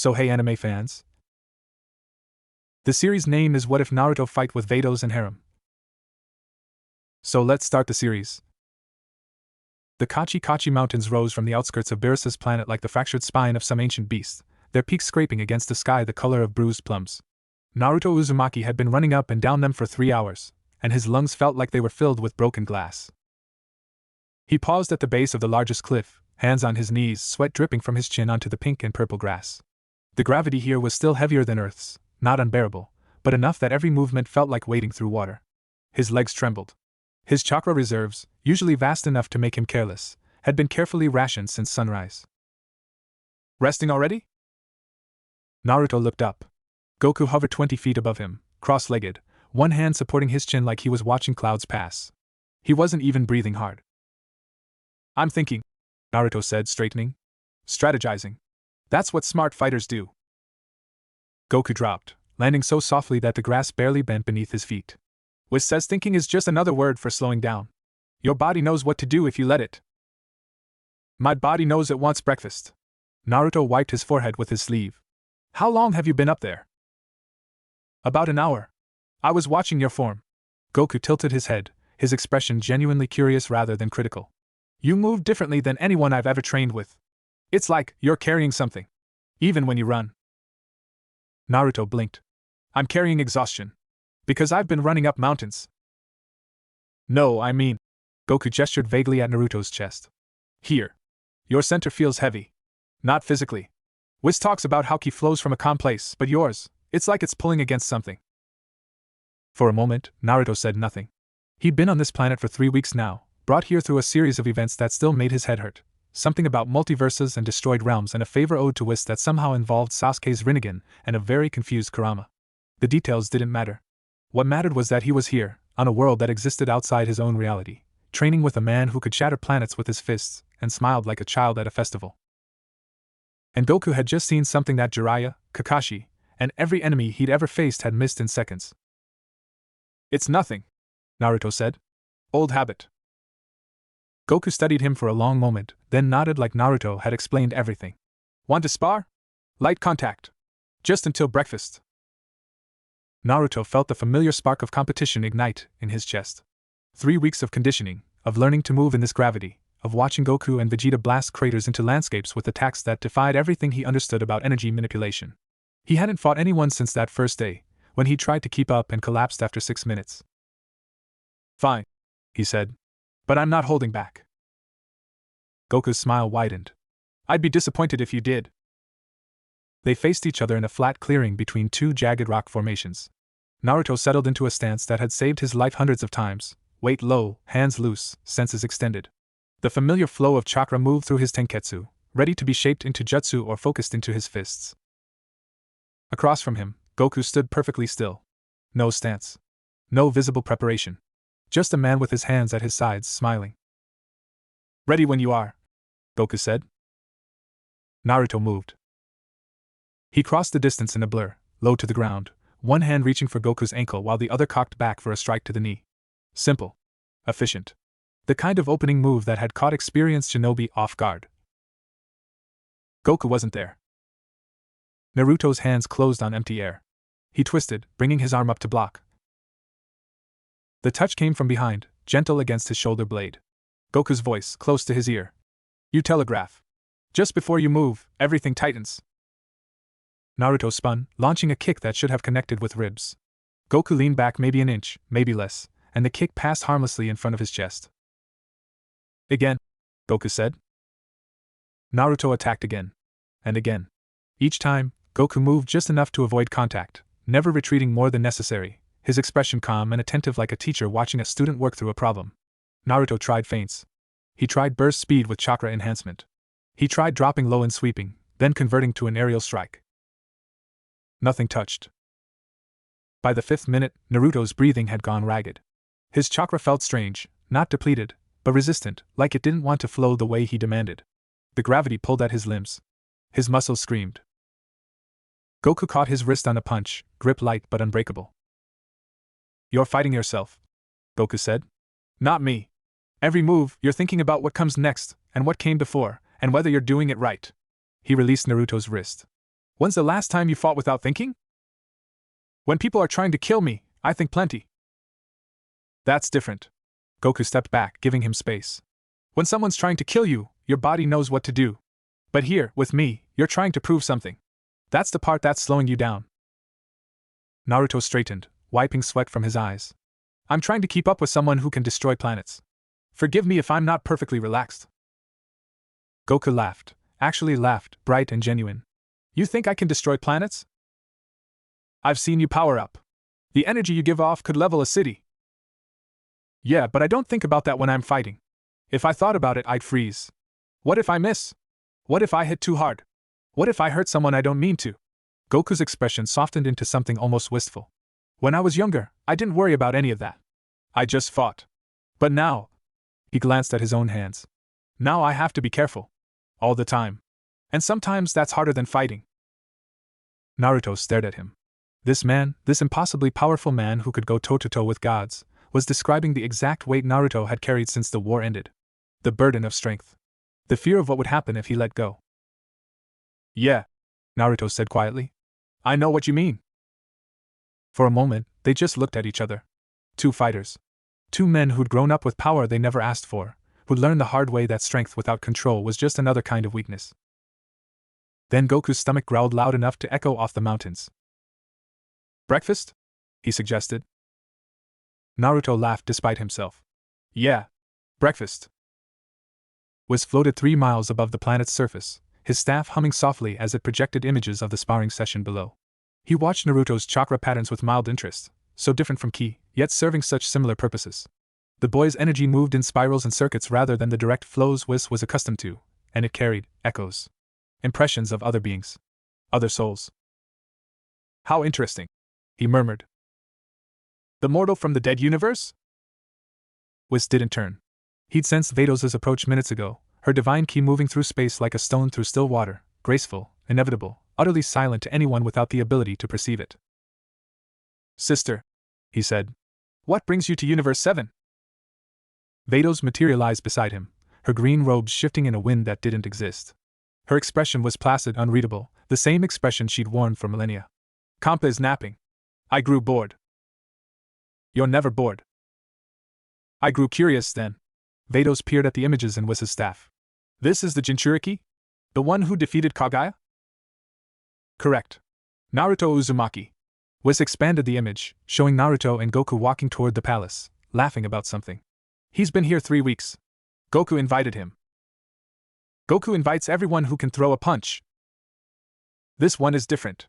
So hey anime fans. The series name is What If Naruto Fight with Vados and Harem. So let's start the series. The Kachi Mountains rose from the outskirts of Beerus' planet like the fractured spine of some ancient beast, their peaks scraping against the sky the color of bruised plums. Naruto Uzumaki had been running up and down them for 3 hours, and his lungs felt like they were filled with broken glass. He paused at the base of the largest cliff, hands on his knees, sweat dripping from his chin onto the pink and purple grass. The gravity here was still heavier than Earth's, not unbearable, but enough that every movement felt like wading through water. His legs trembled. His chakra reserves, usually vast enough to make him careless, had been carefully rationed since sunrise. Resting already? Naruto looked up. Goku hovered 20 feet above him, cross-legged, one hand supporting his chin like he was watching clouds pass. He wasn't even breathing hard. I'm thinking, Naruto said, straightening. Strategizing. That's what smart fighters do. Goku dropped, landing so softly that the grass barely bent beneath his feet. Whis says thinking is just another word for slowing down. Your body knows what to do if you let it. My body knows it wants breakfast. Naruto wiped his forehead with his sleeve. How long have you been up there? About an hour. I was watching your form. Goku tilted his head, his expression genuinely curious rather than critical. You move differently than anyone I've ever trained with. It's like you're carrying something. Even when you run. Naruto blinked. I'm carrying exhaustion. Because I've been running up mountains. No, I mean. Goku gestured vaguely at Naruto's chest. Here. Your center feels heavy. Not physically. Whis talks about how ki flows from a calm place, but yours, it's like it's pulling against something. For a moment, Naruto said nothing. He'd been on this planet for 3 weeks now, brought here through a series of events that still made his head hurt. Something about multiverses and destroyed realms and a favor owed to Whis that somehow involved Sasuke's Rinnegan and a very confused Kurama. The details didn't matter. What mattered was that he was here, on a world that existed outside his own reality, training with a man who could shatter planets with his fists, and smiled like a child at a festival. And Goku had just seen something that Jiraiya, Kakashi, and every enemy he'd ever faced had missed in seconds. It's nothing, Naruto said. Old habit. Goku studied him for a long moment, then nodded like Naruto had explained everything. Want to spar? Light contact. Just until breakfast. Naruto felt the familiar spark of competition ignite in his chest. 3 weeks of conditioning, of learning to move in this gravity, of watching Goku and Vegeta blast craters into landscapes with attacks that defied everything he understood about energy manipulation. He hadn't fought anyone since that first day, when he tried to keep up and collapsed after 6 minutes. Fine, he said. But I'm not holding back. Goku's smile widened. I'd be disappointed if you did. They faced each other in a flat clearing between 2 jagged rock formations. Naruto settled into a stance that had saved his life hundreds of times, weight low, hands loose, senses extended. The familiar flow of chakra moved through his tenketsu, ready to be shaped into jutsu or focused into his fists. Across from him, Goku stood perfectly still. No stance. No visible preparation. Just a man with his hands at his sides, smiling. Ready when you are, Goku said. Naruto moved. He crossed the distance in a blur, low to the ground, one hand reaching for Goku's ankle while the other cocked back for a strike to the knee. Simple. Efficient. The kind of opening move that had caught experienced shinobi off guard. Goku wasn't there. Naruto's hands closed on empty air. He twisted, bringing his arm up to block. The touch came from behind, gentle against his shoulder blade. Goku's voice, close to his ear. You telegraph. Just before you move, everything tightens. Naruto spun, launching a kick that should have connected with ribs. Goku leaned back maybe an inch, maybe less, and the kick passed harmlessly in front of his chest. Again, Goku said. Naruto attacked again. And again. Each time, Goku moved just enough to avoid contact, never retreating more than necessary, his expression calm and attentive like a teacher watching a student work through a problem. Naruto tried feints. He tried burst speed with chakra enhancement. He tried dropping low and sweeping, then converting to an aerial strike. Nothing touched. By the 5th minute, Naruto's breathing had gone ragged. His chakra felt strange, not depleted, but resistant, like it didn't want to flow the way he demanded. The gravity pulled at his limbs. His muscles screamed. Goku caught his wrist on a punch, grip light but unbreakable. You're fighting yourself, Goku said. Not me. Every move, you're thinking about what comes next, and what came before, and whether you're doing it right. He released Naruto's wrist. When's the last time you fought without thinking? When people are trying to kill me, I think plenty. That's different. Goku stepped back, giving him space. When someone's trying to kill you, your body knows what to do. But here, with me, you're trying to prove something. That's the part that's slowing you down. Naruto straightened, wiping sweat from his eyes. I'm trying to keep up with someone who can destroy planets. Forgive me if I'm not perfectly relaxed. Goku laughed, actually laughed, bright and genuine. You think I can destroy planets? I've seen you power up. The energy you give off could level a city. Yeah, but I don't think about that when I'm fighting. If I thought about it, I'd freeze. What if I miss? What if I hit too hard? What if I hurt someone I don't mean to? Goku's expression softened into something almost wistful. When I was younger, I didn't worry about any of that. I just fought. But now, he glanced at his own hands. Now I have to be careful. All the time. And sometimes that's harder than fighting. Naruto stared at him. This man, this impossibly powerful man who could go toe-to-toe with gods, was describing the exact weight Naruto had carried since the war ended. The burden of strength. The fear of what would happen if he let go. Yeah, Naruto said quietly. I know what you mean. For a moment, they just looked at each other. Two fighters. Two men who'd grown up with power they never asked for, who'd learned the hard way that strength without control was just another kind of weakness. Then Goku's stomach growled loud enough to echo off the mountains. Breakfast? He suggested. Naruto laughed despite himself. Yeah, breakfast. Whis floated 3 miles above the planet's surface, his staff humming softly as it projected images of the sparring session below. He watched Naruto's chakra patterns with mild interest, so different from ki, yet serving such similar purposes. The boy's energy moved in spirals and circuits rather than the direct flows Whis was accustomed to, and it carried echoes. Impressions of other beings. Other souls. How interesting, he murmured. The mortal from the dead universe? Whis didn't turn. He'd sensed Vados' approach minutes ago, her divine ki moving through space like a stone through still water, graceful, inevitable, utterly silent to anyone without the ability to perceive it. Sister, he said, what brings you to Universe 7? Vados materialized beside him, her green robes shifting in a wind that didn't exist. Her expression was placid, unreadable, the same expression she'd worn for millennia. Kampa is napping. I grew bored. You're never bored. I grew curious then. Vados peered at the images in Whis' staff. This is the Jinchuriki? The one who defeated Kaguya? Correct. Naruto Uzumaki. Whis expanded the image, showing Naruto and Goku walking toward the palace, laughing about something. He's been here 3 weeks. Goku invited him. Goku invites everyone who can throw a punch. This one is different.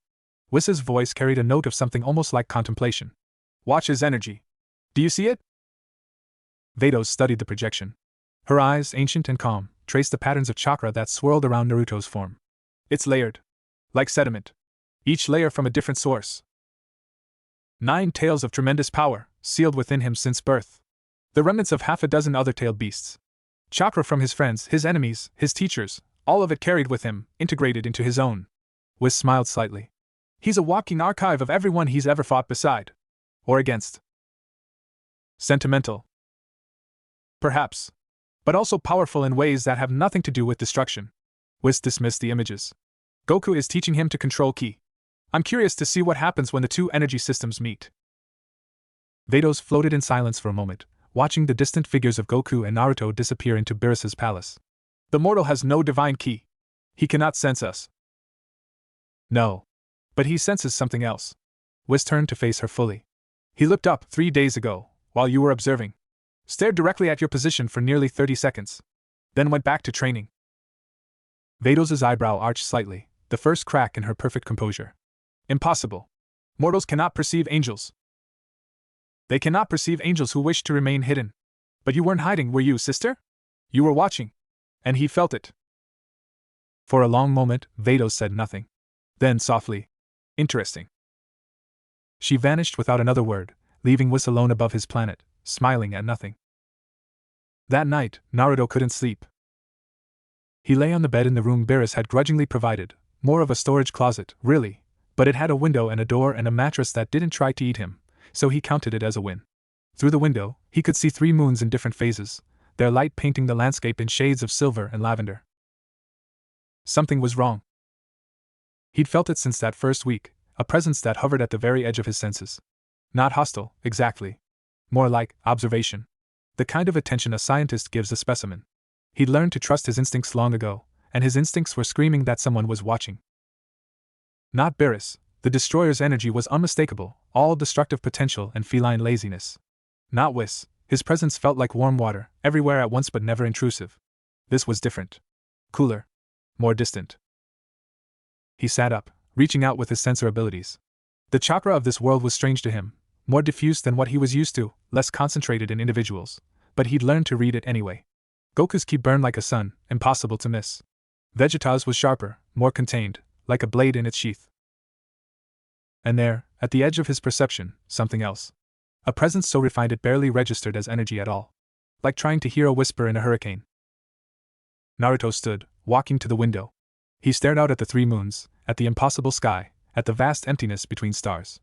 Whis' voice carried a note of something almost like contemplation. Watch his energy. Do you see it? Vados studied the projection. Her eyes, ancient and calm, traced the patterns of chakra that swirled around Naruto's form. It's layered. Like sediment. Each layer from a different source. 9 tales of tremendous power, sealed within him since birth. The remnants of half a dozen other tailed beasts. Chakra from his friends, his enemies, his teachers, all of it carried with him, integrated into his own. Whis smiled slightly. He's a walking archive of everyone he's ever fought beside. Or against. Sentimental. Perhaps. But also powerful in ways that have nothing to do with destruction. Whis dismissed the images. Goku is teaching him to control ki. I'm curious to see what happens when the two energy systems meet. Vados floated in silence for a moment, watching the distant figures of Goku and Naruto disappear into Beerus' palace. The mortal has no divine ki. He cannot sense us. No. But he senses something else. Whis turned to face her fully. He looked up 3 days ago, while you were observing. Stared directly at your position for nearly 30 seconds. Then went back to training. Vados' eyebrow arched slightly, the first crack in her perfect composure. Impossible. Mortals cannot perceive angels. They cannot perceive angels who wish to remain hidden. But you weren't hiding, were you, sister? You were watching. And he felt it. For a long moment, Vados said nothing. Then softly, interesting. She vanished without another word, leaving Whis alone above his planet, smiling at nothing. That night, Naruto couldn't sleep. He lay on the bed in the room Beerus had grudgingly provided, more of a storage closet, really, but it had a window and a door and a mattress that didn't try to eat him, so he counted it as a win. Through the window, he could see 3 moons in different phases, their light painting the landscape in shades of silver and lavender. Something was wrong. He'd felt it since that first week, a presence that hovered at the very edge of his senses. Not hostile, exactly. More like observation. The kind of attention a scientist gives a specimen. He'd learned to trust his instincts long ago, and his instincts were screaming that someone was watching. Not Beerus. The destroyer's energy was unmistakable, all destructive potential and feline laziness. Not Whis. His presence felt like warm water, everywhere at once but never intrusive. This was different. Cooler. More distant. He sat up, reaching out with his sensor abilities. The chakra of this world was strange to him, more diffuse than what he was used to, less concentrated in individuals, but he'd learned to read it anyway. Goku's ki burned like a sun, impossible to miss. Vegeta's was sharper, more contained, like a blade in its sheath. And there, at the edge of his perception, something else. A presence so refined it barely registered as energy at all. Like trying to hear a whisper in a hurricane. Naruto stood, walking to the window. He stared out at the three moons, at the impossible sky, at the vast emptiness between stars.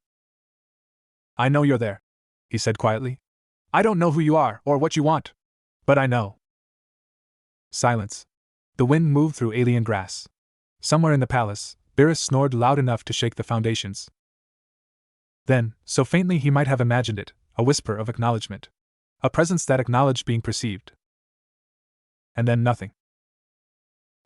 I know you're there, he said quietly. I don't know who you are or what you want, but I know. Silence. The wind moved through alien grass. Somewhere in the palace, Beerus snored loud enough to shake the foundations. Then, so faintly he might have imagined it, a whisper of acknowledgement. A presence that acknowledged being perceived. And then nothing.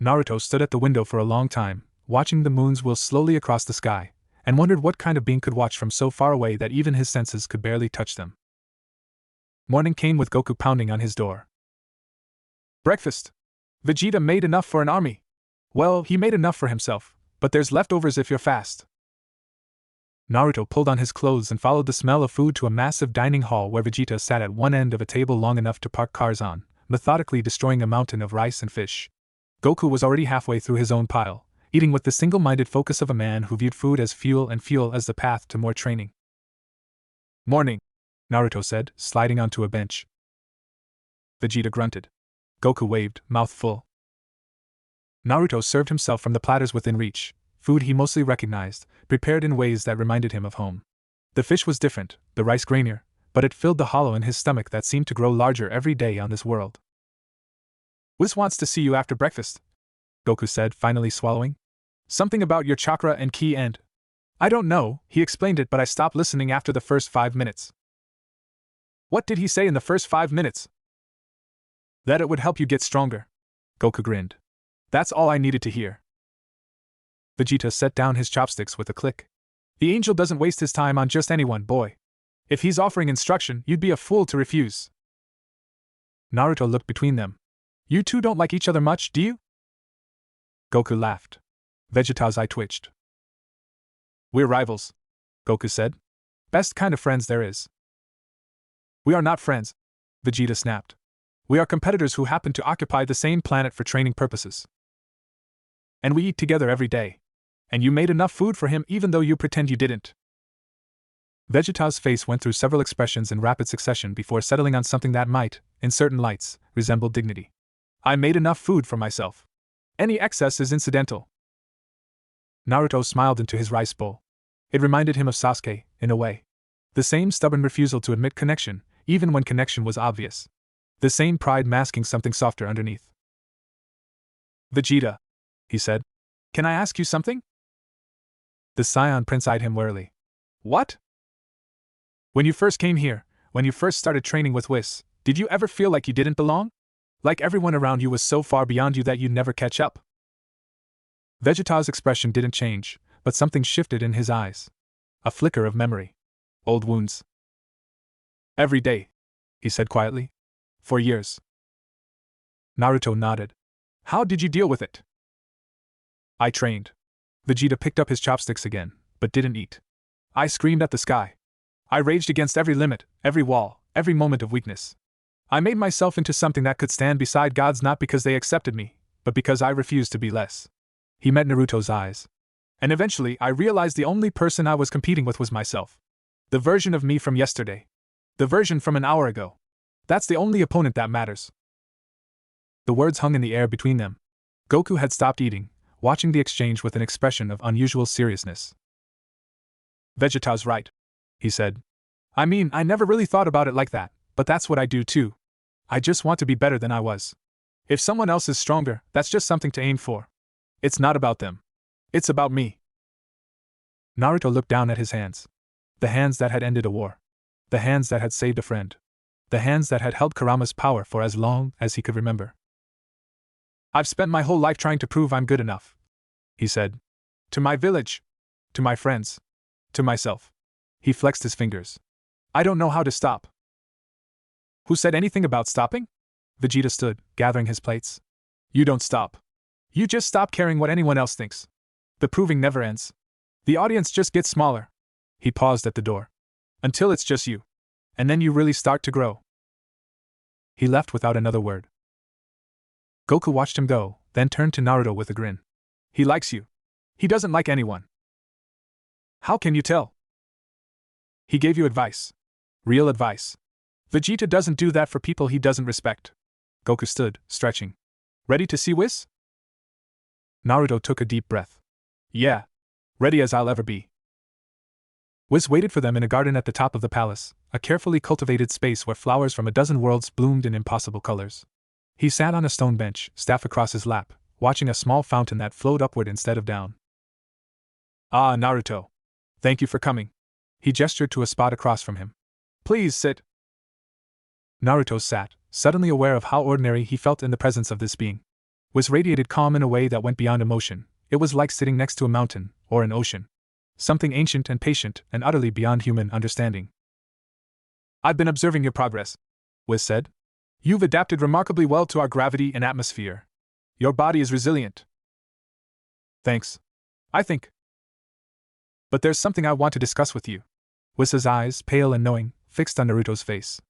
Naruto stood at the window for a long time, watching the moons wheel slowly across the sky, and wondered what kind of being could watch from so far away that even his senses could barely touch them. Morning came with Goku pounding on his door. Breakfast! Vegeta made enough for an army. Well, he made enough for himself, but there's leftovers if you're fast. Naruto pulled on his clothes and followed the smell of food to a massive dining hall where Vegeta sat at one end of a table long enough to park cars on, methodically destroying a mountain of rice and fish. Goku was already halfway through his own pile, eating with the single-minded focus of a man who viewed food as fuel and fuel as the path to more training. Morning, Naruto said, sliding onto a bench. Vegeta grunted. Goku waved, mouth full. Naruto served himself from the platters within reach, food he mostly recognized, prepared in ways that reminded him of home. The fish was different, the rice grainier, but it filled the hollow in his stomach that seemed to grow larger every day on this world. Whis wants to see you after breakfast, Goku said, finally swallowing. Something about your chakra and ki and… I don't know, he explained it, but I stopped listening after the first 5 minutes. What did he say in the first 5 minutes? That it would help you get stronger. Goku grinned. That's all I needed to hear. Vegeta set down his chopsticks with a click. The angel doesn't waste his time on just anyone, boy. If he's offering instruction, you'd be a fool to refuse. Naruto looked between them. You two don't like each other much, do you? Goku laughed. Vegeta's eye twitched. We're rivals, Goku said. Best kind of friends there is. We are not friends, Vegeta snapped. We are competitors who happen to occupy the same planet for training purposes. And we eat together every day. And you made enough food for him even though you pretend you didn't. Vegeta's face went through several expressions in rapid succession before settling on something that might, in certain lights, resemble dignity. I made enough food for myself. Any excess is incidental. Naruto smiled into his rice bowl. It reminded him of Sasuke, in a way. The same stubborn refusal to admit connection, even when connection was obvious. The same pride masking something softer underneath. Vegeta, he said. Can I ask you something? The Scion Prince eyed him warily. What? When you first came here, when you first started training with Whis, did you ever feel like you didn't belong? Like everyone around you was so far beyond you that you'd never catch up? Vegeta's expression didn't change, but something shifted in his eyes. A flicker of memory. Old wounds. Every day, he said quietly. For years. Naruto nodded. How did you deal with it? I trained. Vegeta picked up his chopsticks again, but didn't eat. I screamed at the sky. I raged against every limit, every wall, every moment of weakness. I made myself into something that could stand beside gods not because they accepted me, but because I refused to be less. He met Naruto's eyes. And eventually I realized the only person I was competing with was myself. The version of me from yesterday. The version from an hour ago. That's the only opponent that matters. The words hung in the air between them. Goku had stopped eating, watching the exchange with an expression of unusual seriousness. Vegeta's right, he said. I mean, I never really thought about it like that, but that's what I do too. I just want to be better than I was. If someone else is stronger, that's just something to aim for. It's not about them. It's about me. Naruto looked down at his hands. The hands that had ended a war. The hands that had saved a friend. The hands that had held Kurama's power for as long as he could remember. I've spent my whole life trying to prove I'm good enough, he said. To my village. To my friends. To myself. He flexed his fingers. I don't know how to stop. Who said anything about stopping? Vegeta stood, gathering his plates. You don't stop. You just stop caring what anyone else thinks. The proving never ends. The audience just gets smaller. He paused at the door. Until it's just you. And then you really start to grow. He left without another word. Goku watched him go, then turned to Naruto with a grin. He likes you. He doesn't like anyone. How can you tell? He gave you advice. Real advice. Vegeta doesn't do that for people he doesn't respect. Goku stood, stretching. Ready to see Whis? Naruto took a deep breath. Yeah. Ready as I'll ever be. Whis waited for them in a garden at the top of the palace, a carefully cultivated space where flowers from a dozen worlds bloomed in impossible colors. He sat on a stone bench, staff across his lap, watching a small fountain that flowed upward instead of down. Ah, Naruto. Thank you for coming. He gestured to a spot across from him. Please sit. Naruto sat, suddenly aware of how ordinary he felt in the presence of this being. Whis radiated calm in a way that went beyond emotion. It was like sitting next to a mountain, or an ocean. Something ancient and patient and utterly beyond human understanding. I've been observing your progress, Whis said. You've adapted remarkably well to our gravity and atmosphere. Your body is resilient. Thanks. I think. But there's something I want to discuss with you. Whis' eyes, pale and knowing, fixed on Naruto's face.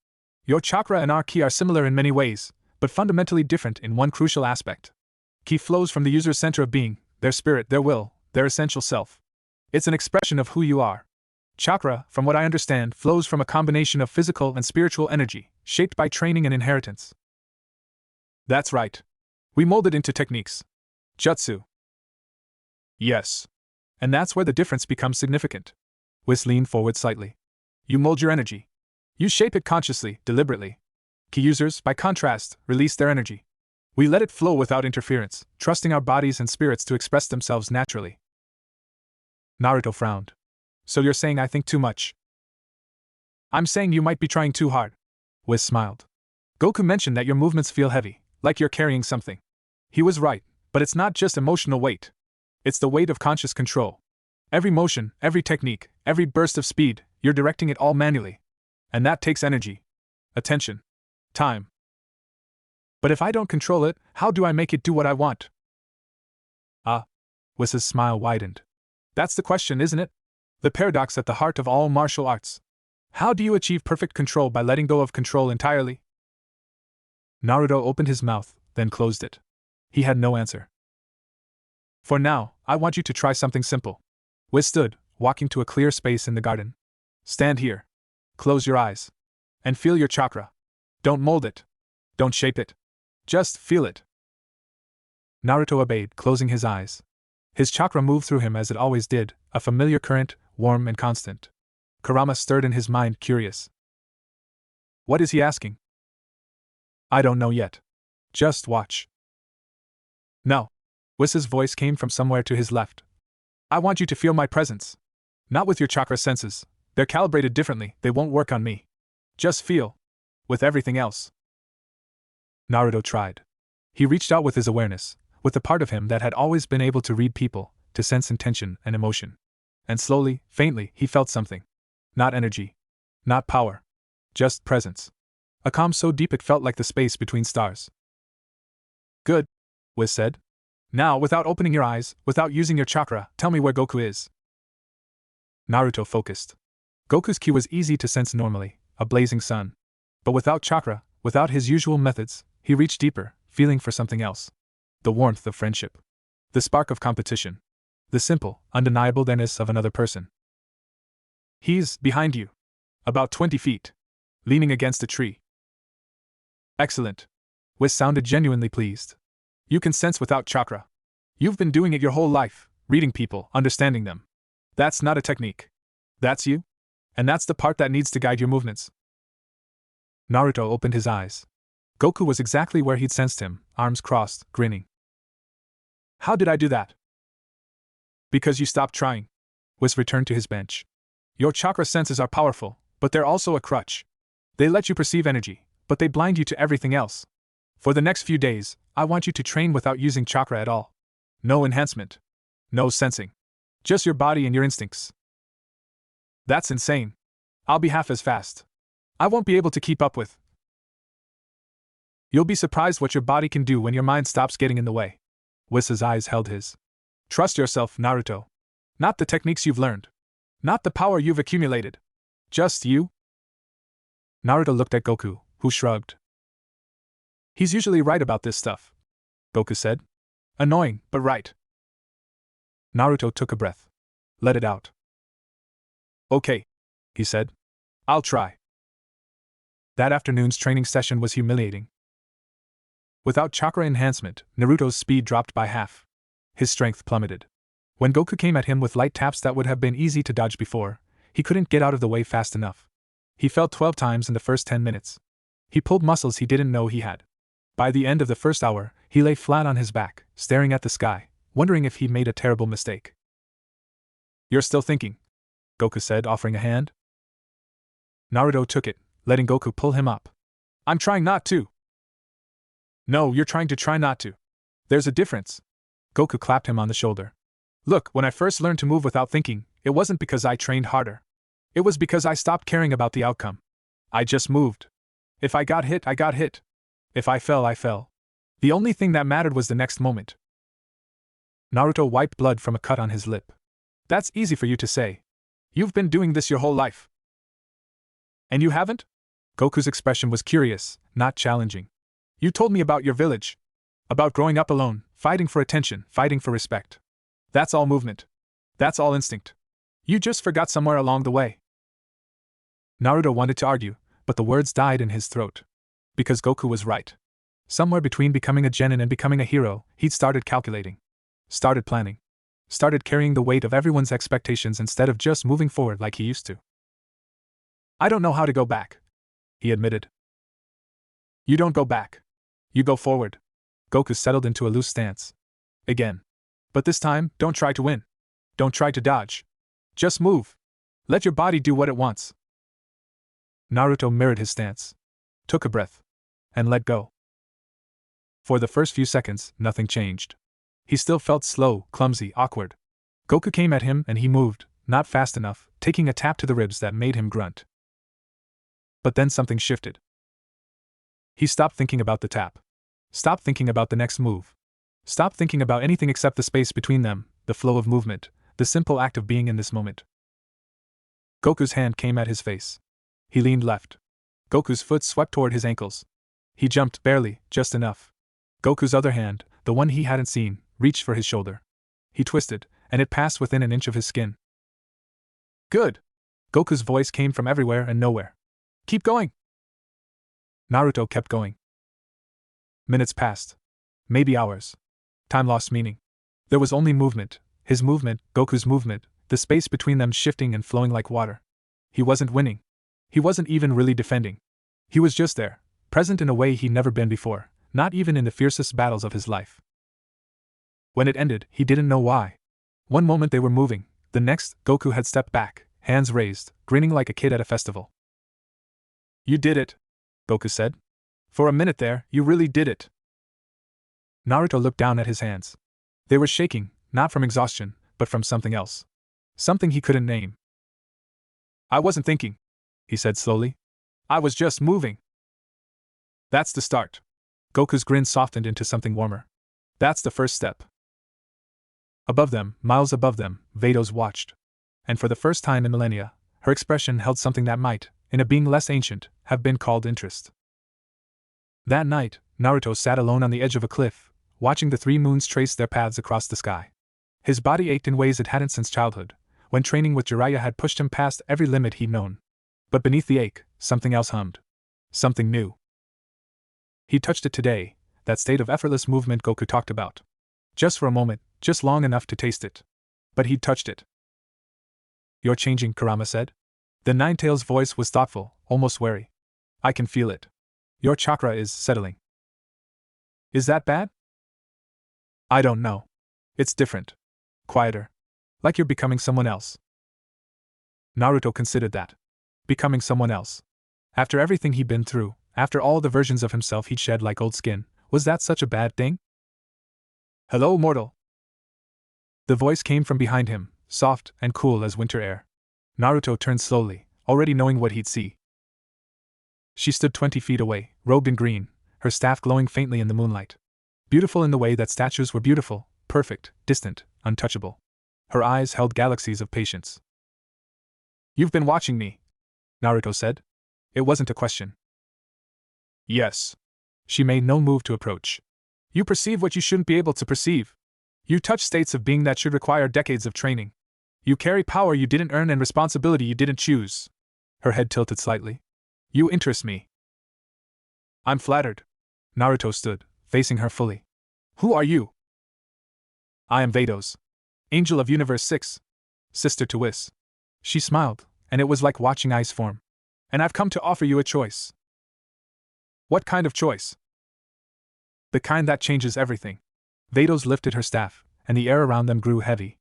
Your chakra and our ki are similar in many ways, but fundamentally different in one crucial aspect. Ki flows from the user's center of being, their spirit, their will, their essential self. It's an expression of who you are. Chakra, from what I understand, flows from a combination of physical and spiritual energy, shaped by training and inheritance. That's right. We mold it into techniques. Jutsu. Yes. And that's where the difference becomes significant. Whis leaned forward slightly. You mold your energy. You shape it consciously, deliberately. Ki users, by contrast, release their energy. We let it flow without interference, trusting our bodies and spirits to express themselves naturally. Naruto frowned. So you're saying I think too much? I'm saying you might be trying too hard. Whis smiled. Goku mentioned that your movements feel heavy, like you're carrying something. He was right, but it's not just emotional weight. It's the weight of conscious control. Every motion, every technique, every burst of speed, you're directing it all manually. And that takes energy. Attention. Time. But if I don't control it, how do I make it do what I want? Ah. Whis' smile widened. That's the question, isn't it? The paradox at the heart of all martial arts. How do you achieve perfect control by letting go of control entirely? Naruto opened his mouth, then closed it. He had no answer. For now, I want you to try something simple. Whis stood, walking to a clear space in the garden. Stand here. Close your eyes. And feel your chakra. Don't mold it. Don't shape it. Just feel it. Naruto obeyed, closing his eyes. His chakra moved through him as it always did, a familiar current, warm and constant. Kurama stirred in his mind, curious. What is he asking? I don't know yet. Just watch. No. Whis' voice came from somewhere to his left. I want you to feel my presence. Not with your chakra senses. They're calibrated differently, they won't work on me. Just feel. With everything else. Naruto tried. He reached out with his awareness, with the part of him that had always been able to read people, to sense intention and emotion. And slowly, faintly, he felt something. Not energy. Not power. Just presence. A calm so deep it felt like the space between stars. Good, Whis said. Now, without opening your eyes, without using your chakra, tell me where Goku is. Naruto focused. Goku's ki was easy to sense normally, a blazing sun. But without chakra, without his usual methods, he reached deeper, feeling for something else. The warmth of friendship. The spark of competition. The simple, undeniable there-ness of another person. He's behind you. About 20 feet. Leaning against a tree. Excellent. Whis sounded genuinely pleased. You can sense without chakra. You've been doing it your whole life, reading people, understanding them. That's not a technique. That's you? And that's the part that needs to guide your movements. Naruto opened his eyes. Goku was exactly where he'd sensed him, arms crossed, grinning. How did I do that? Because you stopped trying. Whis returned to his bench. Your chakra senses are powerful, but they're also a crutch. They let you perceive energy, but they blind you to everything else. For the next few days, I want you to train without using chakra at all. No enhancement. No sensing. Just your body and your instincts. That's insane. I'll be half as fast. I won't be able to keep up with. You'll be surprised what your body can do when your mind stops getting in the way. Whis' eyes held his. Trust yourself, Naruto. Not the techniques you've learned. Not the power you've accumulated. Just you. Naruto looked at Goku, who shrugged. He's usually right about this stuff, Goku said. Annoying, but right. Naruto took a breath. Let it out. Okay, he said. I'll try. That afternoon's training session was humiliating. Without chakra enhancement, Naruto's speed dropped by half. His strength plummeted. When Goku came at him with light taps that would have been easy to dodge before, he couldn't get out of the way fast enough. He fell 12 times in the first 10 minutes. He pulled muscles he didn't know he had. By the end of the first hour, he lay flat on his back, staring at the sky, wondering if he'd made a terrible mistake. You're still thinking, Goku said, offering a hand. Naruto took it, letting Goku pull him up. I'm trying not to. No, you're trying to try not to. There's a difference. Goku clapped him on the shoulder. Look, when I first learned to move without thinking, it wasn't because I trained harder. It was because I stopped caring about the outcome. I just moved. If I got hit, I got hit. If I fell, I fell. The only thing that mattered was the next moment. Naruto wiped blood from a cut on his lip. That's easy for you to say. You've been doing this your whole life. And you haven't? Goku's expression was curious, not challenging. You told me about your village. About growing up alone, fighting for attention, fighting for respect. That's all movement. That's all instinct. You just forgot somewhere along the way. Naruto wanted to argue, but the words died in his throat. Because Goku was right. Somewhere between becoming a genin and becoming a hero, he'd started calculating. Started planning. Started carrying the weight of everyone's expectations instead of just moving forward like he used to. I don't know how to go back, he admitted. You don't go back. You go forward. Goku settled into a loose stance. Again. But this time, don't try to win. Don't try to dodge. Just move. Let your body do what it wants. Naruto mirrored his stance. Took a breath. And let go. For the first few seconds, nothing changed. He still felt slow, clumsy, awkward. Goku came at him and he moved, not fast enough, taking a tap to the ribs that made him grunt. But then something shifted. He stopped thinking about the tap. Stopped thinking about the next move. Stopped thinking about anything except the space between them, the flow of movement, the simple act of being in this moment. Goku's hand came at his face. He leaned left. Goku's foot swept toward his ankles. He jumped barely, just enough. Goku's other hand, the one he hadn't seen, reached for his shoulder. He twisted, and it passed within an inch of his skin. Good! Goku's voice came from everywhere and nowhere. Keep going! Naruto kept going. Minutes passed. Maybe hours. Time lost meaning. There was only movement, his movement, Goku's movement, the space between them shifting and flowing like water. He wasn't winning. He wasn't even really defending. He was just there, present in a way he'd never been before, not even in the fiercest battles of his life. When it ended, he didn't know why. One moment they were moving, the next, Goku had stepped back, hands raised, grinning like a kid at a festival. You did it, Goku said. For a minute there, you really did it. Naruto looked down at his hands. They were shaking, not from exhaustion, but from something else. Something he couldn't name. I wasn't thinking, he said slowly. I was just moving. That's the start. Goku's grin softened into something warmer. That's the first step. Above them, miles above them, Vados watched. And for the first time in millennia, her expression held something that might, in a being less ancient, have been called interest. That night, Naruto sat alone on the edge of a cliff, watching the three moons trace their paths across the sky. His body ached in ways it hadn't since childhood, when training with Jiraiya had pushed him past every limit he'd known. But beneath the ache, something else hummed. Something new. He touched it today, that state of effortless movement Goku talked about. Just for a moment, just long enough to taste it. But he'd touched it. You're changing, Kurama said. The Ninetales' voice was thoughtful, almost wary. I can feel it. Your chakra is settling. Is that bad? I don't know. It's different. Quieter. Like you're becoming someone else. Naruto considered that. Becoming someone else. After everything he'd been through, after all the versions of himself he'd shed like old skin, was that such a bad thing? Hello, mortal. The voice came from behind him, soft and cool as winter air. Naruto turned slowly, already knowing what he'd see. She stood 20 feet away, robed in green, her staff glowing faintly in the moonlight. Beautiful in the way that statues were beautiful, perfect, distant, untouchable. Her eyes held galaxies of patience. You've been watching me, Naruto said. It wasn't a question. Yes. She made no move to approach. You perceive what you shouldn't be able to perceive. You touch states of being that should require decades of training. You carry power you didn't earn and responsibility you didn't choose. Her head tilted slightly. You interest me. I'm flattered. Naruto stood, facing her fully. Who are you? I am Vados, Angel of Universe 6, sister to Whis. She smiled, and it was like watching ice form. And I've come to offer you a choice. What kind of choice? The kind that changes everything. Vados lifted her staff, and the air around them grew heavy.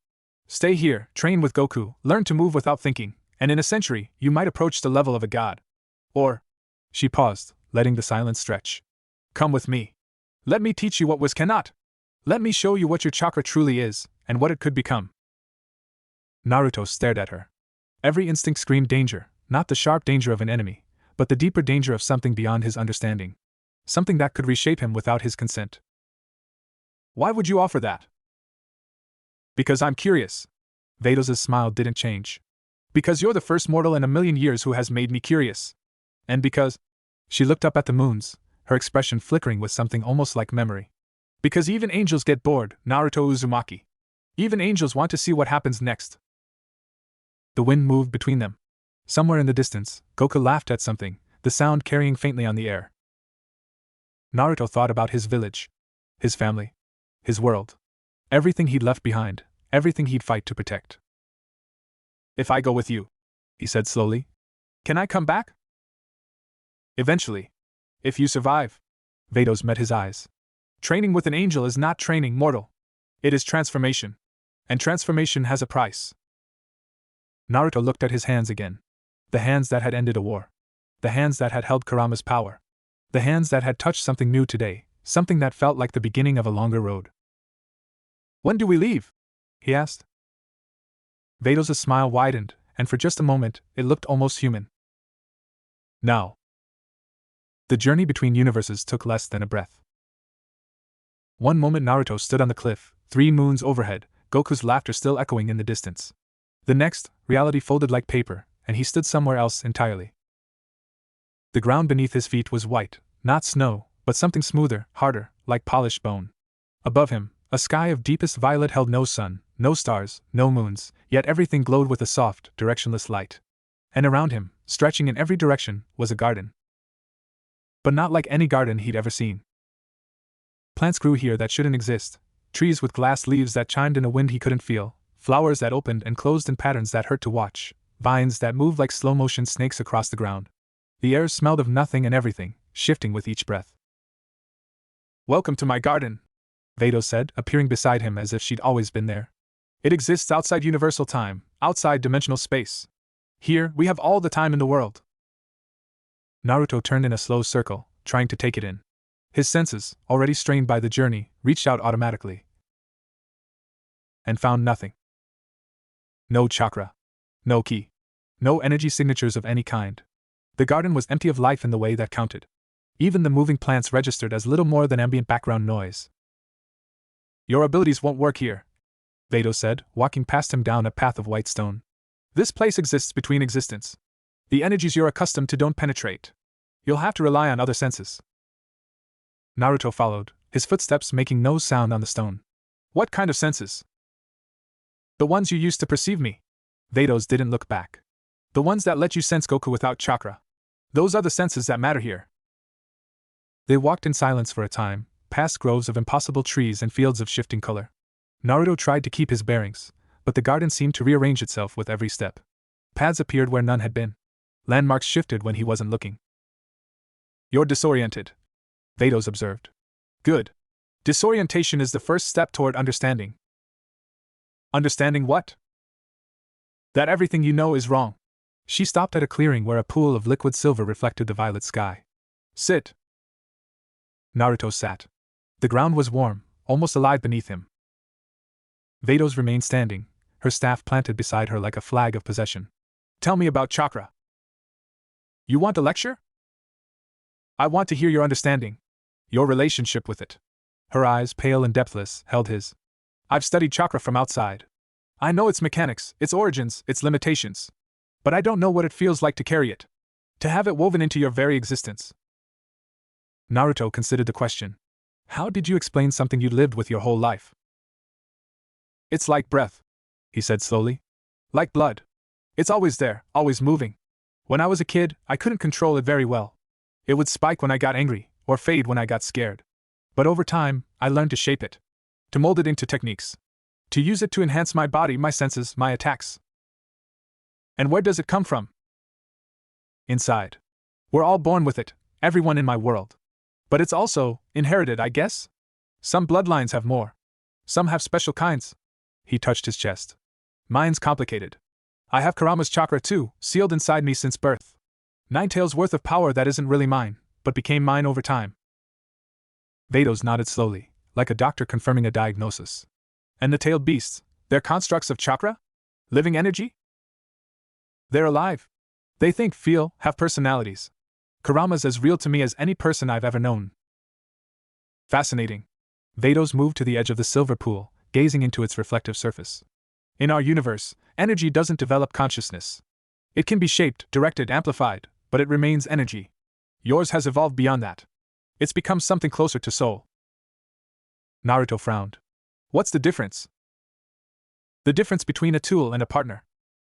Stay here, train with Goku, learn to move without thinking, and in a century, you might approach the level of a god. Or… She paused, letting the silence stretch. Come with me. Let me teach you what Whis cannot. Let me show you what your chakra truly is, and what it could become. Naruto stared at her. Every instinct screamed danger, not the sharp danger of an enemy, but the deeper danger of something beyond his understanding. Something that could reshape him without his consent. Why would you offer that? Because I'm curious. Vados' smile didn't change. Because you're the first mortal in a million years who has made me curious. And because… She looked up at the moons, her expression flickering with something almost like memory. Because even angels get bored, Naruto Uzumaki. Even angels want to see what happens next. The wind moved between them. Somewhere in the distance, Goku laughed at something, the sound carrying faintly on the air. Naruto thought about his village, his family, his world. Everything he'd left behind, everything he'd fight to protect. If I go with you, he said slowly, can I come back? Eventually. If you survive. Vados met his eyes. Training with an angel is not training, mortal. It is transformation. And transformation has a price. Naruto looked at his hands again. The hands that had ended a war. The hands that had held Kurama's power. The hands that had touched something new today, something that felt like the beginning of a longer road. When do we leave? He asked. Vados' smile widened, and for just a moment, it looked almost human. Now. The journey between universes took less than a breath. One moment Naruto stood on the cliff, 3 moons overhead, Goku's laughter still echoing in the distance. The next, reality folded like paper, and he stood somewhere else entirely. The ground beneath his feet was white, not snow, but something smoother, harder, like polished bone. Above him, a sky of deepest violet held no sun, no stars, no moons, yet everything glowed with a soft, directionless light. And around him, stretching in every direction, was a garden. But not like any garden he'd ever seen. Plants grew here that shouldn't exist, trees with glass leaves that chimed in a wind he couldn't feel, flowers that opened and closed in patterns that hurt to watch, vines that moved like slow-motion snakes across the ground. The air smelled of nothing and everything, shifting with each breath. Welcome to my garden, Vados said, appearing beside him as if she'd always been there. It exists outside universal time, outside dimensional space. Here, we have all the time in the world. Naruto turned in a slow circle, trying to take it in. His senses, already strained by the journey, reached out automatically. And found nothing. No chakra. No ki. No energy signatures of any kind. The garden was empty of life in the way that counted. Even the moving plants registered as little more than ambient background noise. Your abilities won't work here, Vados said, walking past him down a path of white stone. This place exists between existence. The energies you're accustomed to don't penetrate. You'll have to rely on other senses. Naruto followed, his footsteps making no sound on the stone. What kind of senses? The ones you used to perceive me. Vados didn't look back. The ones that let you sense Goku without chakra. Those are the senses that matter here. They walked in silence for a time, past groves of impossible trees and fields of shifting color. Naruto tried to keep his bearings, but the garden seemed to rearrange itself with every step. Paths appeared where none had been. Landmarks shifted when he wasn't looking. You're disoriented, Vados observed. Good. Disorientation is the first step toward understanding. Understanding what? That everything you know is wrong. She stopped at a clearing where a pool of liquid silver reflected the violet sky. Sit. Naruto sat. The ground was warm, almost alive beneath him. Vados remained standing, her staff planted beside her like a flag of possession. Tell me about chakra. You want a lecture? I want to hear your understanding. Your relationship with it. Her eyes, pale and depthless, held his. I've studied chakra from outside. I know its mechanics, its origins, its limitations. But I don't know what it feels like to carry it. To have it woven into your very existence. Naruto considered the question. How did you explain something you lived with your whole life? It's like breath, he said slowly. Like blood. It's always there, always moving. When I was a kid, I couldn't control it very well. It would spike when I got angry, or fade when I got scared. But over time, I learned to shape it. To mold it into techniques. To use it to enhance my body, my senses, my attacks. And where does it come from? Inside. We're all born with it, everyone in my world. But it's also inherited, I guess? Some bloodlines have more. Some have special kinds. He touched his chest. Mine's complicated. I have Kurama's chakra too, sealed inside me since birth. 9 taels worth of power that isn't really mine, but became mine over time. Vados nodded slowly, like a doctor confirming a diagnosis. And the tailed beasts, they're constructs of chakra? Living energy? They're alive. They think, feel, have personalities. Kurama's as real to me as any person I've ever known. Fascinating. Vados moved to the edge of the silver pool, gazing into its reflective surface. In our universe, energy doesn't develop consciousness. It can be shaped, directed, amplified, but it remains energy. Yours has evolved beyond that. It's become something closer to soul. Naruto frowned. What's the difference? The difference between a tool and a partner.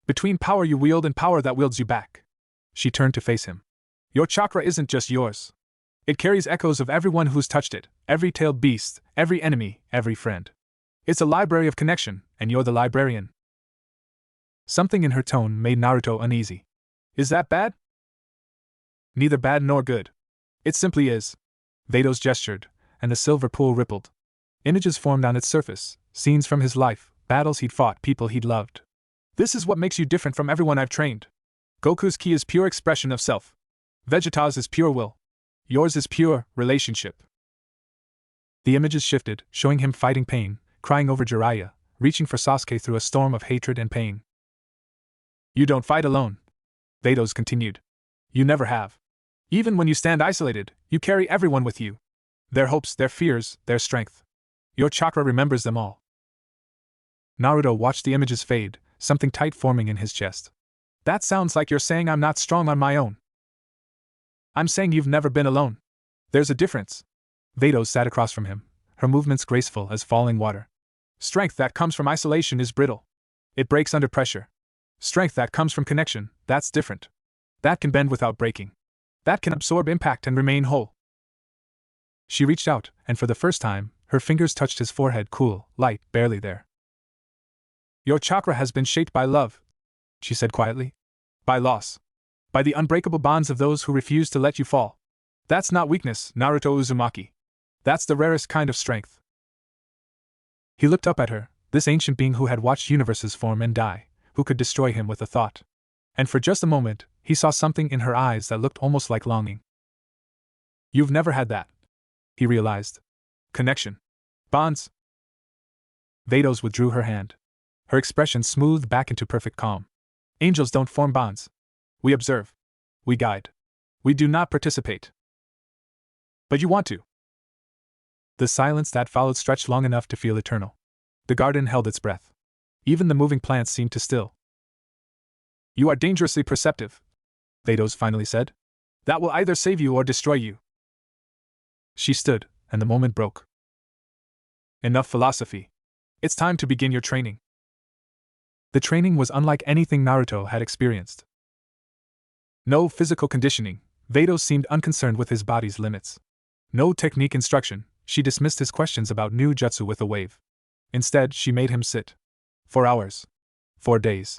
Between power you wield and power that wields you back. She turned to face him. Your chakra isn't just yours. It carries echoes of everyone who's touched it, every tailed beast, every enemy, every friend. It's a library of connection, and you're the librarian. Something in her tone made Naruto uneasy. Is that bad? Neither bad nor good. It simply is. Vados gestured, and the silver pool rippled. Images formed on its surface, scenes from his life, battles he'd fought, people he'd loved. This is what makes you different from everyone I've trained. Goku's ki is pure expression of self. Vegeta's is pure will. Yours is pure relationship. The images shifted, showing him fighting pain, crying over Jiraiya, reaching for Sasuke through a storm of hatred and pain. You don't fight alone. Vados continued. You never have. Even when you stand isolated, you carry everyone with you. Their hopes, their fears, their strength. Your chakra remembers them all. Naruto watched the images fade, something tight forming in his chest. That sounds like you're saying I'm not strong on my own. I'm saying you've never been alone. There's a difference. Vados sat across from him, her movements graceful as falling water. Strength that comes from isolation is brittle. It breaks under pressure. Strength that comes from connection, that's different. That can bend without breaking. That can absorb impact and remain whole. She reached out, and for the first time, her fingers touched his forehead, cool, light, barely there. Your chakra has been shaped by love, she said quietly. By loss. By the unbreakable bonds of those who refuse to let you fall. That's not weakness, Naruto Uzumaki. That's the rarest kind of strength. He looked up at her, this ancient being who had watched universes form and die, who could destroy him with a thought. And for just a moment, he saw something in her eyes that looked almost like longing. You've never had that, he realized. Connection. Bonds. Vados withdrew her hand. Her expression smoothed back into perfect calm. Angels don't form bonds. We observe. We guide. We do not participate. But you want to. The silence that followed stretched long enough to feel eternal. The garden held its breath. Even the moving plants seemed to still. You are dangerously perceptive, Vados finally said. That will either save you or destroy you. She stood, and the moment broke. Enough philosophy. It's time to begin your training. The training was unlike anything Naruto had experienced. No physical conditioning, Vados seemed unconcerned with his body's limits. No technique instruction, she dismissed his questions about new jutsu with a wave. Instead, she made him sit. 4 hours. 4 days.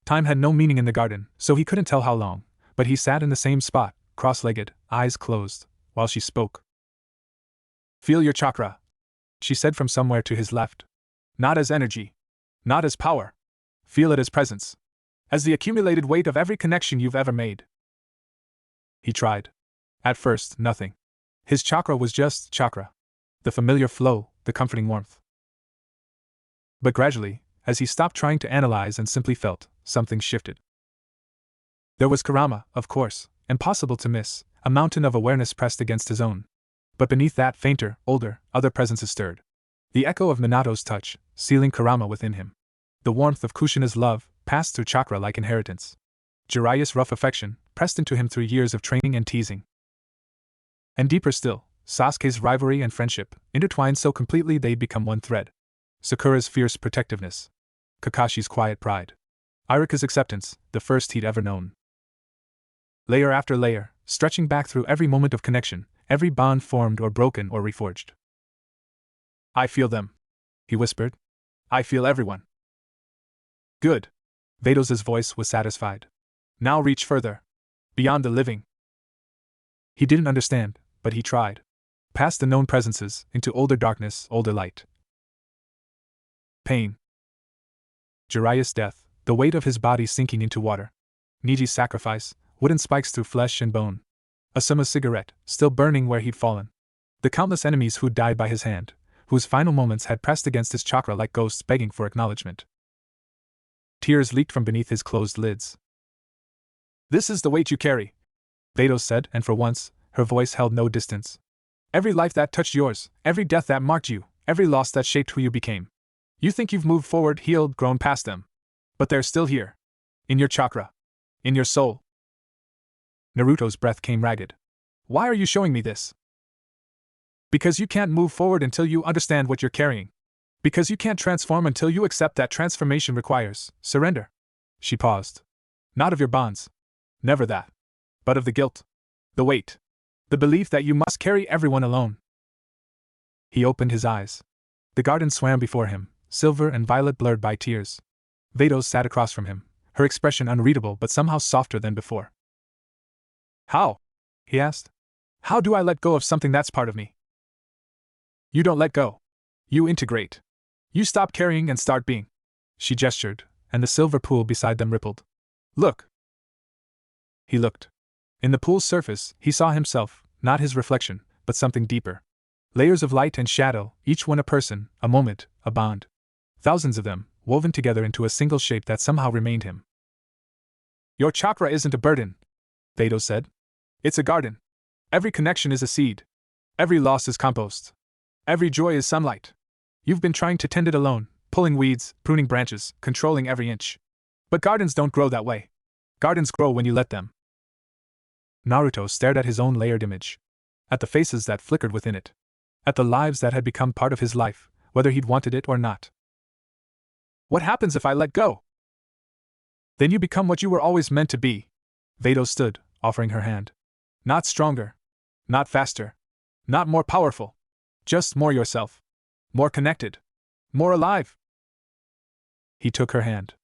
Time had no meaning in the garden, so he couldn't tell how long, but he sat in the same spot, cross-legged, eyes closed, while she spoke. Feel your chakra, she said from somewhere to his left. Not as energy. Not as power. Feel it as presence. As the accumulated weight of every connection you've ever made. He tried. At first, nothing. His chakra was just chakra. The familiar flow, the comforting warmth. But gradually, as he stopped trying to analyze and simply felt, something shifted. There was Kurama, of course, impossible to miss, a mountain of awareness pressed against his own. But beneath that fainter, older, other presences stirred. The echo of Minato's touch, sealing Kurama within him. The warmth of Kushina's love, passed through chakra like inheritance. Jiraiya's rough affection, pressed into him through years of training and teasing. And deeper still, Sasuke's rivalry and friendship, intertwined so completely they'd become one thread. Sakura's fierce protectiveness. Kakashi's quiet pride. Iruka's acceptance, the first he'd ever known. Layer after layer, stretching back through every moment of connection, every bond formed or broken or reforged. I feel them, he whispered. I feel everyone. Good. Vados' voice was satisfied. Now reach further. Beyond the living. He didn't understand, but he tried. Past the known presences, into older darkness, older light. Pain. Jiraiya's death, the weight of his body sinking into water. Niji's sacrifice, wooden spikes through flesh and bone. Asuma's cigarette, still burning where he'd fallen. The countless enemies who'd died by his hand, whose final moments had pressed against his chakra like ghosts begging for acknowledgement. Tears leaked from beneath his closed lids. This is the weight you carry, Vados said, and for once, her voice held no distance. Every life that touched yours, every death that marked you, every loss that shaped who you became. You think you've moved forward, healed, grown past them. But they're still here. In your chakra. In your soul. Naruto's breath came ragged. Why are you showing me this? Because you can't move forward until you understand what you're carrying. Because you can't transform until you accept that transformation requires surrender. She paused. Not of your bonds. Never that. But of the guilt. The weight. The belief that you must carry everyone alone. He opened his eyes. The garden swam before him, silver and violet blurred by tears. Vados sat across from him, her expression unreadable but somehow softer than before. How? He asked. How do I let go of something that's part of me? You don't let go. You integrate. You stop carrying and start being. She gestured, and the silver pool beside them rippled. Look. He looked. In the pool's surface, he saw himself, not his reflection, but something deeper. Layers of light and shadow, each one a person, a moment, a bond. Thousands of them, woven together into a single shape that somehow remained him. Your chakra isn't a burden, Vados said. It's a garden. Every connection is a seed. Every loss is compost. Every joy is sunlight. You've been trying to tend it alone, pulling weeds, pruning branches, controlling every inch. But gardens don't grow that way. Gardens grow when you let them. Naruto stared at his own layered image. At the faces that flickered within it. At the lives that had become part of his life, whether he'd wanted it or not. What happens if I let go? Then you become what you were always meant to be. Vados stood, offering her hand. Not stronger. Not faster. Not more powerful. Just more yourself. More connected. More alive. He took her hand.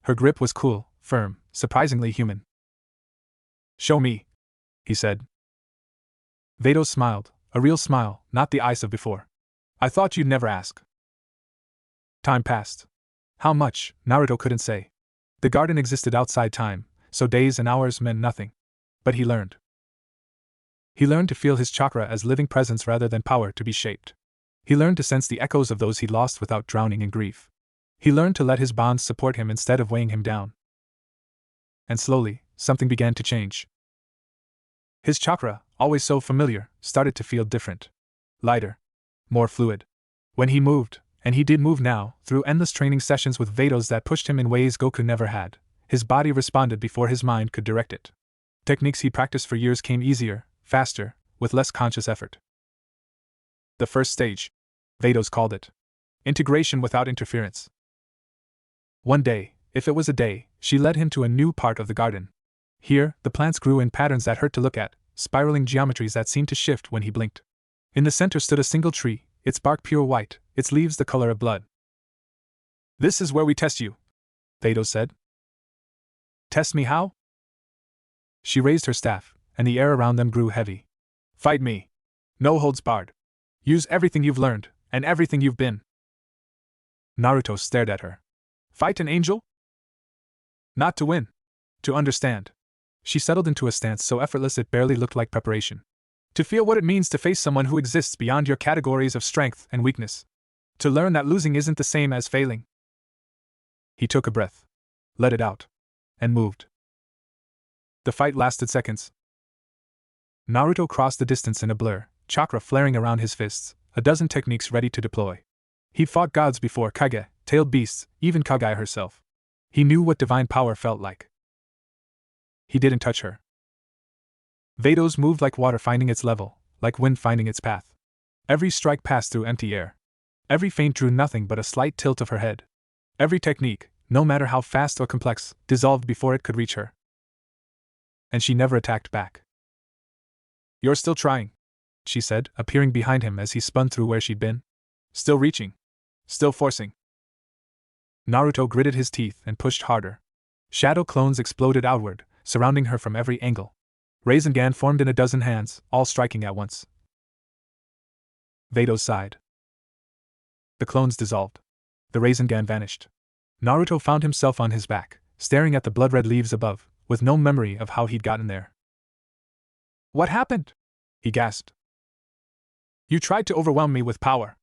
Her grip was cool, firm, surprisingly human. Show me, he said. Vados smiled, a real smile, not the ice of before. I thought you'd never ask. Time passed. How much, Naruto couldn't say. The garden existed outside time, so days and hours meant nothing. But he learned. He learned to feel his chakra as living presence rather than power to be shaped. He learned to sense the echoes of those he lost without drowning in grief. He learned to let his bonds support him instead of weighing him down. And slowly, something began to change. His chakra, always so familiar, started to feel different. Lighter. More fluid. When he moved, and he did move now, through endless training sessions with Vados that pushed him in ways Goku never had, his body responded before his mind could direct it. Techniques he practiced for years came easier, faster, with less conscious effort. The first stage, Vados called it. Integration without interference. One day, if it was a day, she led him to a new part of the garden. Here, the plants grew in patterns that hurt to look at, spiraling geometries that seemed to shift when he blinked. In the center stood a single tree, its bark pure white, its leaves the color of blood. This is where we test you, Vados said. Test me how? She raised her staff, and the air around them grew heavy. Fight me. No holds barred. Use everything you've learned, and everything you've been. Naruto stared at her. Fight an angel? Not to win. To understand. She settled into a stance so effortless it barely looked like preparation. To feel what it means to face someone who exists beyond your categories of strength and weakness. To learn that losing isn't the same as failing. He took a breath, let it out, and moved. The fight lasted seconds. Naruto crossed the distance in a blur, chakra flaring around his fists, a dozen techniques ready to deploy. He'd fought gods before, Kage, tailed beasts, even Kage herself. He knew what divine power felt like. He didn't touch her. Vados moved like water finding its level, like wind finding its path. Every strike passed through empty air. Every feint drew nothing but a slight tilt of her head. Every technique, no matter how fast or complex, dissolved before it could reach her. And she never attacked back. "You're still trying," she said, appearing behind him as he spun through where she'd been. "Still reaching. Still forcing." Naruto gritted his teeth and pushed harder. Shadow clones exploded outward, surrounding her from every angle. Rasengan formed in a dozen hands, all striking at once. Vados sighed. The clones dissolved. The Rasengan vanished. Naruto found himself on his back, staring at the blood-red leaves above, with no memory of how he'd gotten there. "What happened?" he gasped. "You tried to overwhelm me with power."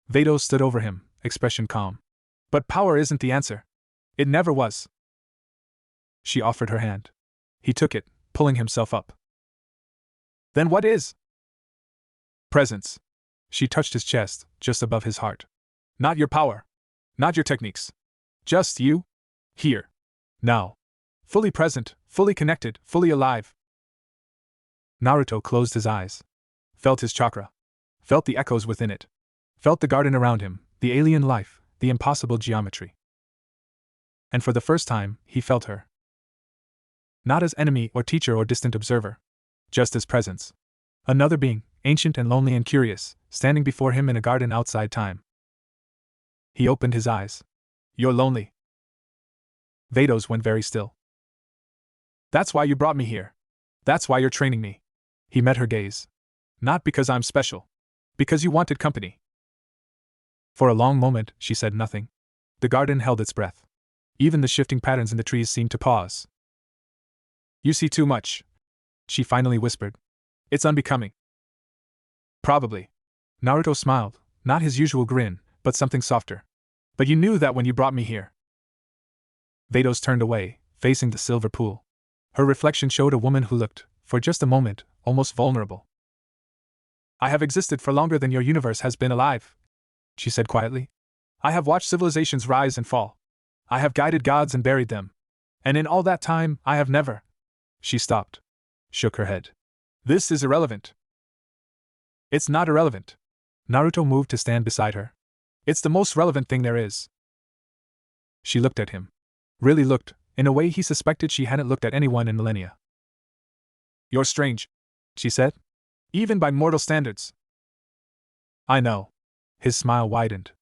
Vados stood over him, expression calm. "But power isn't the answer. It never was." She offered her hand. He took it, pulling himself up. "Then what is?" "Presence." She touched his chest, just above his heart. "Not your power. Not your techniques. Just you. Here. Now. Fully present, fully connected, fully alive." Naruto closed his eyes. Felt his chakra. Felt the echoes within it. Felt the garden around him, the alien life, the impossible geometry. And for the first time, he felt her. Not as enemy or teacher or distant observer. Just as presence. Another being, ancient and lonely and curious, standing before him in a garden outside time. He opened his eyes. "You're lonely." Vados went very still. "That's why you brought me here. That's why you're training me." He met her gaze. "Not because I'm special. Because you wanted company." For a long moment, she said nothing. The garden held its breath. Even the shifting patterns in the trees seemed to pause. "You see too much," she finally whispered. "It's unbecoming." "Probably." Naruto smiled, not his usual grin, but something softer. "But you knew that when you brought me here." Vados turned away, facing the silver pool. Her reflection showed a woman who looked, for just a moment, almost vulnerable. "I have existed for longer than your universe has been alive," she said quietly. "I have watched civilizations rise and fall. I have guided gods and buried them. And in all that time, I have never—" She stopped. Shook her head. "This is irrelevant." "It's not irrelevant." Naruto moved to stand beside her. "It's the most relevant thing there is." She looked at him. Really looked, in a way he suspected she hadn't looked at anyone in millennia. "You're strange," she said. "Even by mortal standards." "I know." His smile widened.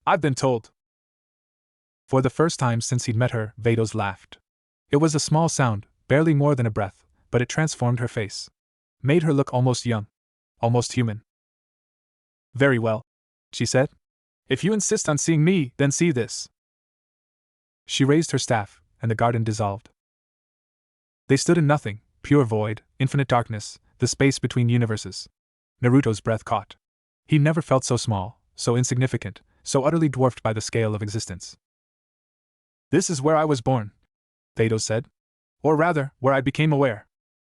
"I've been told." For the first time since he'd met her, Vados laughed. It was a small sound, barely more than a breath, but it transformed her face. Made her look almost young. Almost human. "Very well," she said. "If you insist on seeing me, then see this." She raised her staff, and the garden dissolved. They stood in nothing, pure void, infinite darkness, the space between universes. Naruto's breath caught. He never felt so small, so insignificant, so utterly dwarfed by the scale of existence. "This is where I was born," Vados said. "Or rather, where I became aware.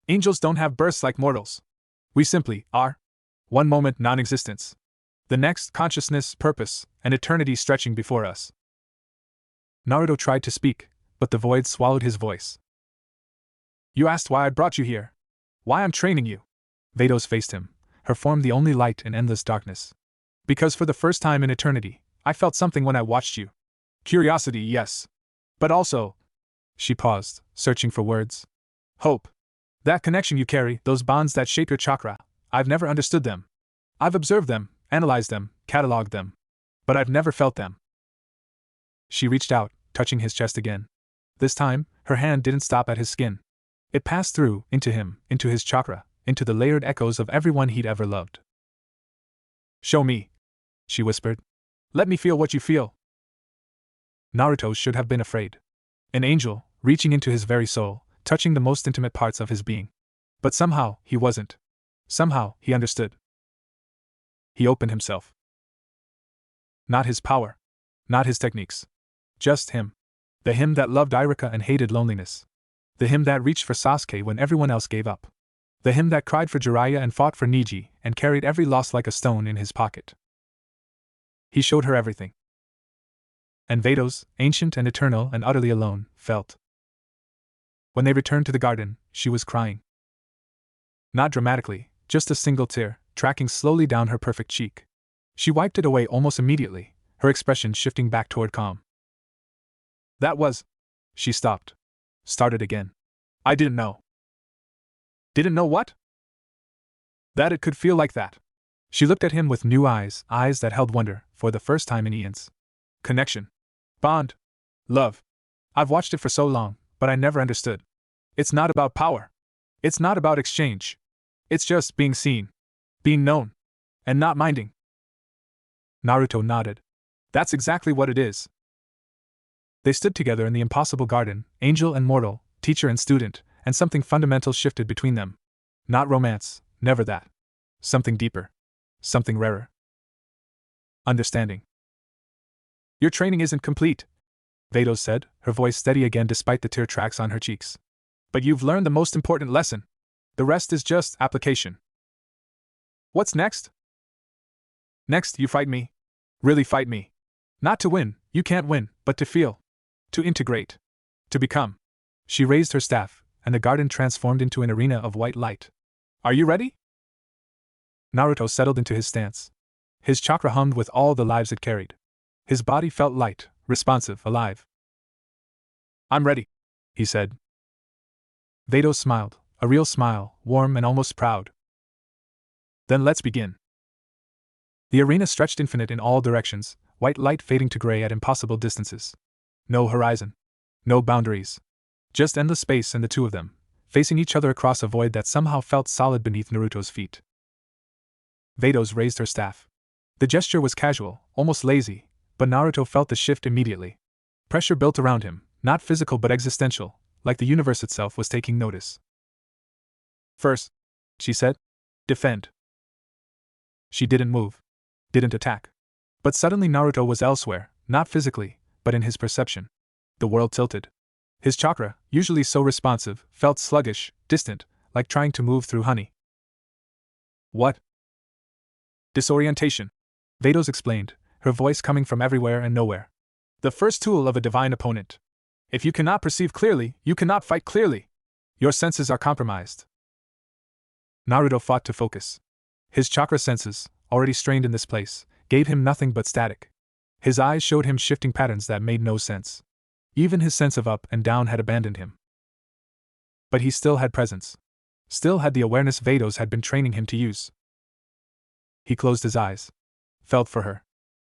Angels don't have births like mortals. We simply are. One moment non-existence. The next consciousness, purpose, and eternity stretching before us." Naruto tried to speak, but the void swallowed his voice. "You asked why I brought you here. Why I'm training you." Vados faced him, her form the only light in endless darkness. "Because for the first time in eternity, I felt something when I watched you. Curiosity, yes. But also—" She paused, searching for words. "Hope. That connection you carry, those bonds that shape your chakra, I've never understood them. I've observed them, analyzed them, catalogued them. But I've never felt them." She reached out, touching his chest again. This time, her hand didn't stop at his skin. It passed through, into him, into his chakra, into the layered echoes of everyone he'd ever loved. "Show me," she whispered. "Let me feel what you feel." Naruto should have been afraid. An angel, reaching into his very soul, touching the most intimate parts of his being. But somehow, he wasn't. Somehow, he understood. He opened himself. Not his power. Not his techniques. Just him. The him that loved Irika and hated loneliness. The him that reached for Sasuke when everyone else gave up. The him that cried for Jiraiya and fought for Niji and carried every loss like a stone in his pocket. He showed her everything. And Vados, ancient and eternal and utterly alone, felt. When they returned to the garden, she was crying. Not dramatically, just a single tear, tracking slowly down her perfect cheek. She wiped it away almost immediately, her expression shifting back toward calm. That was. She stopped. Started again. I didn't know. Didn't know what? That it could feel like that. She looked at him with new eyes, eyes that held wonder, for the first time in eons. Connection. Bond. Love. I've watched it for so long, but I never understood. It's not about power. It's not about exchange. It's just being seen. Being known. And not minding. Naruto nodded. That's exactly what it is. They stood together in the impossible garden, angel and mortal, teacher and student, and something fundamental shifted between them. Not romance, never that. Something deeper. Something rarer. Understanding. Your training isn't complete, Vados said, her voice steady again despite the tear tracks on her cheeks. But you've learned the most important lesson. The rest is just application. What's next? Next, you fight me. Really fight me. Not to win, you can't win, but to feel. To integrate. To become. She raised her staff, and the garden transformed into an arena of white light. Are you ready? Naruto settled into his stance. His chakra hummed with all the lives it carried. His body felt light, responsive, alive. I'm ready, he said. Vados smiled, a real smile, warm and almost proud. Then let's begin. The arena stretched infinite in all directions, white light fading to gray at impossible distances. No horizon. No boundaries. Just endless space and the two of them, facing each other across a void that somehow felt solid beneath Naruto's feet. Vados raised her staff. The gesture was casual, almost lazy, but Naruto felt the shift immediately. Pressure built around him, not physical but existential, like the universe itself was taking notice. First, she said, defend. She didn't move. Didn't attack. But suddenly Naruto was elsewhere, not physically, but in his perception. The world tilted. His chakra, usually so responsive, felt sluggish, distant, like trying to move through honey. What? Disorientation, Vados explained, her voice coming from everywhere and nowhere. The first tool of a divine opponent. If you cannot perceive clearly, you cannot fight clearly. Your senses are compromised. Naruto fought to focus. His chakra senses, already strained in this place, gave him nothing but static. His eyes showed him shifting patterns that made no sense. Even his sense of up and down had abandoned him. But he still had presence. Still had the awareness Vados had been training him to use. He closed his eyes. Felt for her.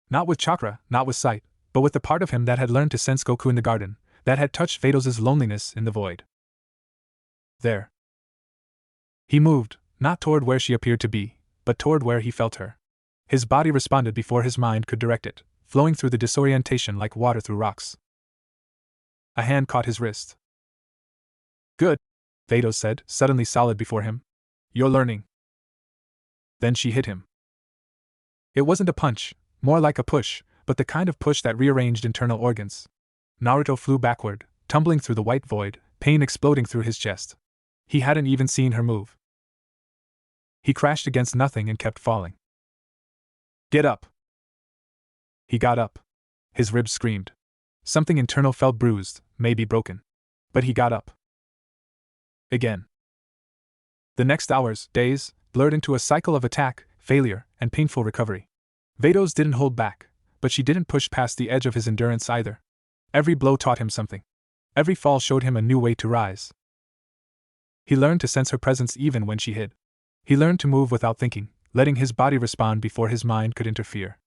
Not with chakra, not with sight, but with the part of him that had learned to sense Goku in the garden, that had touched Vados's loneliness in the void. There. He moved, not toward where she appeared to be, but toward where he felt her. His body responded before his mind could direct it, flowing through the disorientation like water through rocks. A hand caught his wrist. Good, Vados said, suddenly solid before him. You're learning. Then she hit him. It wasn't a punch, more like a push, but the kind of push that rearranged internal organs. Naruto flew backward, tumbling through the white void, pain exploding through his chest. He hadn't even seen her move. He crashed against nothing and kept falling. Get up. He got up. His ribs screamed. Something internal felt bruised, maybe broken. But he got up. Again. The next hours, days, blurred into a cycle of attack, failure, and painful recovery. Vados didn't hold back, but she didn't push past the edge of his endurance either. Every blow taught him something. Every fall showed him a new way to rise. He learned to sense her presence even when she hid. He learned to move without thinking, letting his body respond before his mind could interfere.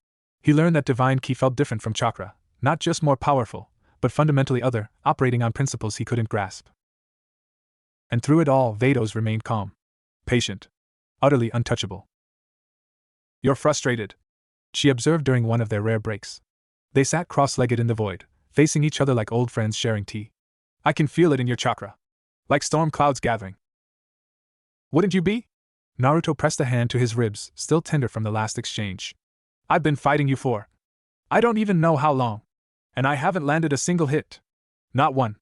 He learned that divine ki felt different from chakra, not just more powerful, but fundamentally other, operating on principles he couldn't grasp. And through it all, Vados remained calm. Patient. Utterly untouchable. You're frustrated, she observed during one of their rare breaks. They sat cross-legged in the void, facing each other like old friends sharing tea. I can feel it in your chakra. Like storm clouds gathering. Wouldn't you be? Naruto pressed a hand to his ribs, still tender from the last exchange. I've been fighting you for I don't even know how long. And I haven't landed a single hit. Not one.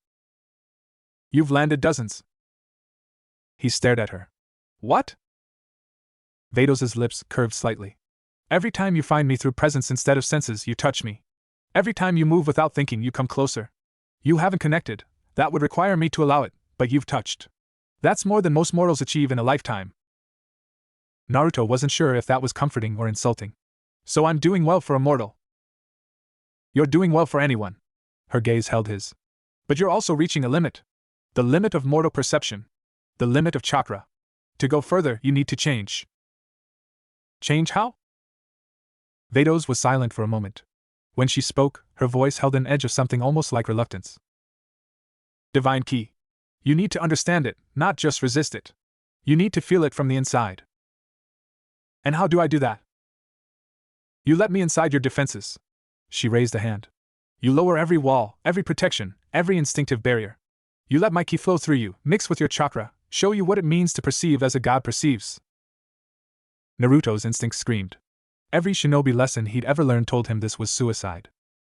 You've landed dozens. He stared at her. What? Vados' lips curved slightly. Every time you find me through presence instead of senses, you touch me. Every time you move without thinking, you come closer. You haven't connected. That would require me to allow it, but you've touched. That's more than most mortals achieve in a lifetime. Naruto wasn't sure if that was comforting or insulting. So I'm doing well for a mortal. You're doing well for anyone. Her gaze held his. But you're also reaching a limit. The limit of mortal perception. The limit of chakra. To go further, you need to change. Change how? Vados was silent for a moment. When she spoke, her voice held an edge of something almost like reluctance. Divine Key. You need to understand it, not just resist it. You need to feel it from the inside. And how do I do that? You let me inside your defenses. She raised a hand. You lower every wall, every protection, every instinctive barrier. You let my ki flow through you, mix with your chakra, show you what it means to perceive as a god perceives. Naruto's instinct screamed. Every shinobi lesson he'd ever learned told him this was suicide.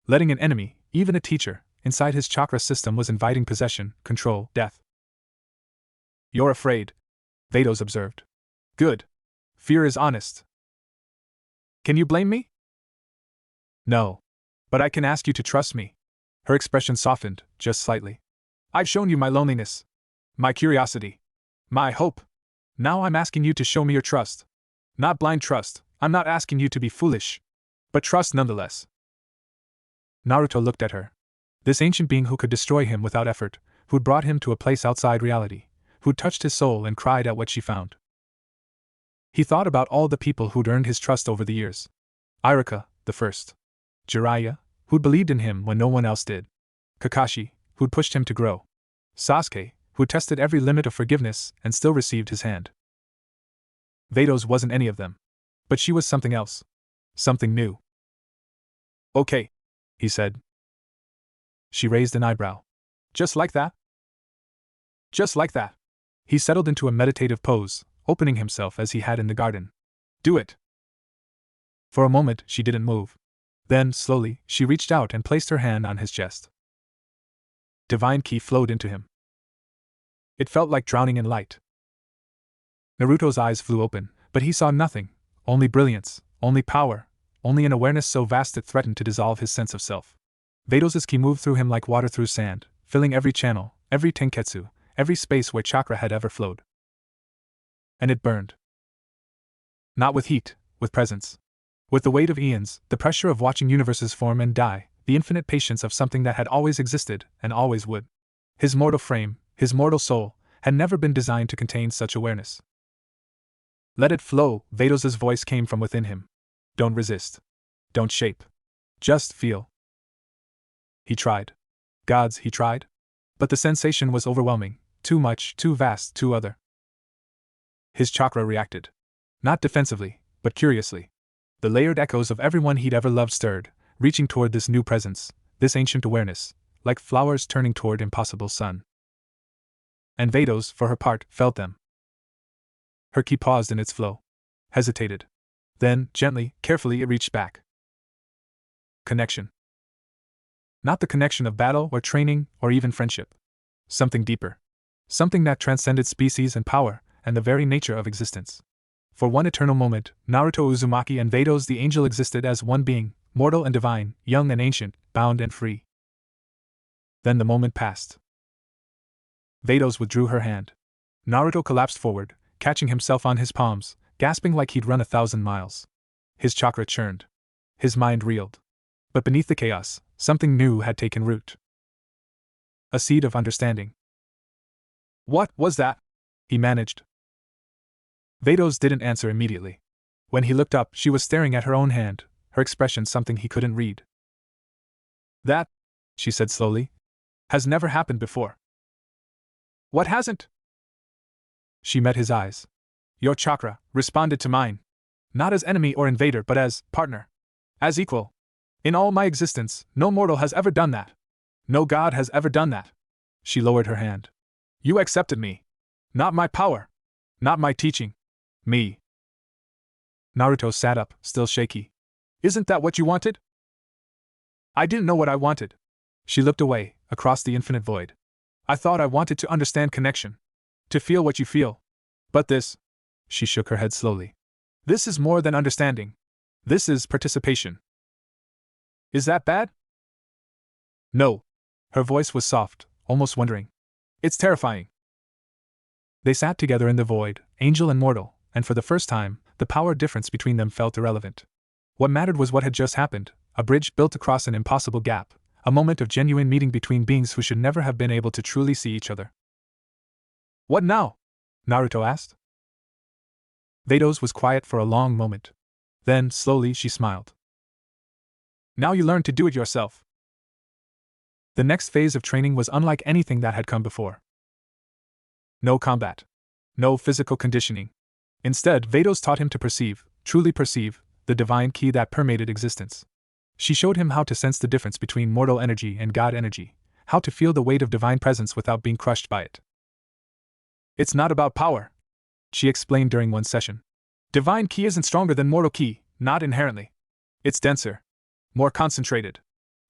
Letting an enemy, even a teacher, inside his chakra system was inviting possession, control, death. You're afraid, Vados observed. Good. Fear is honest. Can you blame me? No. But I can ask you to trust me. Her expression softened, just slightly. I've shown you my loneliness. My curiosity. My hope. Now I'm asking you to show me your trust. Not blind trust, I'm not asking you to be foolish. But trust nonetheless. Naruto looked at her. This ancient being who could destroy him without effort, who'd brought him to a place outside reality, who'd touched his soul and cried at what she found. He thought about all the people who'd earned his trust over the years. Iruka, the first. Jiraiya, who'd believed in him when no one else did. Kakashi, who'd pushed him to grow. Sasuke, who'd tested every limit of forgiveness and still received his hand. Vados wasn't any of them. But she was something else. Something new. Okay, he said. She raised an eyebrow. Just like that? Just like that. He settled into a meditative pose, opening himself as he had in the garden. Do it. For a moment, she didn't move. Then, slowly, she reached out and placed her hand on his chest. Divine Ki flowed into him. It felt like drowning in light. Naruto's eyes flew open, but he saw nothing, only brilliance, only power, only an awareness so vast it threatened to dissolve his sense of self. Vados' ki moved through him like water through sand, filling every channel, every tenketsu, every space where chakra had ever flowed. And it burned. Not with heat, with presence. With the weight of eons, the pressure of watching universes form and die, the infinite patience of something that had always existed, and always would. His mortal frame, his mortal soul, had never been designed to contain such awareness. Let it flow, Vados' voice came from within him. Don't resist. Don't shape. Just feel. He tried. Gods, he tried. But the sensation was overwhelming, too much, too vast, too other. His chakra reacted. Not defensively, but curiously. The layered echoes of everyone he'd ever loved stirred, reaching toward this new presence, this ancient awareness, like flowers turning toward impossible sun. And Vados, for her part, felt them. Her ki paused in its flow. Hesitated. Then, gently, carefully it reached back. Connection. Not the connection of battle or training or even friendship. Something deeper. Something that transcended species and power, and the very nature of existence. For one eternal moment, Naruto Uzumaki and Vados the angel existed as one being, mortal and divine, young and ancient, bound and free. Then the moment passed. Vados withdrew her hand. Naruto collapsed forward, catching himself on his palms, gasping like he'd run 1,000 miles. His chakra churned. His mind reeled. But beneath the chaos, something new had taken root. A seed of understanding. What was that? He managed. Vados didn't answer immediately. When he looked up, she was staring at her own hand, her expression something he couldn't read. That, she said slowly, has never happened before. What hasn't? She met his eyes. Your chakra responded to mine. Not as enemy or invader, but as partner. As equal. In all my existence, no mortal has ever done that. No god has ever done that. She lowered her hand. You accepted me. Not my power. Not my teaching. Me. Naruto sat up, still shaky. Isn't that what you wanted? I didn't know what I wanted. She looked away, across the infinite void. I thought I wanted to understand connection. To feel what you feel. But this. She shook her head slowly. This is more than understanding. This is participation. Is that bad? No. Her voice was soft, almost wondering. It's terrifying. They sat together in the void, angel and mortal, and for the first time, the power difference between them felt irrelevant. What mattered was what had just happened, a bridge built across an impossible gap, a moment of genuine meeting between beings who should never have been able to truly see each other. What now? Naruto asked. Vados was quiet for a long moment. Then, slowly, she smiled. Now you learn to do it yourself. The next phase of training was unlike anything that had come before. No combat. No physical conditioning. Instead, Vados taught him to perceive, truly perceive, the divine ki that permeated existence. She showed him how to sense the difference between mortal energy and God energy, how to feel the weight of divine presence without being crushed by it. It's not about power, she explained during one session. Divine ki isn't stronger than mortal ki, not inherently. It's denser. More concentrated.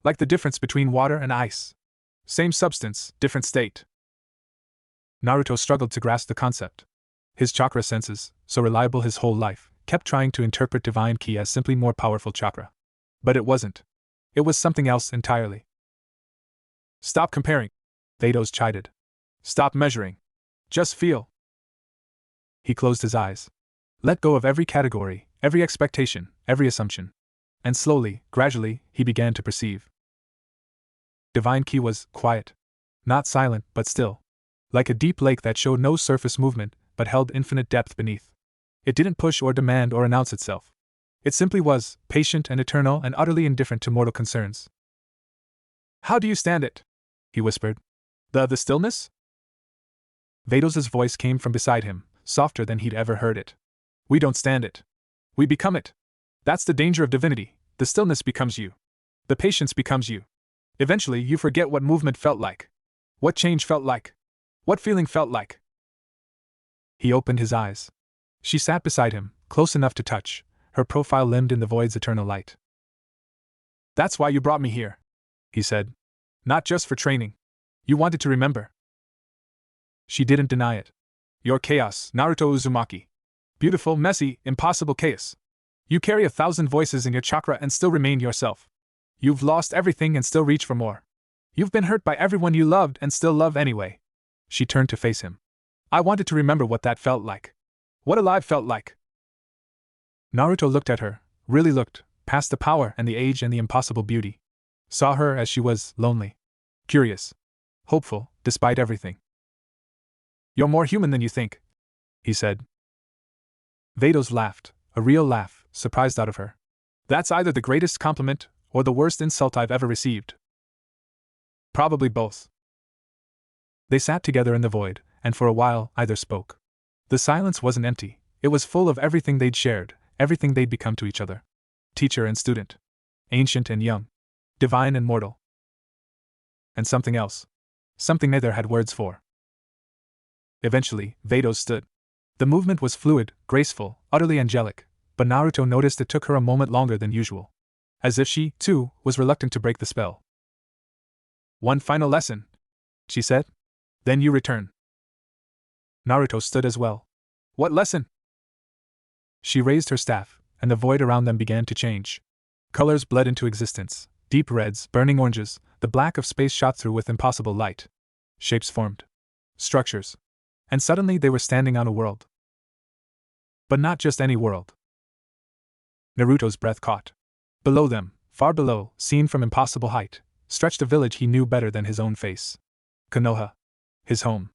Like the difference between water and ice. Same substance, different state. Naruto struggled to grasp the concept. His chakra senses, so reliable his whole life, kept trying to interpret divine ki as simply more powerful chakra. But it wasn't. It was something else entirely. Stop comparing, Vados chided. Stop measuring. Just feel. He closed his eyes. Let go of every category, every expectation, every assumption. And slowly, gradually, he began to perceive. Divine ki was quiet. Not silent, but still. Like a deep lake that showed no surface movement, but held infinite depth beneath. It didn't push or demand or announce itself. It simply was, patient and eternal and utterly indifferent to mortal concerns. How do you stand it? He whispered. The stillness? Vados's voice came from beside him, softer than he'd ever heard it. We don't stand it. We become it. That's the danger of divinity. The stillness becomes you. The patience becomes you. Eventually, you forget what movement felt like. What change felt like. What feeling felt like. He opened his eyes. She sat beside him, close enough to touch, her profile limned in the void's eternal light. That's why you brought me here, he said. Not just for training. You wanted to remember. She didn't deny it. Your chaos, Naruto Uzumaki. Beautiful, messy, impossible chaos. You carry 1,000 voices in your chakra and still remain yourself. You've lost everything and still reach for more. You've been hurt by everyone you loved and still love anyway. She turned to face him. I wanted to remember what that felt like. What alive felt like. Naruto looked at her, really looked, past the power and the age and the impossible beauty. Saw her as she was, lonely. Curious. Hopeful, despite everything. You're more human than you think, he said. Vados laughed, a real laugh, surprised out of her. That's either the greatest compliment or the worst insult I've ever received. Probably both. They sat together in the void, and for a while, either spoke. The silence wasn't empty, it was full of everything they'd shared, everything they'd become to each other. Teacher and student. Ancient and young. Divine and mortal. And something else. Something neither had words for. Eventually, Vados stood. The movement was fluid, graceful, utterly angelic, but Naruto noticed it took her a moment longer than usual. As if she, too, was reluctant to break the spell. One final lesson, she said. Then you return. Naruto stood as well. What lesson? She raised her staff, and the void around them began to change. Colors bled into existence, deep reds, burning oranges, the black of space shot through with impossible light. Shapes formed. Structures. And suddenly they were standing on a world. But not just any world. Naruto's breath caught. Below them, far below, seen from impossible height, stretched a village he knew better than his own face. Kenoha. His home.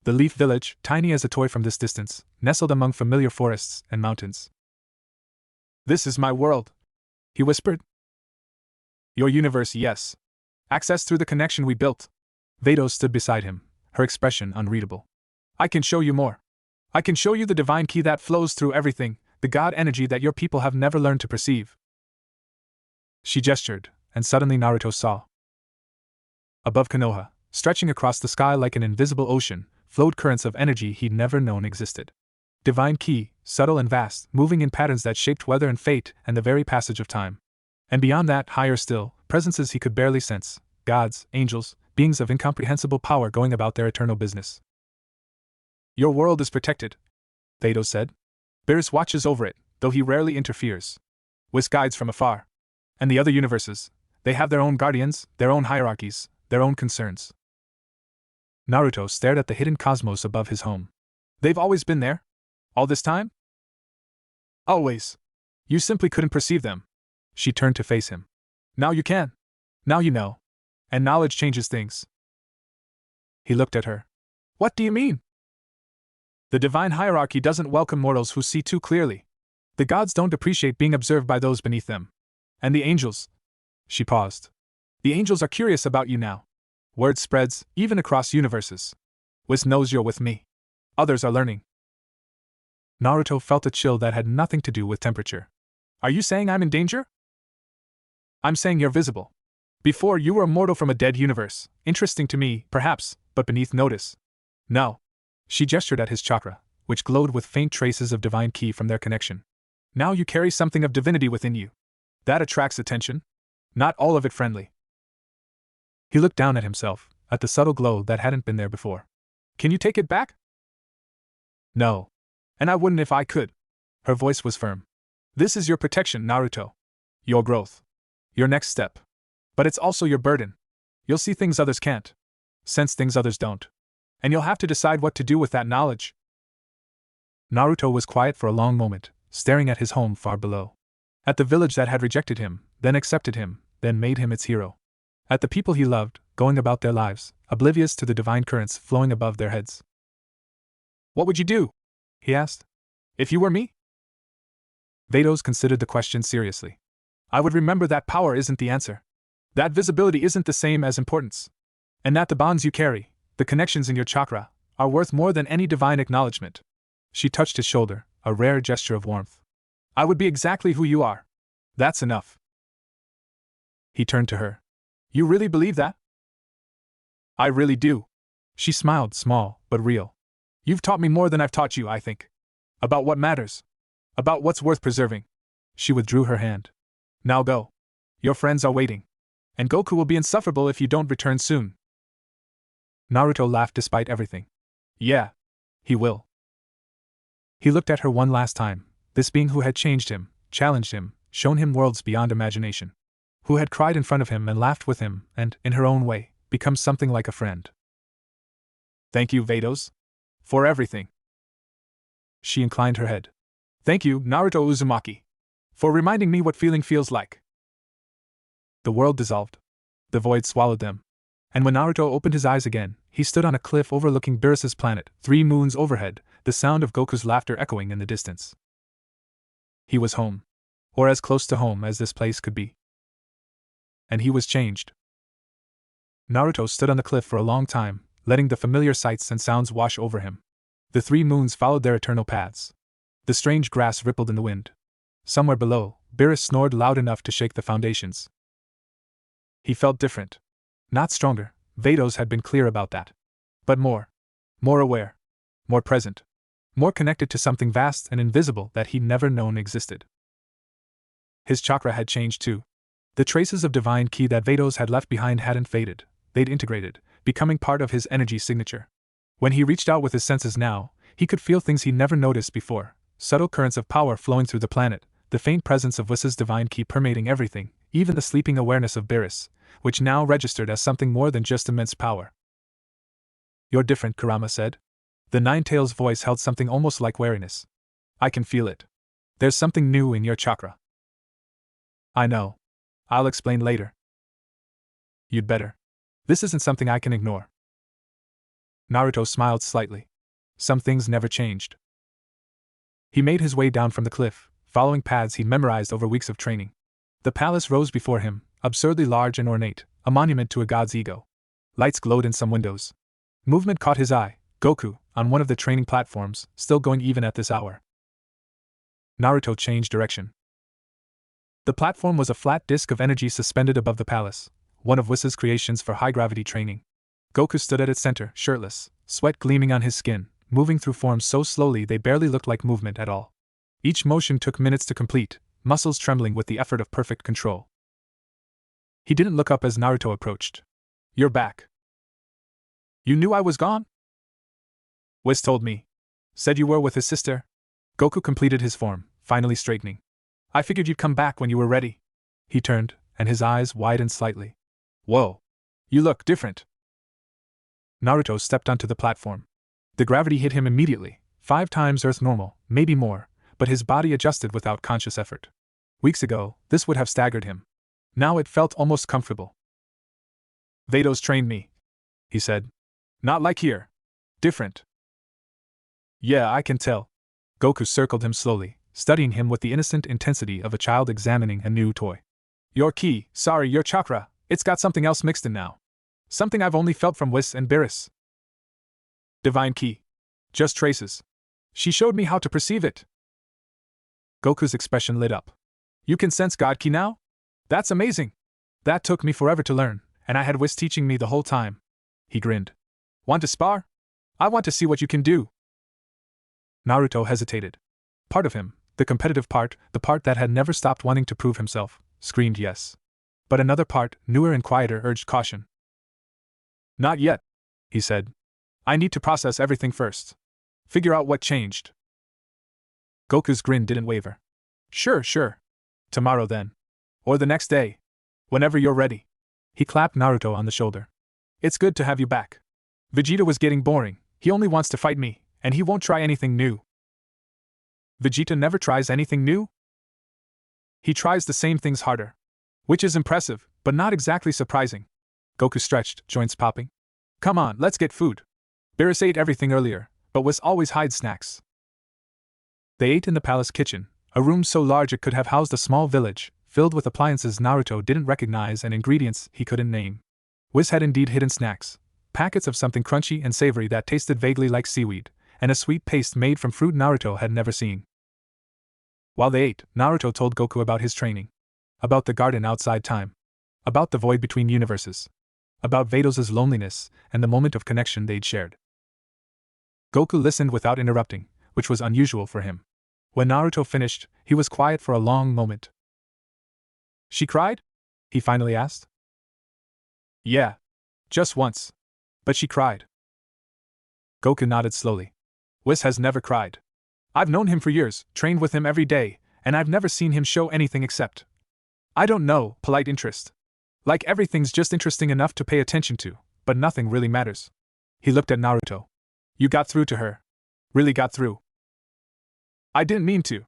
The Leaf Village, tiny as a toy from this distance, nestled among familiar forests and mountains. This is my world, he whispered. Your universe, yes. Access through the connection we built. Vados stood beside him, her expression unreadable. I can show you more. I can show you the divine ki that flows through everything, the God energy that your people have never learned to perceive. She gestured, and suddenly Naruto saw. Above Kenoha, Stretching across the sky like an invisible ocean, flowed currents of energy he'd never known existed. Divine Ki, subtle and vast, moving in patterns that shaped weather and fate and the very passage of time. And beyond that, higher still, presences he could barely sense, gods, angels, beings of incomprehensible power going about their eternal business. Your world is protected, Vados said. Beerus watches over it, though he rarely interferes. Whis guides from afar. And the other universes, they have their own guardians, their own hierarchies, their own concerns. Naruto stared at the hidden cosmos above his home. They've always been there? All this time? Always. You simply couldn't perceive them. She turned to face him. Now you can. Now you know. And knowledge changes things. He looked at her. What do you mean? The divine hierarchy doesn't welcome mortals who see too clearly. The gods don't appreciate being observed by those beneath them. And the angels. She paused. The angels are curious about you now. Word spreads, even across universes. Whis knows you're with me. Others are learning. Naruto felt a chill that had nothing to do with temperature. Are you saying I'm in danger? I'm saying you're visible. Before, you were a mortal from a dead universe, interesting to me, perhaps, but beneath notice. No. She gestured at his chakra, which glowed with faint traces of divine ki from their connection. Now you carry something of divinity within you. That attracts attention. Not all of it friendly. He looked down at himself, at the subtle glow that hadn't been there before. Can you take it back? No. And I wouldn't if I could. Her voice was firm. This is your protection, Naruto. Your growth. Your next step. But it's also your burden. You'll see things others can't. Sense things others don't. And you'll have to decide what to do with that knowledge. Naruto was quiet for a long moment, staring at his home far below. At the village that had rejected him, then accepted him, then made him its hero. At the people he loved, going about their lives, oblivious to the divine currents flowing above their heads. What would you do? He asked. If you were me? Vados considered the question seriously. I would remember that power isn't the answer. That visibility isn't the same as importance. And that the bonds you carry, the connections in your chakra, are worth more than any divine acknowledgement. She touched his shoulder, a rare gesture of warmth. I would be exactly who you are. That's enough. He turned to her. You really believe that? I really do. She smiled, small, but real. You've taught me more than I've taught you, I think. About what matters. About what's worth preserving. She withdrew her hand. Now go. Your friends are waiting. And Goku will be insufferable if you don't return soon. Naruto laughed despite everything. Yeah. He will. He looked at her one last time, this being who had changed him, challenged him, shown him worlds beyond imagination. Who had cried in front of him and laughed with him, and, in her own way, become something like a friend. Thank you, Vados. For everything. She inclined her head. Thank you, Naruto Uzumaki. For reminding me what feeling feels like. The world dissolved. The void swallowed them. And when Naruto opened his eyes again, he stood on a cliff overlooking Beerus's planet, 3 moons overhead, the sound of Goku's laughter echoing in the distance. He was home. Or as close to home as this place could be. And he was changed. Naruto stood on the cliff for a long time, letting the familiar sights and sounds wash over him. The 3 moons followed their eternal paths. The strange grass rippled in the wind. Somewhere below, Beerus snored loud enough to shake the foundations. He felt different. Not stronger, Vados had been clear about that. But more aware. More present. More connected to something vast and invisible that he'd never known existed. His chakra had changed too. The traces of divine ki that Vados had left behind hadn't faded, they'd integrated, becoming part of his energy signature. When he reached out with his senses now, he could feel things he'd never noticed before, subtle currents of power flowing through the planet, the faint presence of Whis' divine ki permeating everything, even the sleeping awareness of Beerus, which now registered as something more than just immense power. You're different, Kurama said. The Nine-Tails voice held something almost like wariness. I can feel it. There's something new in your chakra. I know. I'll explain later. You'd better. This isn't something I can ignore. Naruto smiled slightly. Some things never changed. He made his way down from the cliff, following paths he'd memorized over weeks of training. The palace rose before him, absurdly large and ornate, a monument to a god's ego. Lights glowed in some windows. Movement caught his eye, Goku, on one of the training platforms, still going even at this hour. Naruto changed direction. The platform was a flat disk of energy suspended above the palace, one of Whis' creations for high-gravity training. Goku stood at its center, shirtless, sweat gleaming on his skin, moving through forms so slowly they barely looked like movement at all. Each motion took minutes to complete, muscles trembling with the effort of perfect control. He didn't look up as Naruto approached. "You're back. You knew I was gone?" "Whis told me. Said you were with his sister." Goku completed his form, finally straightening. "I figured you'd come back when you were ready." He turned, and his eyes widened slightly. "Whoa. You look different." Naruto stepped onto the platform. The gravity hit him immediately, 5 times Earth normal, maybe more, but his body adjusted without conscious effort. Weeks ago, this would have staggered him. Now it felt almost comfortable. "Vados trained me," he said. "Not like here. Different." "Yeah, I can tell." Goku circled him slowly, studying him with the innocent intensity of a child examining a new toy. "Your ki, sorry, your chakra, it's got something else mixed in now. Something I've only felt from Whis and Beerus." "Divine ki. Just traces. She showed me how to perceive it." Goku's expression lit up. "You can sense God ki now? That's amazing. That took me forever to learn, and I had Whis teaching me the whole time." He grinned. "Want to spar? I want to see what you can do." Naruto hesitated. Part of him, the competitive part, the part that had never stopped wanting to prove himself, screamed yes. But another part, newer and quieter, urged caution. "Not yet," he said. "I need to process everything first. Figure out what changed." Goku's grin didn't waver. Sure. Tomorrow then. Or the next day. Whenever you're ready." He clapped Naruto on the shoulder. "It's good to have you back. Vegeta was getting boring, he only wants to fight me, and he won't try anything new." "Vegeta never tries anything new?" "He tries the same things harder. Which is impressive, but not exactly surprising." Goku stretched, joints popping. "Come on, let's get food. Beerus ate everything earlier, but Whis always hides snacks." They ate in the palace kitchen, a room so large it could have housed a small village, filled with appliances Naruto didn't recognize and ingredients he couldn't name. Whis had indeed hidden snacks, packets of something crunchy and savory that tasted vaguely like seaweed, and a sweet paste made from fruit Naruto had never seen. While they ate, Naruto told Goku about his training. About the garden outside time. About the void between universes. About Vados' loneliness, and the moment of connection they'd shared. Goku listened without interrupting, which was unusual for him. When Naruto finished, he was quiet for a long moment. "She cried?" he finally asked. "Yeah. Just once. But she cried." Goku nodded slowly. "Whis has never cried. I've known him for years, trained with him every day, and I've never seen him show anything except, I don't know, polite interest. Like everything's just interesting enough to pay attention to, but nothing really matters." He looked at Naruto. "You got through to her. Really got through." "I didn't mean to.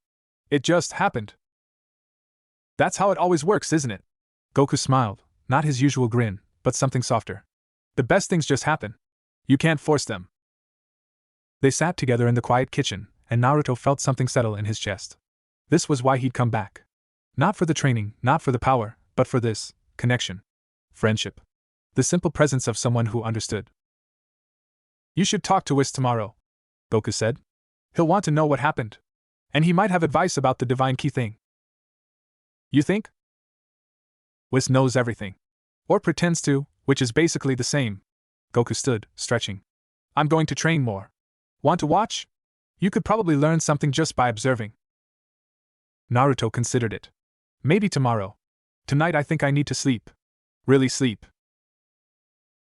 It just happened." "That's how it always works, isn't it?" Goku smiled, not his usual grin, but something softer. "The best things just happen. You can't force them." They sat together in the quiet kitchen, and Naruto felt something settle in his chest. This was why he'd come back. Not for the training, not for the power, but for this connection. Friendship. The simple presence of someone who understood. "You should talk to Whis tomorrow," Goku said. "He'll want to know what happened. And he might have advice about the divine key thing." "You think?" "Whis knows everything. Or pretends to, which is basically the same." Goku stood, stretching. "I'm going to train more. Want to watch? You could probably learn something just by observing." Naruto considered it. "Maybe tomorrow. Tonight I think I need to sleep. Really sleep."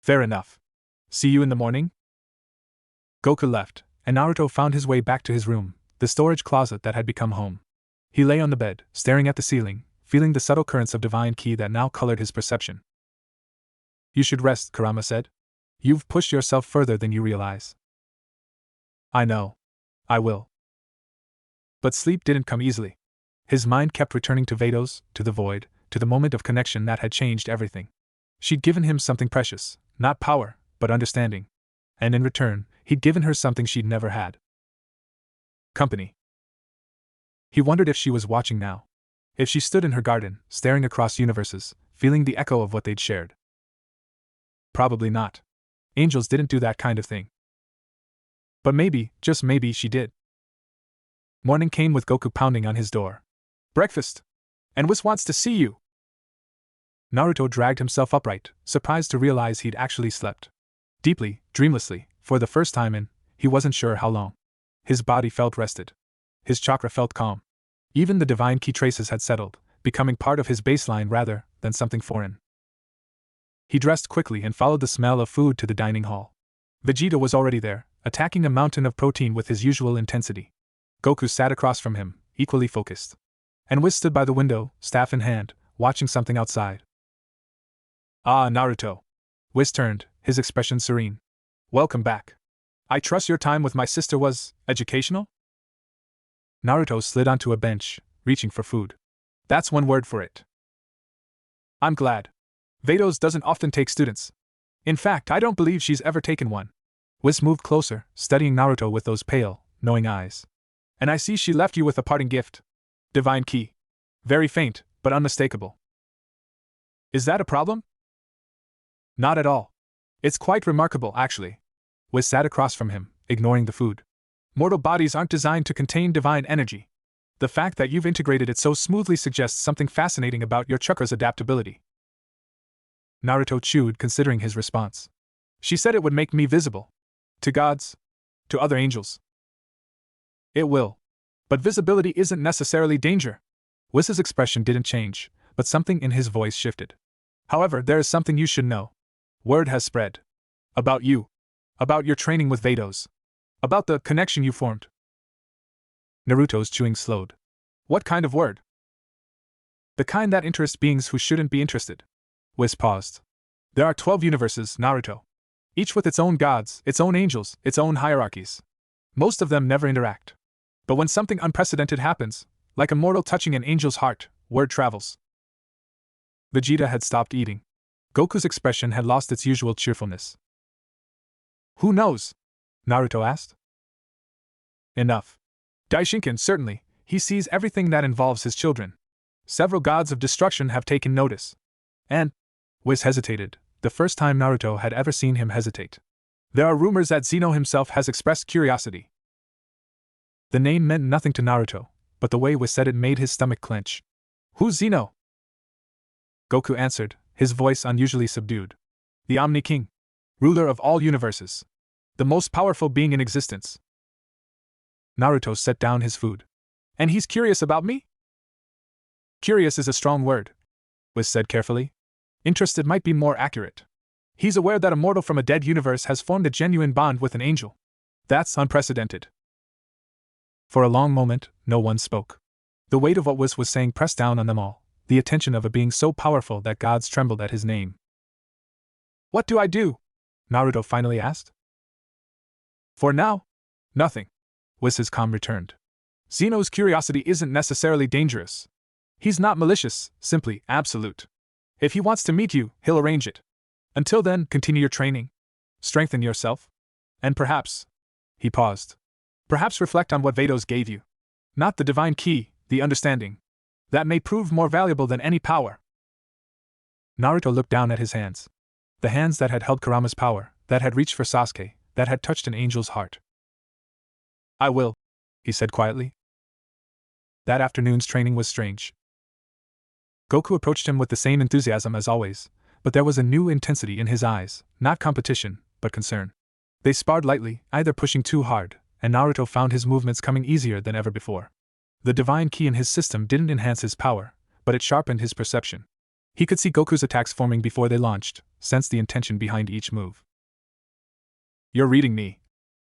"Fair enough. See you in the morning?" Goku left, and Naruto found his way back to his room, the storage closet that had become home. He lay on the bed, staring at the ceiling, feeling the subtle currents of divine ki that now colored his perception. "You should rest," Kurama said. "You've pushed yourself further than you realize." "I know. I will." But sleep didn't come easily. His mind kept returning to Vados, to the void, to the moment of connection that had changed everything. She'd given him something precious, not power, but understanding. And in return, he'd given her something she'd never had. Company. He wondered if she was watching now. If she stood in her garden, staring across universes, feeling the echo of what they'd shared. Probably not. Angels didn't do that kind of thing. But maybe, just maybe, she did. Morning came with Goku pounding on his door. "Breakfast! And Whis wants to see you!" Naruto dragged himself upright, surprised to realize he'd actually slept. Deeply, dreamlessly, for the first time in, he wasn't sure how long. His body felt rested. His chakra felt calm. Even the divine ki traces had settled, becoming part of his baseline rather than something foreign. He dressed quickly and followed the smell of food to the dining hall. Vegeta was already there, attacking a mountain of protein with his usual intensity. Goku sat across from him, equally focused. And Whis stood by the window, staff in hand, watching something outside. Ah, Naruto. Whis turned, his expression serene. Welcome back. I trust your time with my sister was educational? Naruto slid onto a bench, reaching for food. That's one word for it. I'm glad. Vados doesn't often take students. In fact, I don't believe she's ever taken one. Whis moved closer, studying Naruto with those pale, knowing eyes. And I see she left you with a parting gift. Divine Ki. Very faint, but unmistakable. Is that a problem? Not at all. It's quite remarkable, actually. Whis sat across from him, ignoring the food. Mortal bodies aren't designed to contain divine energy. The fact that you've integrated it so smoothly suggests something fascinating about your chakra's adaptability. Naruto chewed, considering his response. She said it would make me visible. To gods. To other angels. It will. But visibility isn't necessarily danger. Whis' expression didn't change, but something in his voice shifted. However, there is something you should know. Word has spread. About you. About your training with Vados. About the connection you formed. Naruto's chewing slowed. What kind of word? The kind that interests beings who shouldn't be interested. Whis paused. There are 12 universes, Naruto. Each with its own gods, its own angels, its own hierarchies. Most of them never interact. But when something unprecedented happens, like a mortal touching an angel's heart, word travels. Vegeta had stopped eating. Goku's expression had lost its usual cheerfulness. Who knows? Naruto asked. Enough. Daishinkan, certainly, he sees everything that involves his children. Several gods of destruction have taken notice. And, Whis hesitated, the first time Naruto had ever seen him hesitate. There are rumors that Zeno himself has expressed curiosity. The name meant nothing to Naruto, but the way Whis said it made his stomach clench. Who's Zeno? Goku answered, his voice unusually subdued. The Omni King. Ruler of all universes. The most powerful being in existence. Naruto set down his food. And he's curious about me? Curious is a strong word, Whis said carefully. Interested might be more accurate. He's aware that a mortal from a dead universe has formed a genuine bond with an angel. That's unprecedented. For a long moment, no one spoke. The weight of what Whis was saying pressed down on them all, the attention of a being so powerful that gods trembled at his name. What do I do? Naruto finally asked. For now, nothing. Whis' calm returned. Zeno's curiosity isn't necessarily dangerous. He's not malicious, simply absolute. If he wants to meet you, he'll arrange it. Until then, continue your training. Strengthen yourself. And perhaps, he paused. Perhaps reflect on what Vados gave you. Not the divine key, the understanding. That may prove more valuable than any power. Naruto looked down at his hands. The hands that had held Kurama's power, that had reached for Sasuke, that had touched an angel's heart. I will, he said quietly. That afternoon's training was strange. Goku approached him with the same enthusiasm as always, but there was a new intensity in his eyes, not competition, but concern. They sparred lightly, either pushing too hard, and Naruto found his movements coming easier than ever before. The divine key in his system didn't enhance his power, but it sharpened his perception. He could see Goku's attacks forming before they launched, sensed the intention behind each move. You're reading me,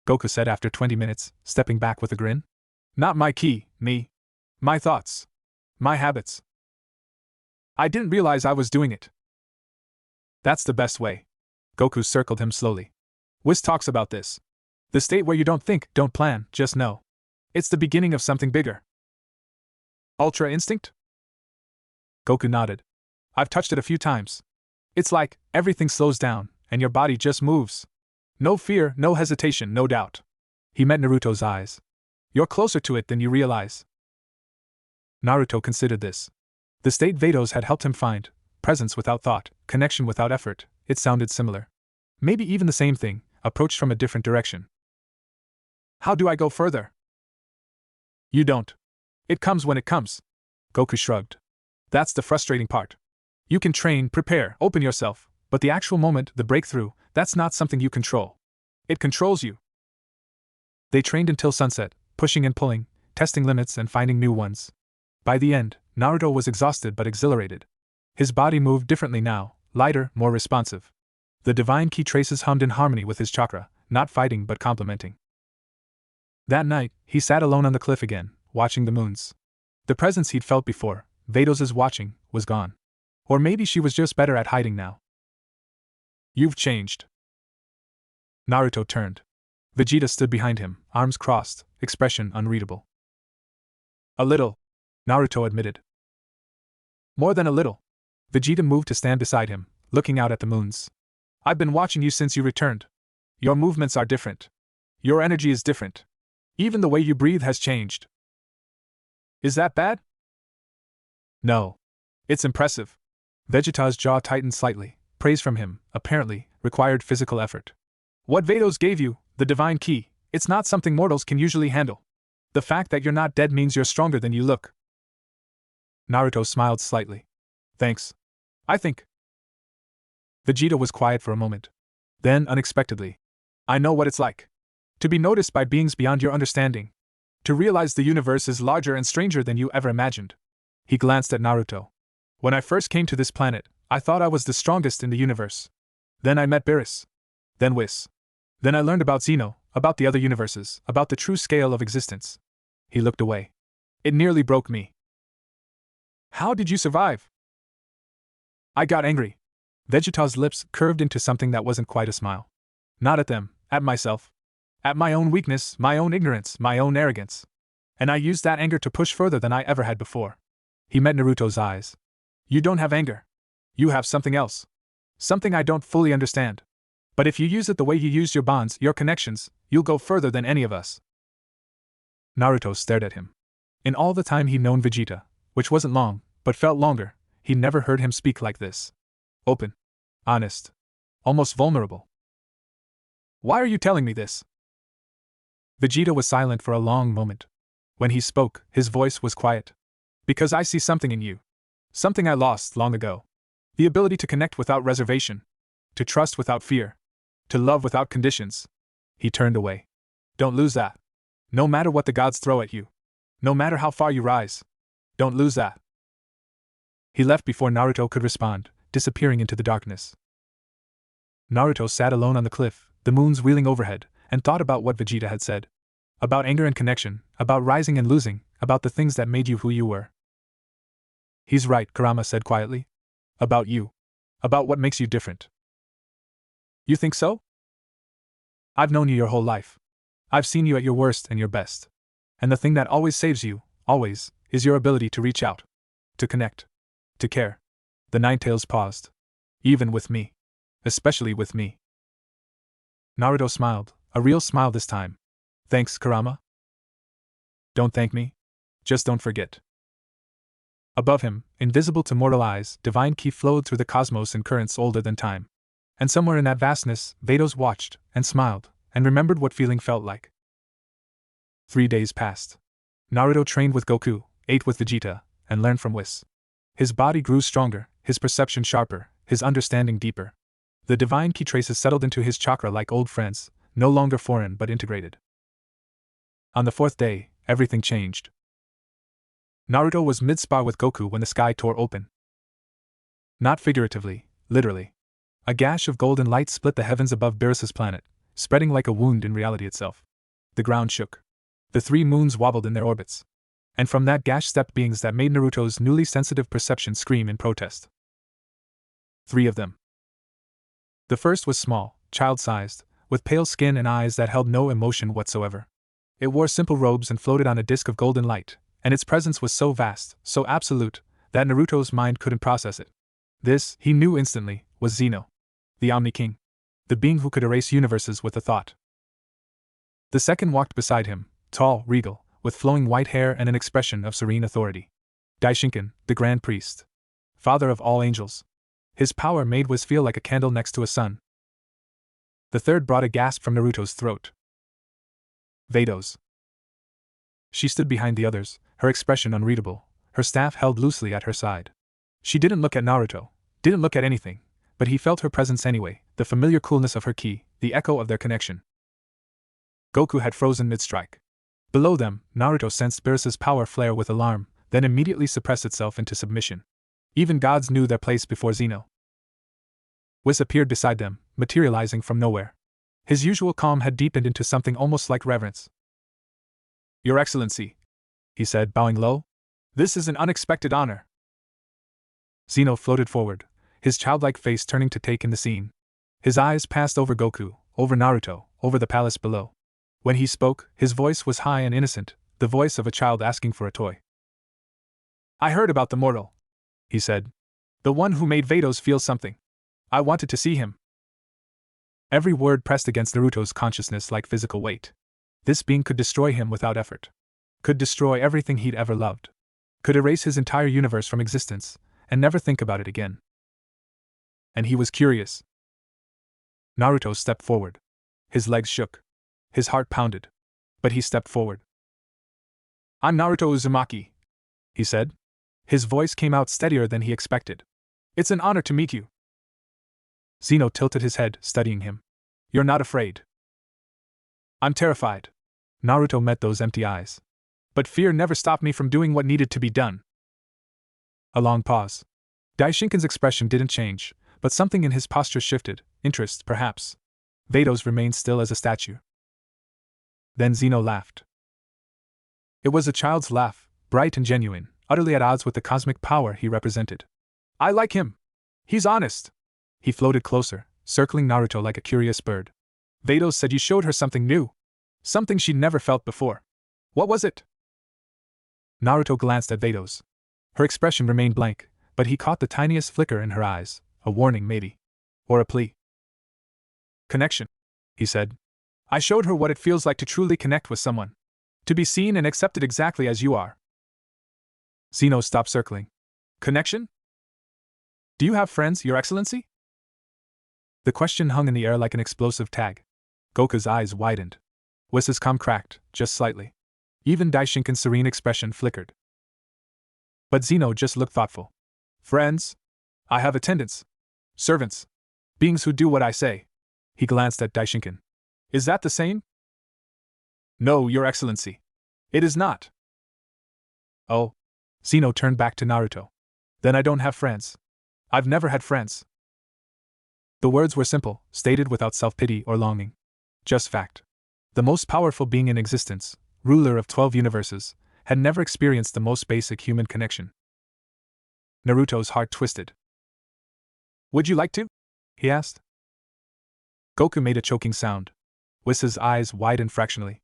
Goku said after 20 minutes, stepping back with a grin. Not my key, me. My thoughts. My habits. I didn't realize I was doing it. That's the best way. Goku circled him slowly. Whis talks about this. The state where you don't think, don't plan, just know. It's the beginning of something bigger. Ultra instinct? Goku nodded. I've touched it a few times. It's like, everything slows down, and your body just moves. No fear, no hesitation, no doubt. He met Naruto's eyes. You're closer to it than you realize. Naruto considered this. The state Vados had helped him find, presence without thought, connection without effort, it sounded similar. Maybe even the same thing, approached from a different direction. How do I go further? You don't. It comes when it comes. Goku shrugged. That's the frustrating part. You can train, prepare, open yourself, But the actual moment, the breakthrough, that's not something you control. It controls you. They trained until sunset, pushing and pulling, testing limits and finding new ones. By the end, Naruto was exhausted but exhilarated. His body moved differently now, lighter, more responsive. The divine ki traces hummed in harmony with his chakra, not fighting but complementing. That night, he sat alone on the cliff again, watching the moons. The presence he'd felt before, Vados' watching, was gone. Or maybe she was just better at hiding now. You've changed. Naruto turned. Vegeta stood behind him, arms crossed, expression unreadable. A little, Naruto admitted. More than a little. Vegeta moved to stand beside him, looking out at the moons. I've been watching you since you returned. Your movements are different. Your energy is different. Even the way you breathe has changed. Is that bad? No. It's impressive. Vegeta's jaw tightened slightly. Praise from him, apparently, required physical effort. What Vados gave you, the divine key, it's not something mortals can usually handle. The fact that you're not dead means you're stronger than you look. Naruto smiled slightly. Thanks. I think. Vegeta was quiet for a moment. Then, unexpectedly, I know what it's like. To be noticed by beings beyond your understanding. To realize the universe is larger and stranger than you ever imagined. He glanced at Naruto. When I first came to this planet, I thought I was the strongest in the universe. Then I met Beerus. Then Whis. Then I learned about Zeno, about the other universes, about the true scale of existence. He looked away. It nearly broke me. How did you survive? I got angry. Vegeta's lips curved into something that wasn't quite a smile. Not at them, at myself. At my own weakness, my own ignorance, my own arrogance. And I used that anger to push further than I ever had before. He met Naruto's eyes. You don't have anger. You have something else. Something I don't fully understand. But if you use it the way you used your bonds, your connections, you'll go further than any of us. Naruto stared at him. In all the time he'd known Vegeta, which wasn't long, but felt longer, he'd never heard him speak like this. Open. Honest. Almost vulnerable. Why are you telling me this? Vegeta was silent for a long moment. When he spoke, his voice was quiet. Because I see something in you. Something I lost long ago. The ability to connect without reservation. To trust without fear. To love without conditions. He turned away. Don't lose that. No matter what the gods throw at you. No matter how far you rise. Don't lose that. He left before Naruto could respond, disappearing into the darkness. Naruto sat alone on the cliff, the moons wheeling overhead, and thought about what Vegeta had said. About anger and connection, about rising and losing, about the things that made you who you were. He's right, Kurama said quietly. About you. About what makes you different. You think so? I've known you your whole life. I've seen you at your worst and your best. And the thing that always saves you, always, is your ability to reach out. To connect. To care. The Ninetales paused. Even with me. Especially with me. Naruto smiled, a real smile this time. Thanks, Kurama. Don't thank me. Just don't forget. Above him, invisible to mortal eyes, divine ki flowed through the cosmos in currents older than time. And somewhere in that vastness, Vados watched, and smiled, and remembered what feeling felt like. 3 days passed. Naruto trained with Goku, ate with Vegeta, and learned from Whis. His body grew stronger, his perception sharper, his understanding deeper. The divine ki traces settled into his chakra like old friends, no longer foreign but integrated. On the 4th day, everything changed. Naruto was mid-spar with Goku when the sky tore open. Not figuratively, literally. A gash of golden light split the heavens above Beerus' planet, spreading like a wound in reality itself. The ground shook. The 3 moons wobbled in their orbits. And from that gash stepped beings that made Naruto's newly sensitive perception scream in protest. 3 of them. The first was small, child-sized, with pale skin and eyes that held no emotion whatsoever. It wore simple robes and floated on a disk of golden light, and its presence was so vast, so absolute, that Naruto's mind couldn't process it. This, he knew instantly, was Zeno. The Omni King. The being who could erase universes with a thought. The second walked beside him, tall, regal, with flowing white hair and an expression of serene authority. Daishinkan, the Grand Priest. Father of all angels. His power made Whis feel like a candle next to a sun. The third brought a gasp from Naruto's throat. Vados. She stood behind the others, her expression unreadable, her staff held loosely at her side. She didn't look at Naruto, didn't look at anything, but he felt her presence anyway, the familiar coolness of her ki, the echo of their connection. Goku had frozen mid-strike. Below them, Naruto sensed Beerus's power flare with alarm, then immediately suppress itself into submission. Even gods knew their place before Zeno. Whis appeared beside them, materializing from nowhere. His usual calm had deepened into something almost like reverence. "Your Excellency," he said, bowing low. "This is an unexpected honor." Zeno floated forward, his childlike face turning to take in the scene. His eyes passed over Goku, over Naruto, over the palace below. When he spoke, his voice was high and innocent, the voice of a child asking for a toy. "I heard about the mortal," he said. "The one who made Vados feel something. I wanted to see him." Every word pressed against Naruto's consciousness like physical weight. This being could destroy him without effort. Could destroy everything he'd ever loved. Could erase his entire universe from existence, and never think about it again. And he was curious. Naruto stepped forward. His legs shook. His heart pounded. But he stepped forward. "I'm Naruto Uzumaki," he said. His voice came out steadier than he expected. "It's an honor to meet you." Zeno tilted his head, studying him. "You're not afraid?" "I'm terrified." Naruto met those empty eyes. "But fear never stopped me from doing what needed to be done." A long pause. Daishinkan's expression didn't change, but something in his posture shifted, interest, perhaps. Vados remained still as a statue. Then Zeno laughed. It was a child's laugh, bright and genuine, utterly at odds with the cosmic power he represented. "I like him. He's honest." He floated closer, circling Naruto like a curious bird. "Vados said you showed her something new. Something she'd never felt before. What was it?" Naruto glanced at Vados. Her expression remained blank, but he caught the tiniest flicker in her eyes, a warning maybe. Or a plea. "Connection," he said. "I showed her what it feels like to truly connect with someone. To be seen and accepted exactly as you are." Zeno stopped circling. "Connection? Do you have friends, Your Excellency?" The question hung in the air like an explosive tag. Goku's eyes widened. Whis' calm cracked, just slightly. Even Daishinkan's serene expression flickered. But Zeno just looked thoughtful. "Friends? I have attendants. Servants. Beings who do what I say." He glanced at Daishinkan. "Is that the same?" "No, Your Excellency. It is not." "Oh." Zeno turned back to Naruto. "Then I don't have friends. I've never had friends." The words were simple, stated without self-pity or longing. Just fact. The most powerful being in existence, ruler of 12 universes, had never experienced the most basic human connection. Naruto's heart twisted. "Would you like to?" he asked. Goku made a choking sound. Whis' eyes widened fractionally.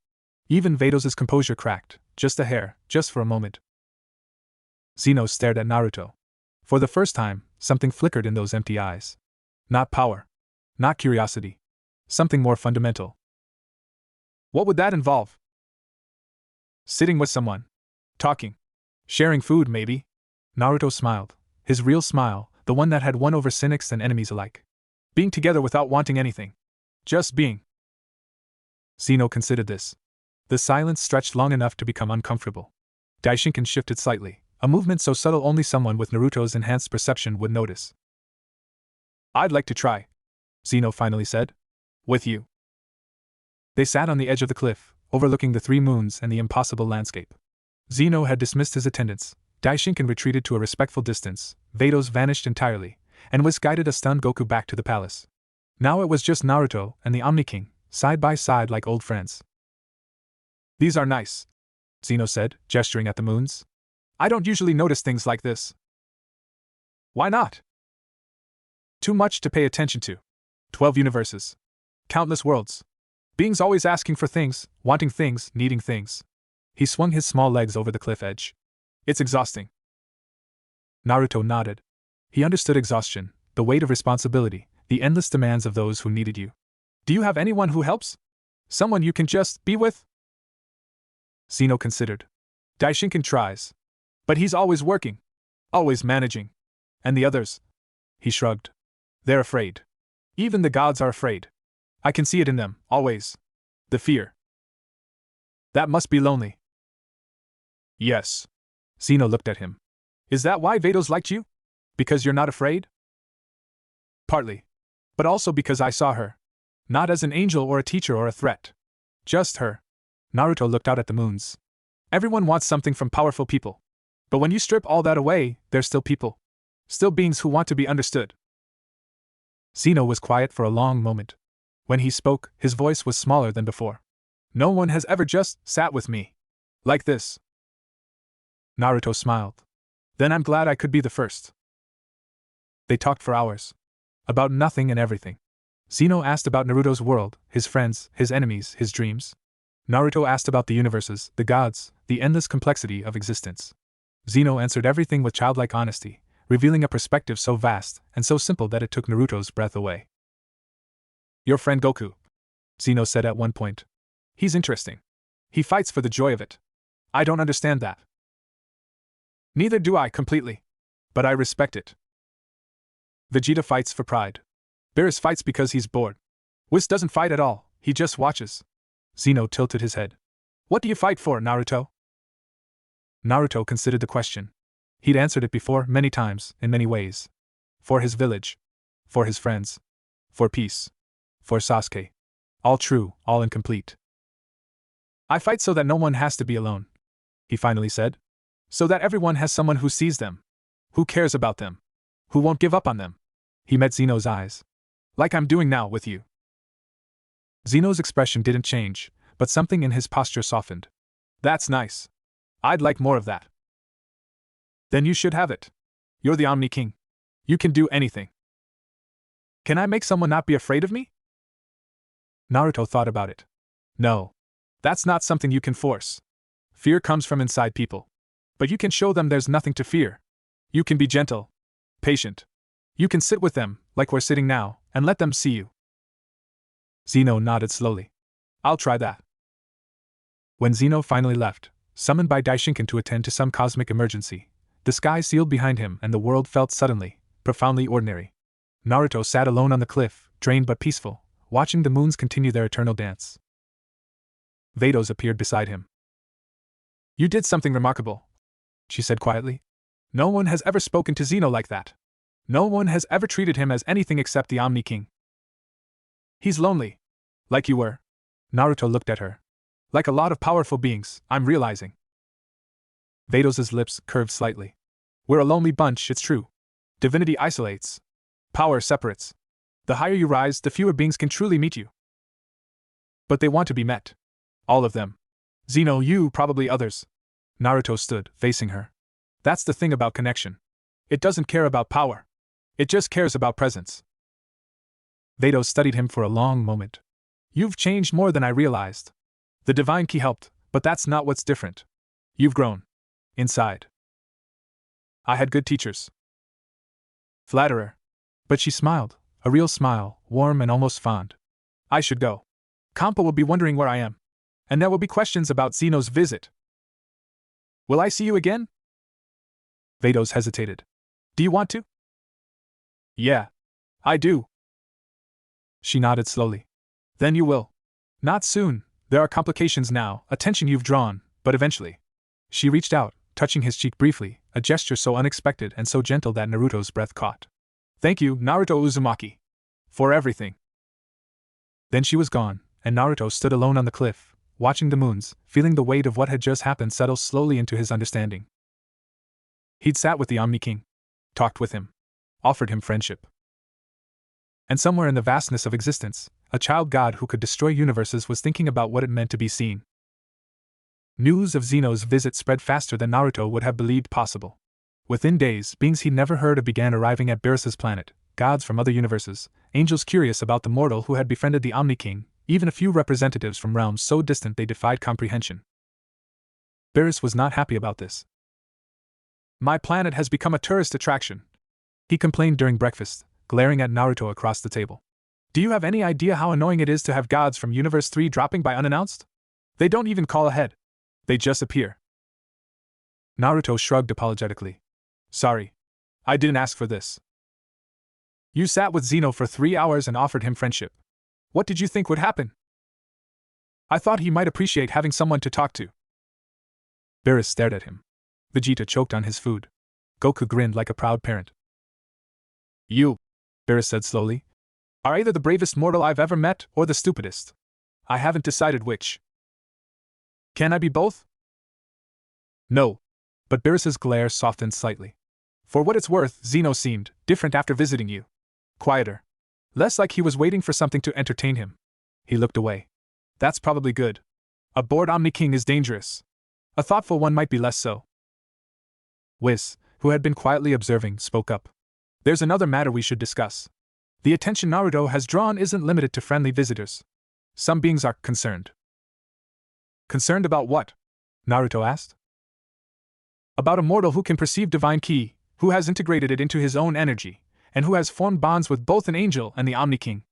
Even Vados' composure cracked, just a hair, just for a moment. Zeno stared at Naruto. For the first time, something flickered in those empty eyes. Not power. Not curiosity. Something more fundamental. "What would that involve?" "Sitting with someone. Talking. Sharing food, maybe." Naruto smiled, his real smile, the one that had won over cynics and enemies alike. "Being together without wanting anything. Just being." Zeno considered this. The silence stretched long enough to become uncomfortable. Daishinkan shifted slightly, a movement so subtle only someone with Naruto's enhanced perception would notice. "I'd like to try," Zeno finally said. "With you." They sat on the edge of the cliff, overlooking the 3 moons and the impossible landscape. Zeno had dismissed his attendants, Daishinkan retreated to a respectful distance, Vados vanished entirely, and Whis guided a stunned Goku back to the palace. Now it was just Naruto and the Omni King, side by side like old friends. "These are nice," Zeno said, gesturing at the moons. "I don't usually notice things like this." "Why not?" "Too much to pay attention to. 12 universes. Countless worlds. Beings always asking for things, wanting things, needing things." He swung his small legs over the cliff edge. "It's exhausting." Naruto nodded. He understood exhaustion, the weight of responsibility, the endless demands of those who needed you. "Do you have anyone who helps? Someone you can just be with?" Zeno considered. "Daishinkan tries. But he's always working. Always managing. And the others?" He shrugged. "They're afraid. Even the gods are afraid. I can see it in them, always. The fear. That must be lonely." "Yes." Zeno looked at him. "Is that why Vados liked you? Because you're not afraid?" Partly. But also because I saw her. Not as an angel or a teacher or a threat. Just her. Naruto looked out at the moons. Everyone wants something from powerful people. But when you strip all that away, they're still people. Still beings who want to be understood. Zeno was quiet for a long moment. When he spoke, his voice was smaller than before. No one has ever just sat with me. Like this. Naruto smiled. Then I'm glad I could be the first. They talked for hours. About nothing and everything. Zeno asked about Naruto's world, his friends, his enemies, his dreams. Naruto asked about the universes, the gods, the endless complexity of existence. Zeno answered everything with childlike honesty, revealing a perspective so vast and so simple that it took Naruto's breath away. Your friend Goku, Zeno said at one point. He's interesting. He fights for the joy of it. I don't understand that. Neither do I completely. But I respect it. Vegeta fights for pride. Beerus fights because he's bored. Whis doesn't fight at all, he just watches. Zeno tilted his head. What do you fight for, Naruto? Naruto considered the question. He'd answered it before many times, in many ways. For his village. For his friends. For peace. For Sasuke. All true, all incomplete. I fight so that no one has to be alone, he finally said. So that everyone has someone who sees them. Who cares about them. Who won't give up on them. He met Zeno's eyes. Like I'm doing now with you. Zeno's expression didn't change, but something in his posture softened. That's nice. I'd like more of that. Then you should have it. You're the Omni King. You can do anything. Can I make someone not be afraid of me? Naruto thought about it. No. That's not something you can force. Fear comes from inside people. But you can show them there's nothing to fear. You can be gentle. Patient. You can sit with them, like we're sitting now, and let them see you. Zeno nodded slowly. I'll try that. When Zeno finally left, summoned by Daishinkan to attend to some cosmic emergency, the sky sealed behind him and the world felt suddenly, profoundly ordinary. Naruto sat alone on the cliff, drained but peaceful, watching the moons continue their eternal dance. Vados appeared beside him. You did something remarkable, she said quietly. No one has ever spoken to Zeno like that. No one has ever treated him as anything except the Omni King. He's lonely. Like you were. Naruto looked at her. Like a lot of powerful beings, I'm realizing. Vados' lips curved slightly. We're a lonely bunch, it's true. Divinity isolates. Power separates. The higher you rise, the fewer beings can truly meet you. But they want to be met. All of them. Zeno, you, probably others. Naruto stood, facing her. That's the thing about connection. It doesn't care about power. It just cares about presence. Vados studied him for a long moment. You've changed more than I realized. The divine key helped, but that's not what's different. You've grown. Inside. I had good teachers. Flatterer. But she smiled, a real smile, warm and almost fond. I should go. Kampa will be wondering where I am. And there will be questions about Zeno's visit. Will I see you again? Vados hesitated. Do you want to? Yeah. I do. She nodded slowly. Then you will. Not soon, there are complications now, attention you've drawn, but eventually. She reached out, touching his cheek briefly, a gesture so unexpected and so gentle that Naruto's breath caught. Thank you, Naruto Uzumaki. For everything. Then she was gone, and Naruto stood alone on the cliff, watching the moons, feeling the weight of what had just happened settle slowly into his understanding. He'd sat with the Omni King. Talked with him. Offered him friendship. And somewhere in the vastness of existence, a child god who could destroy universes was thinking about what it meant to be seen. News of Zeno's visit spread faster than Naruto would have believed possible. Within days, beings he'd never heard of began arriving at Beerus' planet, gods from other universes, angels curious about the mortal who had befriended the Omni King, even a few representatives from realms so distant they defied comprehension. Beerus was not happy about this. My planet has become a tourist attraction, he complained during breakfast, glaring at Naruto across the table. Do you have any idea how annoying it is to have gods from Universe 3 dropping by unannounced? They don't even call ahead. They just appear. Naruto shrugged apologetically. Sorry. I didn't ask for this. You sat with Zeno for 3 hours and offered him friendship. What did you think would happen? I thought he might appreciate having someone to talk to. Beerus stared at him. Vegeta choked on his food. Goku grinned like a proud parent. You. Beerus said slowly, are either the bravest mortal I've ever met or the stupidest. I haven't decided which. Can I be both? No. But Beerus's glare softened slightly. For what it's worth, Zeno seemed different after visiting you. Quieter. Less like he was waiting for something to entertain him. He looked away. That's probably good. A bored Omni King is dangerous. A thoughtful one might be less so. Whis, who had been quietly observing, spoke up. There's another matter we should discuss. The attention Naruto has drawn isn't limited to friendly visitors. Some beings are concerned. Concerned about what? Naruto asked. About a mortal who can perceive divine ki, who has integrated it into his own energy, and who has formed bonds with both an angel and the Omni King.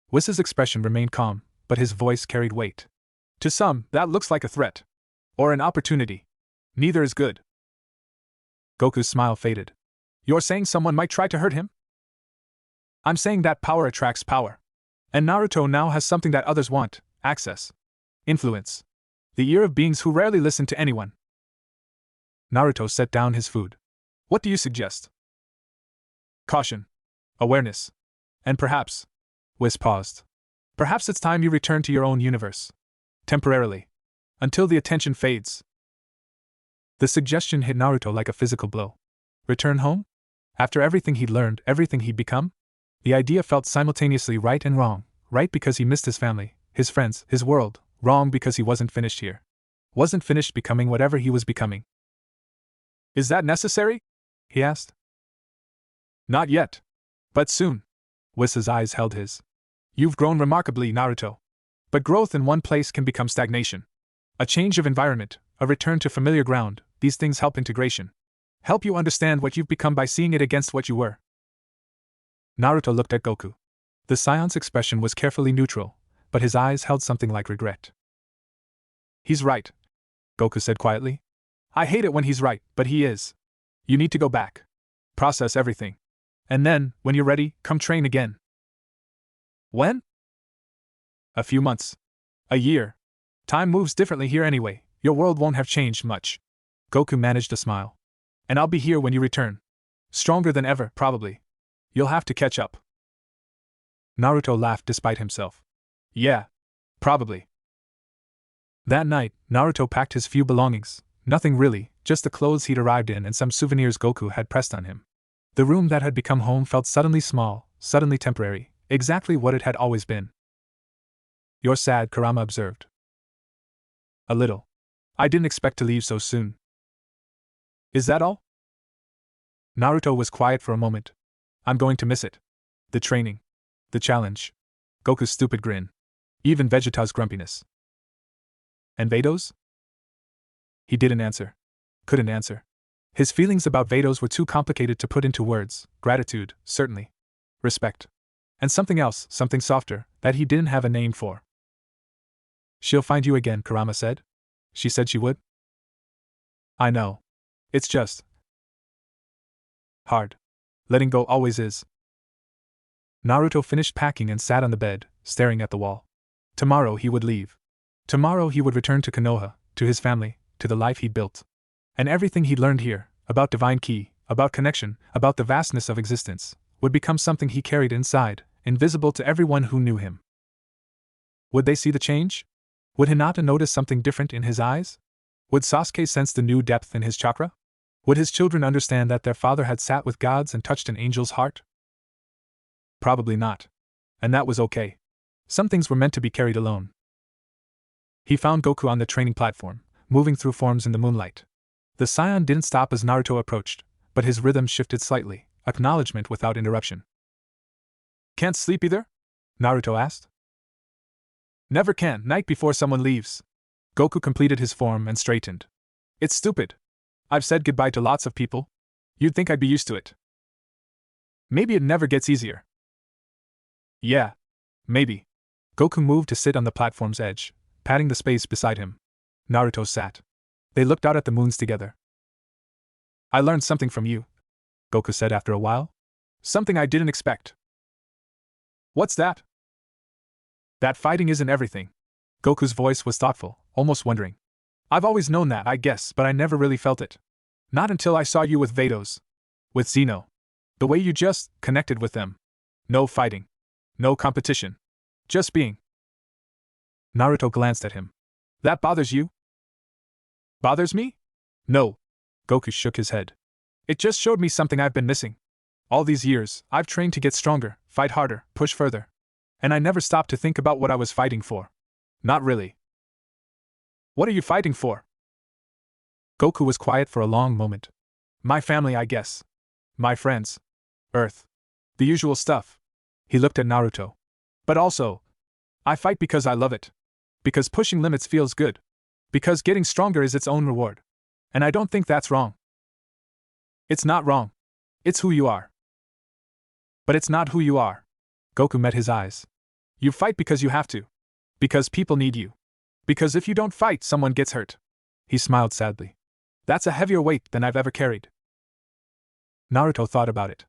Whis' expression remained calm, but his voice carried weight. To some, that looks like a threat. Or an opportunity. Neither is good. Goku's smile faded. You're saying someone might try to hurt him? I'm saying that power attracts power. And Naruto now has something that others want: access. Influence. The ear of beings who rarely listen to anyone. Naruto set down his food. What do you suggest? Caution. Awareness. And perhaps. Whis paused. Perhaps it's time you return to your own universe. Temporarily. Until the attention fades. The suggestion hit Naruto like a physical blow. Return home? After everything he'd learned, everything he'd become? The idea felt simultaneously right and wrong. Right because he missed his family, his friends, his world. Wrong because he wasn't finished here. Wasn't finished becoming whatever he was becoming. Is that necessary? He asked. Not yet. But soon. Whis' eyes held his. You've grown remarkably, Naruto. But growth in one place can become stagnation. A change of environment, a return to familiar ground, these things help integration. Help you understand what you've become by seeing it against what you were. Naruto looked at Goku. The Scion's expression was carefully neutral, but his eyes held something like regret. He's right, Goku said quietly. I hate it when he's right, but he is. You need to go back. Process everything. And then, when you're ready, come train again. When? A few months. A year. Time moves differently here anyway. Your world won't have changed much. Goku managed a smile. And I'll be here when you return. Stronger than ever, probably. You'll have to catch up. Naruto laughed despite himself. Yeah. Probably. That night, Naruto packed his few belongings. Nothing really, just the clothes he'd arrived in and some souvenirs Goku had pressed on him. The room that had become home felt suddenly small, suddenly temporary, exactly what it had always been. You're sad, Kurama observed. A little. I didn't expect to leave so soon. Is that all? Naruto was quiet for a moment. I'm going to miss it. The training. The challenge. Goku's stupid grin. Even Vegeta's grumpiness. And Vados? He didn't answer. Couldn't answer. His feelings about Vados were too complicated to put into words. Gratitude, certainly. Respect. And something else, something softer, that he didn't have a name for. She'll find you again, Kurama said. She said she would. I know. It's just hard. Letting go always is. Naruto finished packing and sat on the bed, staring at the wall. Tomorrow he would leave. Tomorrow he would return to Kenoha, to his family, to the life he'd built. And everything he'd learned here, about divine ki, about connection, about the vastness of existence, would become something he carried inside, invisible to everyone who knew him. Would they see the change? Would Hinata notice something different in his eyes? Would Sasuke sense the new depth in his chakra? Would his children understand that their father had sat with gods and touched an angel's heart? Probably not. And that was okay. Some things were meant to be carried alone. He found Goku on the training platform, moving through forms in the moonlight. The Scion didn't stop as Naruto approached, but his rhythm shifted slightly, acknowledgement without interruption. Can't sleep either? Naruto asked. Never can, night before someone leaves. Goku completed his form and straightened. It's stupid. I've said goodbye to lots of people. You'd think I'd be used to it. Maybe it never gets easier. Yeah. Maybe. Goku moved to sit on the platform's edge, patting the space beside him. Naruto sat. They looked out at the moons together. I learned something from you, Goku said after a while. Something I didn't expect. What's that? That fighting isn't everything. Goku's voice was thoughtful, almost wondering. I've always known that, I guess, but I never really felt it. Not until I saw you with Vados. With Zeno. The way you just connected with them. No fighting. No competition. Just being. Naruto glanced at him. That bothers you? Bothers me? No. Goku shook his head. It just showed me something I've been missing. All these years, I've trained to get stronger, fight harder, push further. And I never stopped to think about what I was fighting for. Not really. What are you fighting for? Goku was quiet for a long moment. My family, I guess. My friends. Earth. The usual stuff. He looked at Naruto. But also, I fight because I love it. Because pushing limits feels good. Because getting stronger is its own reward. And I don't think that's wrong. It's not wrong. It's who you are. But it's not who you are. Goku met his eyes. You fight because you have to. Because people need you. Because if you don't fight, someone gets hurt. He smiled sadly. That's a heavier weight than I've ever carried. Naruto thought about it.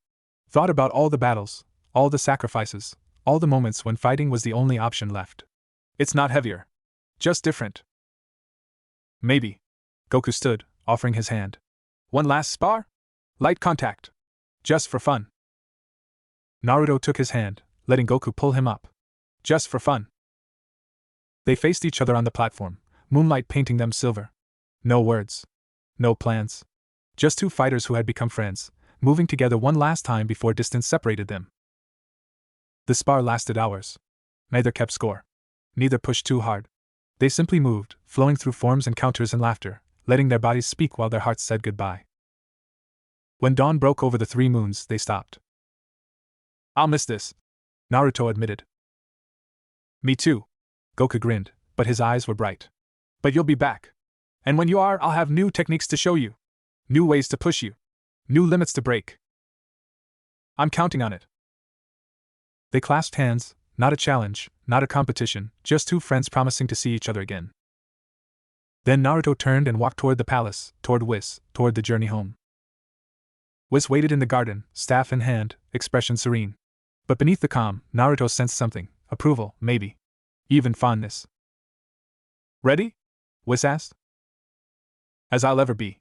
Thought about all the battles, all the sacrifices, all the moments when fighting was the only option left. It's not heavier. Just different. Maybe. Goku stood, offering his hand. One last spar? Light contact. Just for fun. Naruto took his hand, letting Goku pull him up. Just for fun. They faced each other on the platform, moonlight painting them silver. No words. No plans. Just two fighters who had become friends, moving together one last time before distance separated them. The spar lasted hours. Neither kept score. Neither pushed too hard. They simply moved, flowing through forms and counters and laughter, letting their bodies speak while their hearts said goodbye. When dawn broke over the 3 moons, they stopped. I'll miss this, Naruto admitted. Me too. Goku grinned, but his eyes were bright. But you'll be back. And when you are, I'll have new techniques to show you. New ways to push you. New limits to break. I'm counting on it. They clasped hands, not a challenge, not a competition, just two friends promising to see each other again. Then Naruto turned and walked toward the palace, toward Whis, toward the journey home. Whis waited in the garden, staff in hand, expression serene. But beneath the calm, Naruto sensed something, approval, maybe. Even fondness. Ready? Whis asked. As I'll ever be.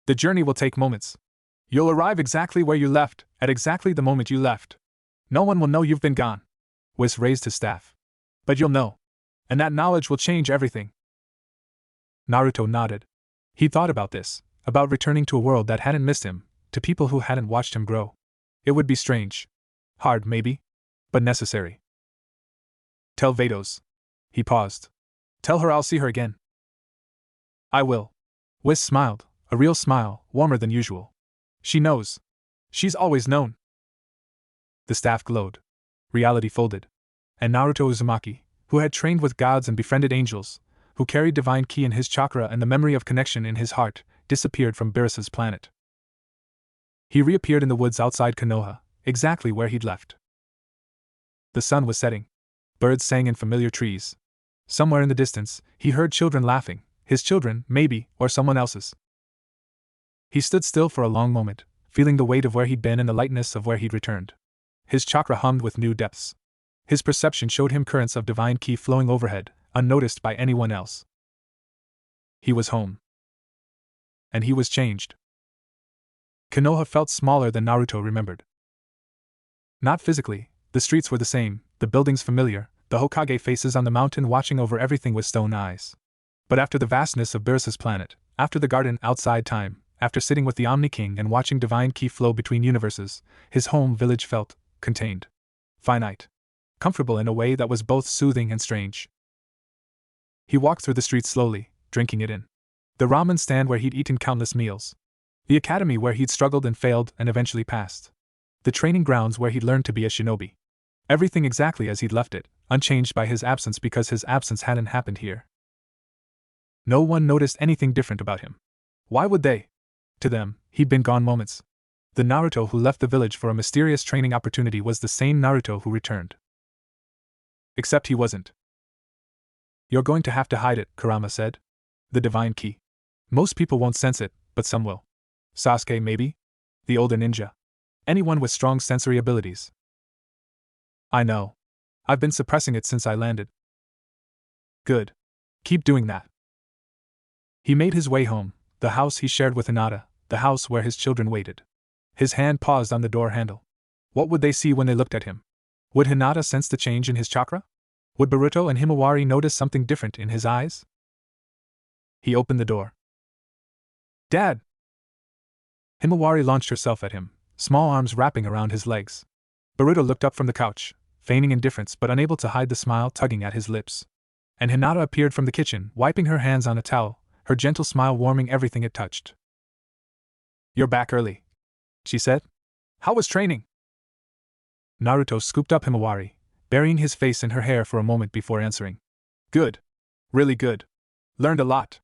The journey will take moments. You'll arrive exactly where you left, at exactly the moment you left. No one will know you've been gone. Whis raised his staff. But you'll know. And that knowledge will change everything. Naruto nodded. He thought about this, about returning to a world that hadn't missed him, to people who hadn't watched him grow. It would be strange. Hard, maybe. But necessary. Tell Vados. He paused. Tell her I'll see her again. I will. Whis smiled, a real smile, warmer than usual. She knows. She's always known. The staff glowed. Reality folded. And Naruto Uzumaki, who had trained with gods and befriended angels, who carried divine ki in his chakra and the memory of connection in his heart, disappeared from Beerus's planet. He reappeared in the woods outside Kenoha, exactly where he'd left. The sun was setting. Birds sang in familiar trees. Somewhere in the distance, he heard children laughing, his children, maybe, or someone else's. He stood still for a long moment, feeling the weight of where he'd been and the lightness of where he'd returned. His chakra hummed with new depths. His perception showed him currents of divine ki flowing overhead, unnoticed by anyone else. He was home. And he was changed. Kenoha felt smaller than Naruto remembered. Not physically, the streets were the same, the buildings familiar, the Hokage faces on the mountain watching over everything with stone eyes. But after the vastness of Beerus's planet, after the garden outside time, after sitting with the Omni King and watching divine ki flow between universes, his home village felt contained. Finite. Comfortable in a way that was both soothing and strange. He walked through the streets slowly, drinking it in. The ramen stand where he'd eaten countless meals. The academy where he'd struggled and failed and eventually passed. The training grounds where he'd learned to be a shinobi. Everything exactly as he'd left it, unchanged by his absence because his absence hadn't happened here. No one noticed anything different about him. Why would they? To them, he'd been gone moments. The Naruto who left the village for a mysterious training opportunity was the same Naruto who returned. Except he wasn't. You're going to have to hide it, Kurama said. The divine ki. Most people won't sense it, but some will. Sasuke maybe? The older ninja. Anyone with strong sensory abilities. I know. I've been suppressing it since I landed. Good. Keep doing that. He made his way home, the house he shared with Hinata, the house where his children waited. His hand paused on the door handle. What would they see when they looked at him? Would Hinata sense the change in his chakra? Would Boruto and Himawari notice something different in his eyes? He opened the door. Dad! Himawari launched herself at him, small arms wrapping around his legs. Boruto looked up from the couch, feigning indifference but unable to hide the smile tugging at his lips. And Hinata appeared from the kitchen, wiping her hands on a towel, her gentle smile warming everything it touched. You're back early, she said. How was training? Naruto scooped up Himawari, burying his face in her hair for a moment before answering. Good. Really good. Learned a lot.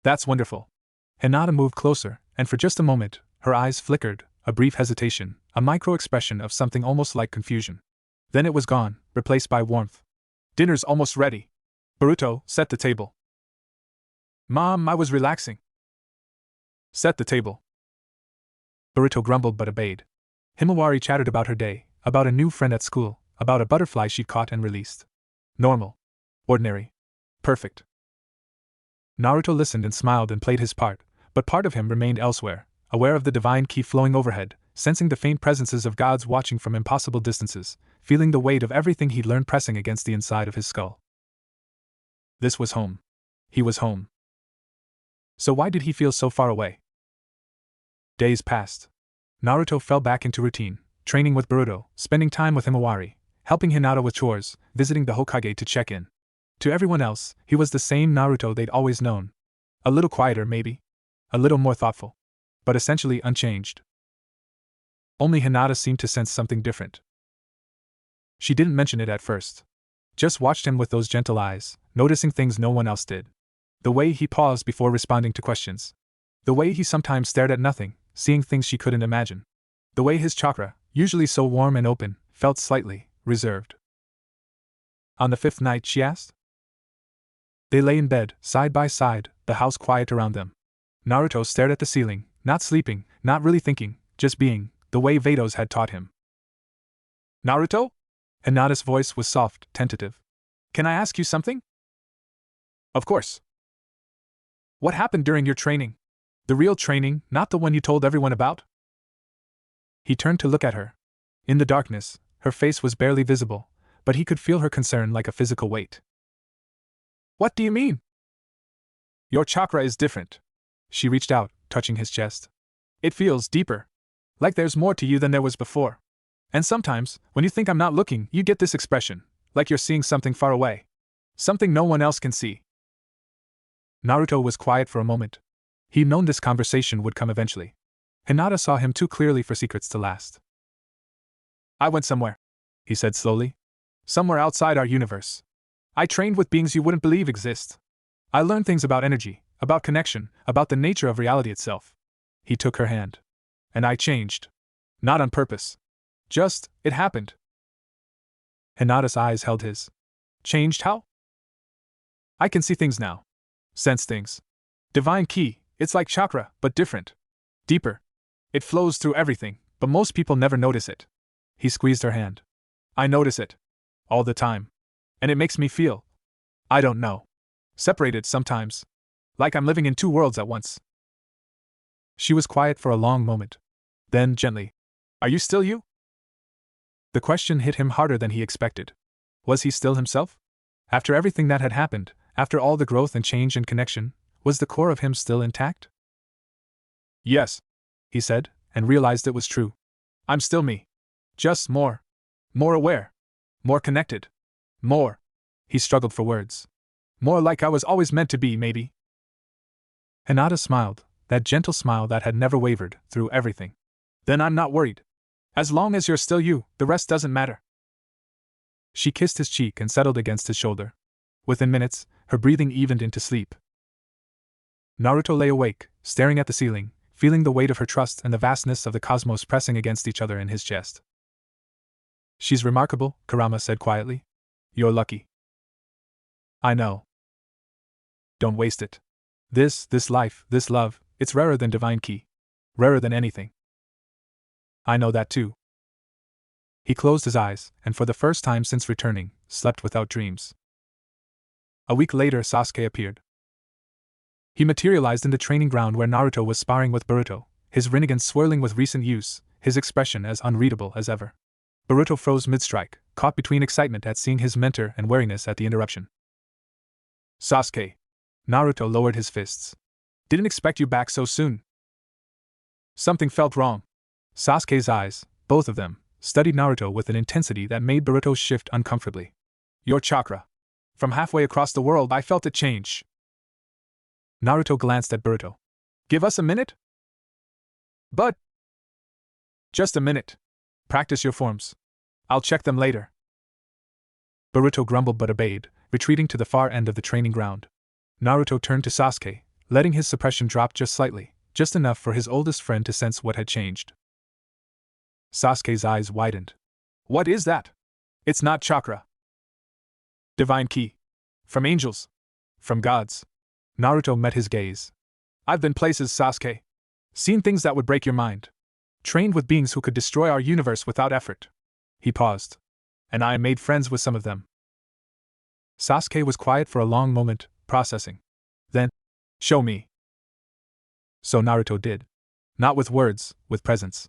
That's wonderful. Hinata moved closer, and for just a moment, her eyes flickered, a brief hesitation, a micro-expression of something almost like confusion. Then it was gone, replaced by warmth. Dinner's almost ready. Boruto, set the table. Mom, I was relaxing. Set the table. Boruto grumbled but obeyed. Himawari chattered about her day, about a new friend at school, about a butterfly she'd caught and released. Normal. Ordinary. Perfect. Naruto listened and smiled and played his part, but part of him remained elsewhere, aware of the divine ki flowing overhead, sensing the faint presences of gods watching from impossible distances, feeling the weight of everything he'd learned pressing against the inside of his skull. This was home. He was home. So why did he feel so far away? Days passed. Naruto fell back into routine, training with Boruto, spending time with Himawari, helping Hinata with chores, visiting the Hokage to check in. To everyone else, he was the same Naruto they'd always known. A little quieter, maybe. A little more thoughtful. But essentially unchanged. Only Hinata seemed to sense something different. She didn't mention it at first. Just watched him with those gentle eyes, noticing things no one else did. The way he paused before responding to questions. The way he sometimes stared at nothing, seeing things she couldn't imagine. The way his chakra, usually so warm and open, felt slightly reserved. On the 5th night, she asked? They lay in bed, side by side, the house quiet around them. Naruto stared at the ceiling, not sleeping, not really thinking, just being, the way Vados had taught him. Naruto? Hinata's voice was soft, tentative. Can I ask you something? Of course. What happened during your training? The real training, not the one you told everyone about? He turned to look at her. In the darkness, her face was barely visible, but he could feel her concern like a physical weight. What do you mean? Your chakra is different. She reached out, touching his chest. It feels deeper. Like there's more to you than there was before. And sometimes, when you think I'm not looking, you get this expression, like you're seeing something far away. Something no one else can see. Naruto was quiet for a moment. He'd known this conversation would come eventually. Hinata saw him too clearly for secrets to last. I went somewhere, he said slowly. Somewhere outside our universe. I trained with beings you wouldn't believe exist. I learned things about energy, about connection, about the nature of reality itself. He took her hand. And I changed. Not on purpose. Just, it happened. Hinata's eyes held his. Changed how? I can see things now. Sense things. Divine ki, it's like chakra, but different. Deeper. It flows through everything, but most people never notice it. He squeezed her hand. I notice it. All the time. And it makes me feel, I don't know, separated sometimes. Like I'm living in two worlds at once. She was quiet for a long moment. Then, gently, are you still you? The question hit him harder than he expected. Was he still himself? After everything that had happened, after all the growth and change and connection, was the core of him still intact? Yes, he said, and realized it was true. I'm still me. Just more aware. More connected. More. He struggled for words. More like I was always meant to be, maybe. Hinata smiled, that gentle smile that had never wavered, through everything. Then I'm not worried. As long as you're still you, the rest doesn't matter. She kissed his cheek and settled against his shoulder. Within minutes, her breathing evened into sleep. Naruto lay awake, staring at the ceiling, feeling the weight of her trust and the vastness of the cosmos pressing against each other in his chest. She's remarkable, Kurama said quietly. You're lucky. I know. Don't waste it. This life, this love, it's rarer than divine ki. Rarer than anything. I know that too. He closed his eyes, and for the first time since returning, slept without dreams. A week later, Sasuke appeared. He materialized in the training ground where Naruto was sparring with Boruto, his Rinnegan swirling with recent use, his expression as unreadable as ever. Boruto froze mid-strike, caught between excitement at seeing his mentor and wariness at the interruption. Sasuke. Naruto lowered his fists. Didn't expect you back so soon. Something felt wrong. Sasuke's eyes, both of them, studied Naruto with an intensity that made Boruto shift uncomfortably. Your chakra. From halfway across the world I felt it change. Naruto glanced at Boruto. Give us a minute? But. Just a minute. Practice your forms. I'll check them later. Boruto grumbled but obeyed, retreating to the far end of the training ground. Naruto turned to Sasuke, letting his suppression drop just slightly, just enough for his oldest friend to sense what had changed. Sasuke's eyes widened. What is that? It's not chakra. Divine ki. From angels. From gods. Naruto met his gaze. I've been places, Sasuke. Seen things that would break your mind. Trained with beings who could destroy our universe without effort. He paused. And I made friends with some of them. Sasuke was quiet for a long moment, processing. Then, show me. So Naruto did. Not with words, with presence.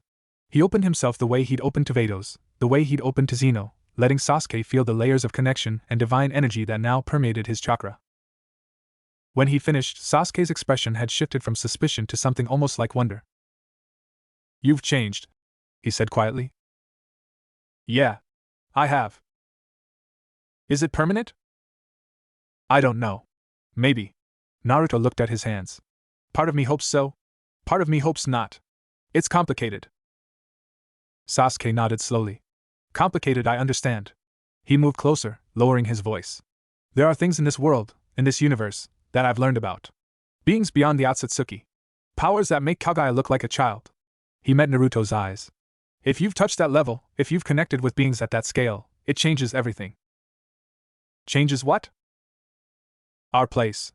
He opened himself the way he'd opened to Vados, the way he'd opened to Zeno, letting Sasuke feel the layers of connection and divine energy that now permeated his chakra. When he finished, Sasuke's expression had shifted from suspicion to something almost like wonder. You've changed, he said quietly. Yeah, I have. Is it permanent? I don't know. Maybe. Naruto looked at his hands. Part of me hopes so. Part of me hopes not. It's complicated. Sasuke nodded slowly. Complicated, I understand. He moved closer, lowering his voice. There are things in this world, in this universe, that I've learned about. Beings beyond the Otsutsuki. Powers that make Kaguya look like a child. He met Naruto's eyes. If you've touched that level, if you've connected with beings at that scale, it changes everything. Changes what? Our place.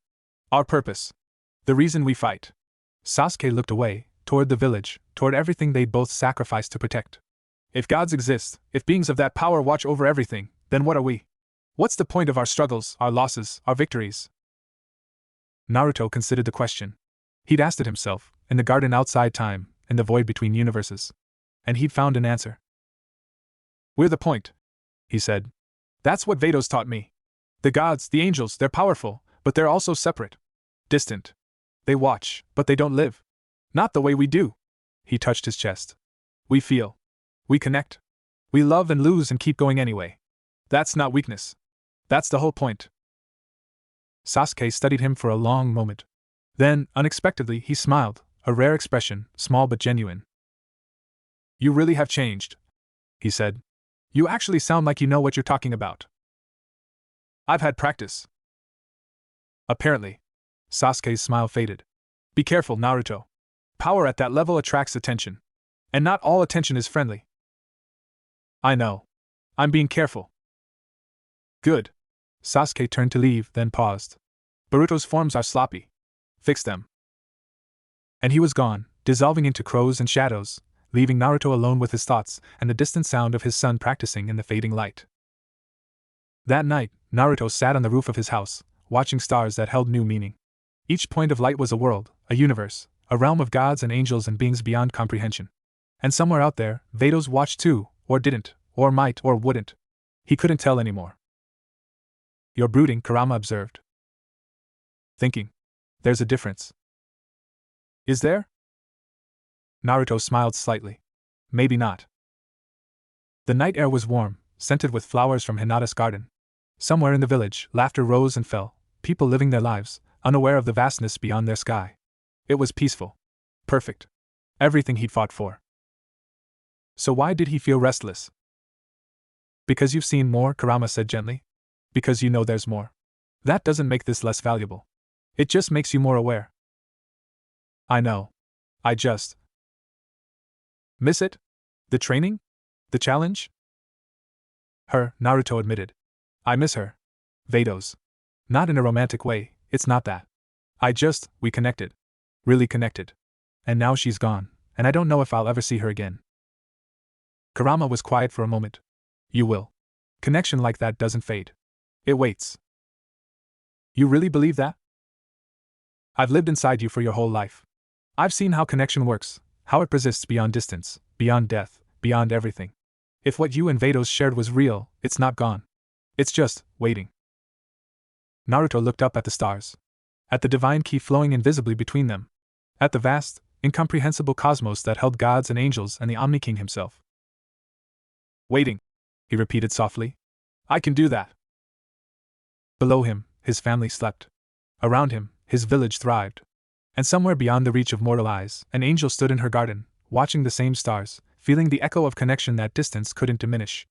Our purpose. The reason we fight. Sasuke looked away, toward the village, toward everything they'd both sacrificed to protect. If gods exist, if beings of that power watch over everything, then what are we? What's the point of our struggles, our losses, our victories? Naruto considered the question. He'd asked it himself, in the garden outside time, in the void between universes. And he'd found an answer. We're the point, he said. That's what Vados taught me. The gods, the angels, they're powerful, but they're also separate. Distant. They watch, but they don't live. Not the way we do. He touched his chest. We feel. We connect. We love and lose and keep going anyway. That's not weakness. That's the whole point. Sasuke studied him for a long moment. Then, unexpectedly, he smiled, a rare expression, small but genuine. You really have changed, he said. You actually sound like you know what you're talking about. I've had practice. Apparently. Sasuke's smile faded. Be careful, Naruto. Power at that level attracts attention. And not all attention is friendly. I know. I'm being careful. Good. Sasuke turned to leave, then paused. Boruto's forms are sloppy. Fix them. And he was gone, dissolving into crows and shadows, leaving Naruto alone with his thoughts and the distant sound of his son practicing in the fading light. That night, Naruto sat on the roof of his house, watching stars that held new meaning. Each point of light was a world, a universe, a realm of gods and angels and beings beyond comprehension. And somewhere out there, Vados watched too, or didn't, or might, or wouldn't. He couldn't tell anymore. You're brooding, Kurama observed. Thinking. There's a difference. Is there? Naruto smiled slightly. Maybe not. The night air was warm, scented with flowers from Hinata's garden. Somewhere in the village, laughter rose and fell, people living their lives, unaware of the vastness beyond their sky. It was peaceful. Perfect. Everything he'd fought for. So why did he feel restless? Because you've seen more, Kurama said gently. Because you know there's more. That doesn't make this less valuable. It just makes you more aware. I know. I just... miss it? The training? The challenge? Her, Naruto admitted. I miss her. Vados. Not in a romantic way, it's not that. We connected. Really connected. And now she's gone, and I don't know if I'll ever see her again. Kurama was quiet for a moment. You will. Connection like that doesn't fade. It waits. You really believe that? I've lived inside you for your whole life. I've seen how connection works, How it persists beyond distance, beyond death, beyond everything. If what you and Vados shared was real, it's not gone. It's just waiting. Naruto looked up at the stars. At the divine ki flowing invisibly between them. At the vast, incomprehensible cosmos that held gods and angels and the Omni King himself. Waiting, he repeated softly. I can do that. Below him, his family slept. Around him, his village thrived. And somewhere beyond the reach of mortal eyes, an angel stood in her garden, watching the same stars, feeling the echo of connection that distance couldn't diminish.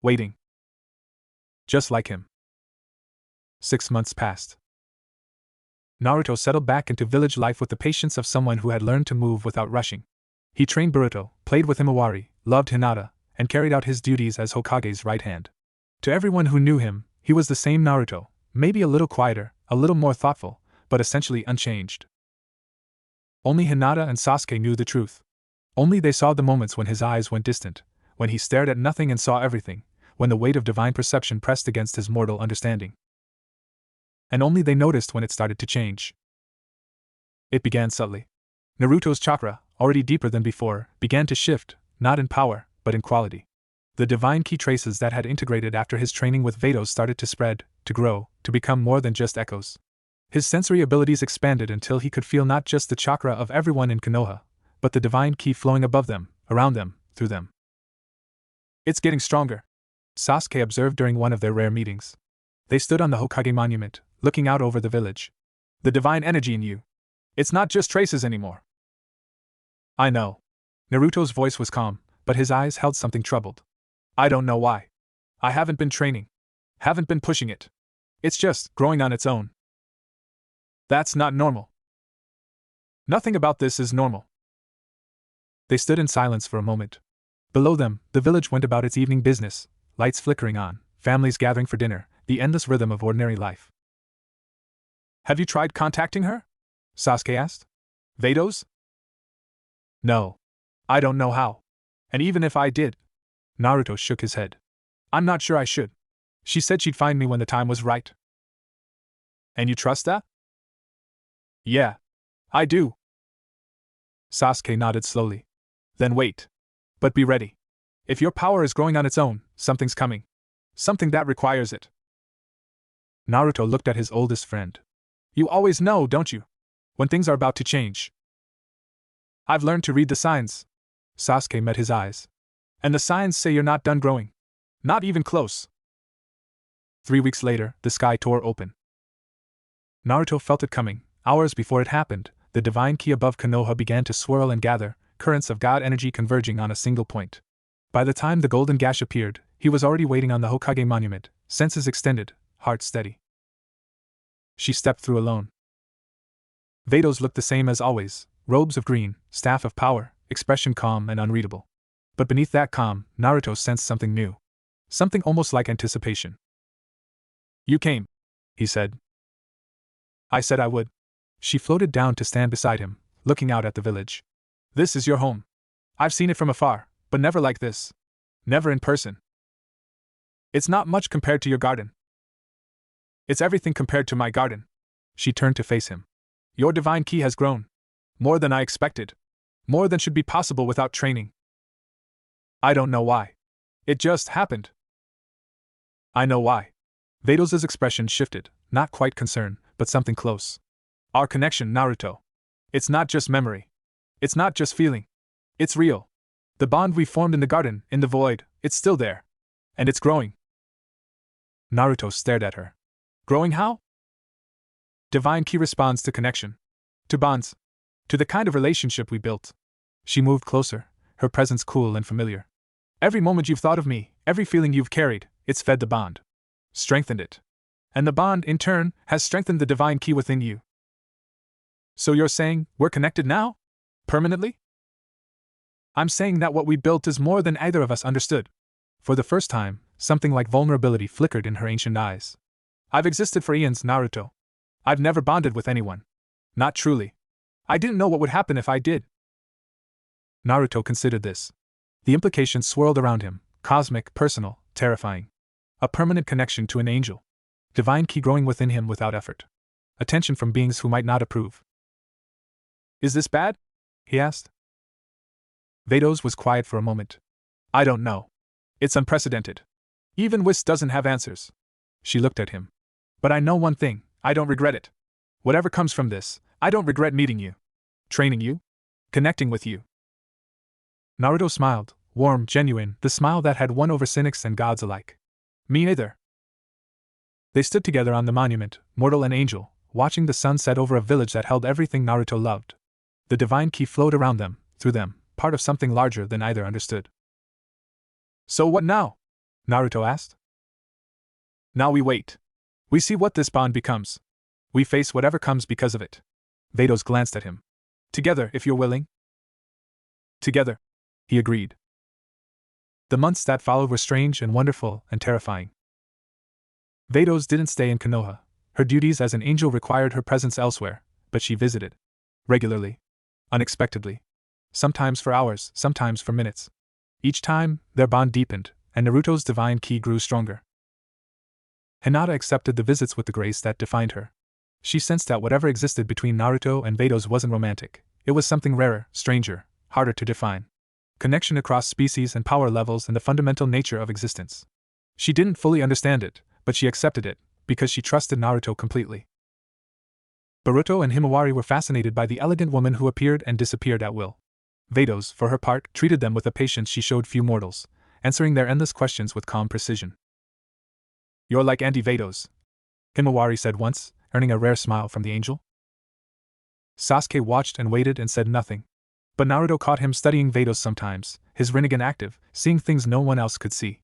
Waiting. Just like him. 6 months passed. Naruto settled back into village life with the patience of someone who had learned to move without rushing. He trained Boruto, played with Himawari, loved Hinata, and carried out his duties as Hokage's right hand. To everyone who knew him, he was the same Naruto, maybe a little quieter, a little more thoughtful, but essentially unchanged. Only Hinata and Sasuke knew the truth. Only they saw the moments when his eyes went distant, when he stared at nothing and saw everything, when the weight of divine perception pressed against his mortal understanding. And only they noticed when it started to change. It began subtly. Naruto's chakra, already deeper than before, began to shift, not in power, but in quality. The divine ki traces that had integrated after his training with Vados started to spread, to grow, to become more than just echoes. His sensory abilities expanded until he could feel not just the chakra of everyone in Kenoha, but the divine ki flowing above them, around them, through them. It's getting stronger, Sasuke observed during one of their rare meetings. They stood on the Hokage monument, looking out over the village. The divine energy in you. It's not just traces anymore. I know. Naruto's voice was calm, but his eyes held something troubled. I don't know why. I haven't been training. Haven't been pushing it. It's just growing on its own. That's not normal. Nothing about this is normal. They stood in silence for a moment. Below them, the village went about its evening business, lights flickering on, families gathering for dinner, the endless rhythm of ordinary life. Have you tried contacting her? Sasuke asked. Vados? No. I don't know how. And even if I did, Naruto shook his head. I'm not sure I should. She said she'd find me when the time was right. And you trust that? Yeah. I do. Sasuke nodded slowly. Then wait. But be ready. If your power is growing on its own, something's coming. Something that requires it. Naruto looked at his oldest friend. You always know, don't you? When things are about to change. I've learned to read the signs. Sasuke met his eyes. And the signs say you're not done growing. Not even close. 3 weeks later, the sky tore open. Naruto felt it coming. Hours before it happened, the divine ki above Kenoha began to swirl and gather, currents of god energy converging on a single point. By the time the golden gash appeared, he was already waiting on the Hokage monument, senses extended, heart steady. She stepped through alone. Vados looked the same as always, robes of green, staff of power, expression calm and unreadable. But beneath that calm, Naruto sensed something new. Something almost like anticipation. You came, he said. I said I would. She floated down to stand beside him, looking out at the village. This is your home. I've seen it from afar, but never like this. Never in person. It's not much compared to your garden. It's everything compared to my garden. She turned to face him. Your divine ki has grown. More than I expected. More than should be possible without training. I don't know why. It just happened. I know why. Vados' expression shifted, not quite concern, but something close. Our connection, Naruto. It's not just memory. It's not just feeling. It's real. The bond we formed in the garden, in the void, it's still there. And it's growing. Naruto stared at her. Growing how? Divine ki responds to connection. To bonds. To the kind of relationship we built. She moved closer, her presence cool and familiar. Every moment you've thought of me, every feeling you've carried, it's fed the bond. Strengthened it. And the bond, in turn, has strengthened the divine ki within you. So you're saying, we're connected now? Permanently? I'm saying that what we built is more than either of us understood. For the first time, something like vulnerability flickered in her ancient eyes. I've existed for eons, Naruto. I've never bonded with anyone. Not truly. I didn't know what would happen if I did. Naruto considered this. The implications swirled around him, cosmic, personal, terrifying. A permanent connection to an angel. Divine ki growing within him without effort. Attention from beings who might not approve. Is this bad? he asked. Vados was quiet for a moment. I don't know. It's unprecedented. Even Whis doesn't have answers. She looked at him. But I know one thing, I don't regret it. Whatever comes from this, I don't regret meeting you. Training you? Connecting with you. Naruto smiled, warm, genuine, the smile that had won over cynics and gods alike. Me neither. They stood together on the monument, mortal and angel, watching the sun set over a village that held everything Naruto loved. The divine ki flowed around them, through them, part of something larger than either understood. So what now? Naruto asked. Now we wait. We see what this bond becomes. We face whatever comes because of it. Vados glanced at him. Together, if you're willing. Together, he agreed. The months that followed were strange and wonderful and terrifying. Vados didn't stay in Kenoha. Her duties as an angel required her presence elsewhere, but she visited. Regularly. Unexpectedly. Sometimes for hours, sometimes for minutes. Each time, their bond deepened, and Naruto's divine ki grew stronger. Hinata accepted the visits with the grace that defined her. She sensed that whatever existed between Naruto and Vados wasn't romantic. It was something rarer, stranger, harder to define. Connection across species and power levels and the fundamental nature of existence. She didn't fully understand it, but she accepted it, because she trusted Naruto completely. Boruto and Himawari were fascinated by the elegant woman who appeared and disappeared at will. Vados, for her part, treated them with a patience she showed few mortals, answering their endless questions with calm precision. You're like Auntie Vados, Himawari said once, earning a rare smile from the angel. Sasuke watched and waited and said nothing. But Naruto caught him studying Vados sometimes, his Rinnegan active, seeing things no one else could see.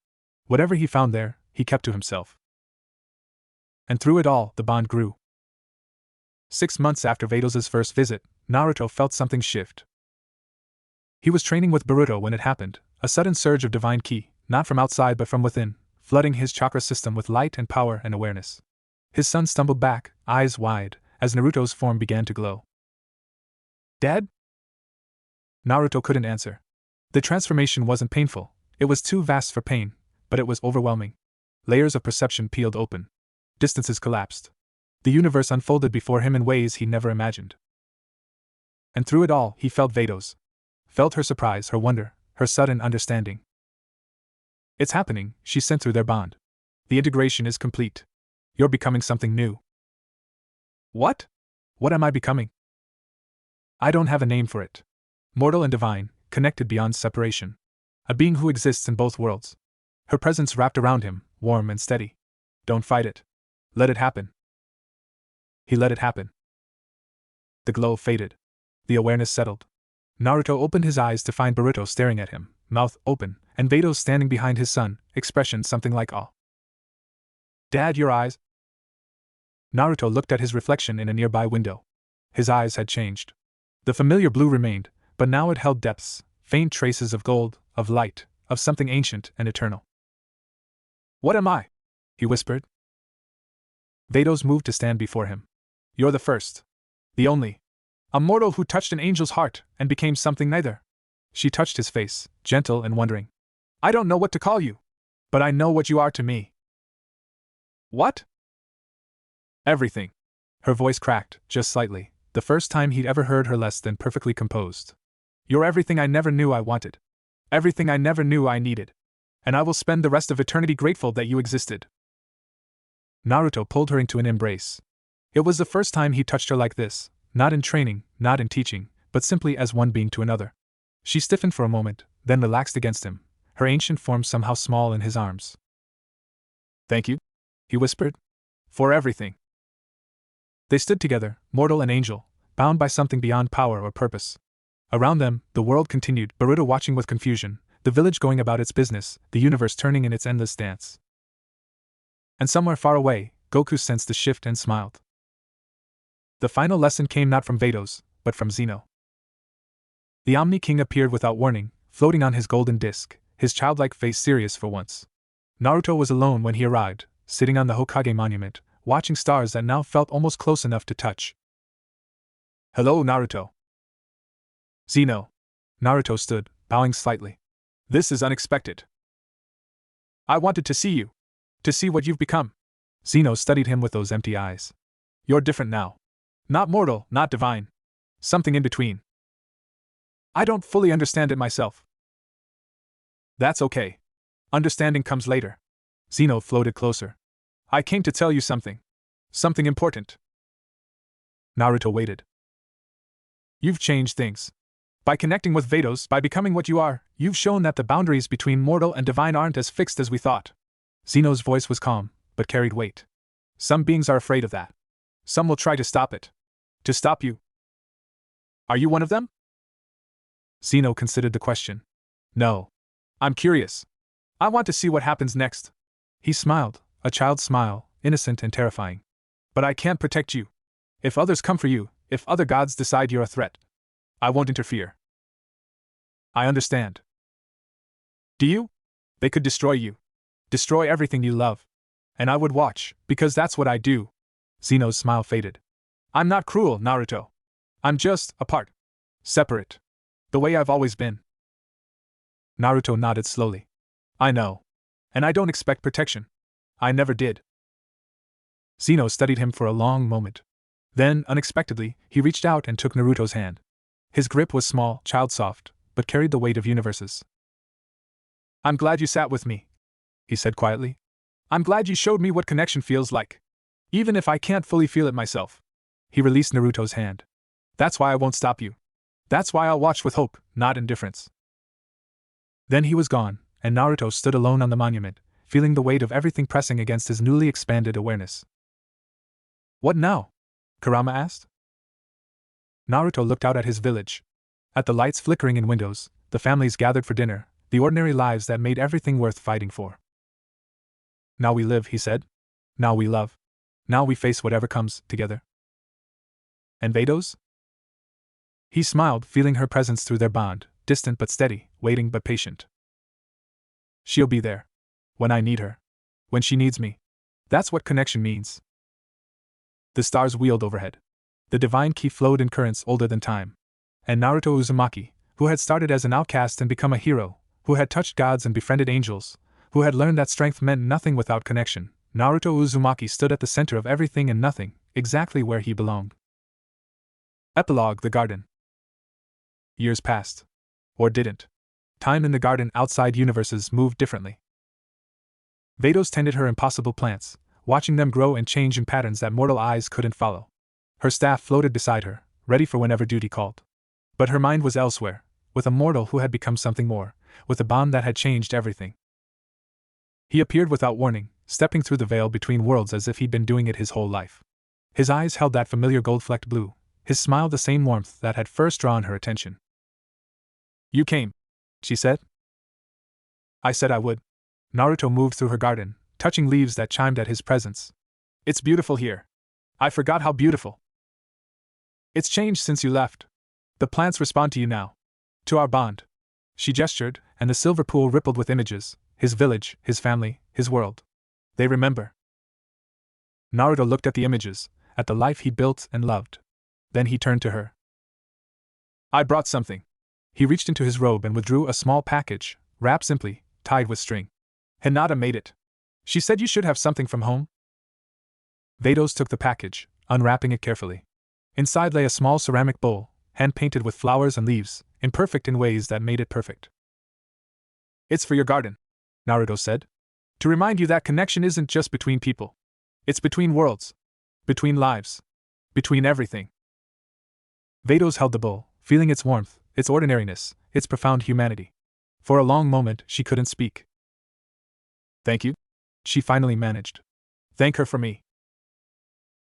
Whatever he found there, he kept to himself. And through it all, the bond grew. 6 months after Vados' first visit, Naruto felt something shift. He was training with Boruto when it happened, a sudden surge of divine ki, not from outside but from within, flooding his chakra system with light and power and awareness. His son stumbled back, eyes wide, as Naruto's form began to glow. Dad? Naruto couldn't answer. The transformation wasn't painful, it was too vast for pain, but it was overwhelming. Layers of perception peeled open. Distances collapsed. The universe unfolded before him in ways he never imagined. And through it all, he felt Vados. Felt her surprise, her wonder, her sudden understanding. It's happening, she sent through their bond. The integration is complete. You're becoming something new. What? What am I becoming? I don't have a name for it. Mortal and divine, connected beyond separation. A being who exists in both worlds. Her presence wrapped around him, warm and steady. Don't fight it. Let it happen. He let it happen. The glow faded. The awareness settled. Naruto opened his eyes to find Boruto staring at him, mouth open, and Vados standing behind his son, expression something like awe. Dad, your eyes? Naruto looked at his reflection in a nearby window. His eyes had changed. The familiar blue remained, but now it held depths, faint traces of gold, of light, of something ancient and eternal. What am I? He whispered. Vados moved to stand before him. You're the first. The only. A mortal who touched an angel's heart and became something neither. She touched his face, gentle and wondering. I don't know what to call you. But I know what you are to me. What? Everything. Her voice cracked, just slightly, the first time he'd ever heard her less than perfectly composed. You're everything I never knew I wanted. Everything I never knew I needed. And I will spend the rest of eternity grateful that you existed. Naruto pulled her into an embrace. It was the first time he touched her like this, not in training, not in teaching, but simply as one being to another. She stiffened for a moment, then relaxed against him, her ancient form somehow small in his arms. Thank you, he whispered. For everything. They stood together, mortal and angel, bound by something beyond power or purpose. Around them, the world continued, Boruto watching with confusion, the village going about its business, the universe turning in its endless dance. And somewhere far away, Goku sensed the shift and smiled. The final lesson came not from Vados, but from Zeno. The Omni King appeared without warning, floating on his golden disc, his childlike face serious for once. Naruto was alone when he arrived, sitting on the Hokage monument, watching stars that now felt almost close enough to touch. Hello, Naruto. Zeno. Naruto stood, bowing slightly. This is unexpected. I wanted to see you. To see what you've become. Zeno studied him with those empty eyes. You're different now. Not mortal, not divine. Something in between. I don't fully understand it myself. That's okay. Understanding comes later. Zeno floated closer. I came to tell you something. Something important. Naruto waited. You've changed things. By connecting with Vados, by becoming what you are, you've shown that the boundaries between mortal and divine aren't as fixed as we thought. Zeno's voice was calm, but carried weight. Some beings are afraid of that. Some will try to stop it. To stop you. Are you one of them? Zeno considered the question. No. I'm curious. I want to see what happens next. He smiled, a child's smile, innocent and terrifying. But I can't protect you. If others come for you, if other gods decide you're a threat, I won't interfere. I understand. Do you? They could destroy you. Destroy everything you love. And I would watch, because that's what I do. Zeno's smile faded. I'm not cruel, Naruto. I'm just apart. Separate. The way I've always been. Naruto nodded slowly. I know. And I don't expect protection. I never did. Zeno studied him for a long moment. Then, unexpectedly, he reached out and took Naruto's hand. His grip was small, child-soft, but carried the weight of universes. I'm glad you sat with me, he said quietly. I'm glad you showed me what connection feels like. Even if I can't fully feel it myself. He released Naruto's hand. That's why I won't stop you. That's why I'll watch with hope, not indifference. Then he was gone, and Naruto stood alone on the monument, feeling the weight of everything pressing against his newly expanded awareness. What now? Kurama asked. Naruto looked out at his village. At the lights flickering in windows, the families gathered for dinner, the ordinary lives that made everything worth fighting for. Now we live, he said. Now we love. Now we face whatever comes, together. And Vados? He smiled, feeling her presence through their bond, distant but steady, waiting but patient. She'll be there. When I need her. When she needs me. That's what connection means. The stars wheeled overhead. The divine ki flowed in currents older than time. And Naruto Uzumaki, who had started as an outcast and become a hero, who had touched gods and befriended angels, who had learned that strength meant nothing without connection, Naruto Uzumaki stood at the center of everything and nothing, exactly where he belonged. Epilogue: The Garden. Years passed. Or didn't. Time in the garden outside universes moved differently. Vados tended her impossible plants, watching them grow and change in patterns that mortal eyes couldn't follow. Her staff floated beside her, ready for whenever duty called. But her mind was elsewhere, with a mortal who had become something more, with a bond that had changed everything. He appeared without warning, stepping through the veil between worlds as if he'd been doing it his whole life. His eyes held that familiar gold-flecked blue, his smile the same warmth that had first drawn her attention. You came, she said. I said I would. Naruto moved through her garden, touching leaves that chimed at his presence. It's beautiful here. I forgot how beautiful. It's changed since you left. The plants respond to you now. To our bond. She gestured, and the silver pool rippled with images, his village, his family, his world. They remember. Naruto looked at the images, at the life he built and loved. Then he turned to her. I brought something. He reached into his robe and withdrew a small package, wrapped simply, tied with string. Hinata made it. She said you should have something from home. Vados took the package, unwrapping it carefully. Inside lay a small ceramic bowl, hand-painted with flowers and leaves, imperfect in ways that made it perfect. It's for your garden, Naruto said. To remind you that connection isn't just between people. It's between worlds. Between lives. Between everything. Vados held the bowl, feeling its warmth, its ordinariness, its profound humanity. For a long moment, she couldn't speak. Thank you, she finally managed. Thank her for me.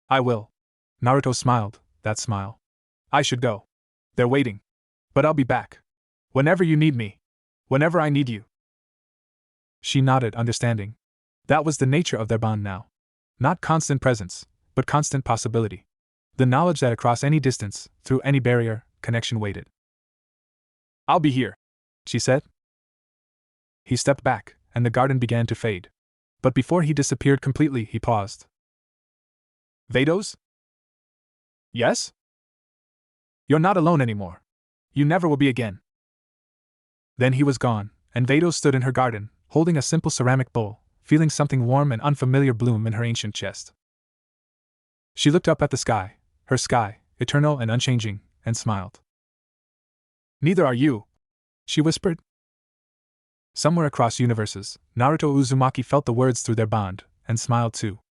I will. Naruto smiled, that smile. I should go. They're waiting. But I'll be back. Whenever you need me. Whenever I need you. She nodded, understanding. That was the nature of their bond now. Not constant presence, but constant possibility. The knowledge that across any distance, through any barrier, connection waited. I'll be here, she said. He stepped back, and the garden began to fade. But before he disappeared completely, he paused. Vados? Yes? You're not alone anymore. You never will be again. Then he was gone, and Vados stood in her garden, holding a simple ceramic bowl, feeling something warm and unfamiliar bloom in her ancient chest. She looked up at the sky, her sky, eternal and unchanging, and smiled. Neither are you, she whispered. Somewhere across universes, Naruto Uzumaki felt the words through their bond, and smiled too.